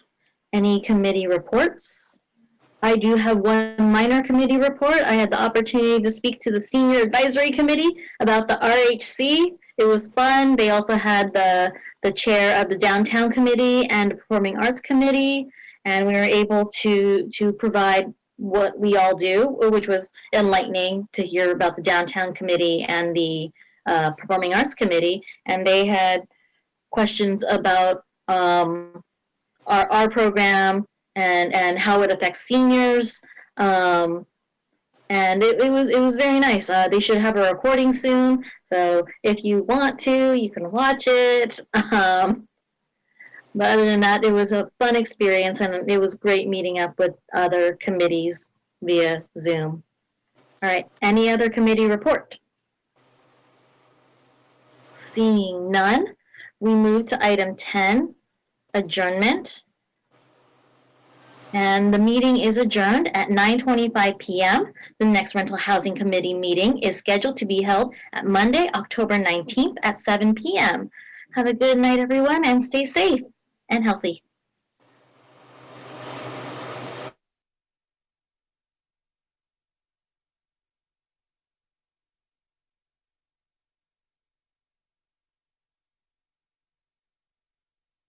Any committee reports? I do have one minor committee report. I had the opportunity to speak to the Senior Advisory Committee about the RHC. It was fun. They also had the chair of the Downtown Committee and Performing Arts Committee, and we were able to provide what we all do, which was enlightening to hear about the Downtown Committee and the Performing Arts Committee. And they had questions about our program and how it affects seniors. And it was very nice. They should have a recording soon. So if you want to, you can watch it. But other than that, it was a fun experience, and it was great meeting up with other committees via Zoom. All right, any other committee report? Seeing none, we move to item 10, adjournment. And the meeting is adjourned at 9:25 p.m. The next Rental Housing Committee meeting is scheduled to be held at Monday, October 19th at 7 p.m. Have a good night, everyone, and stay safe and healthy.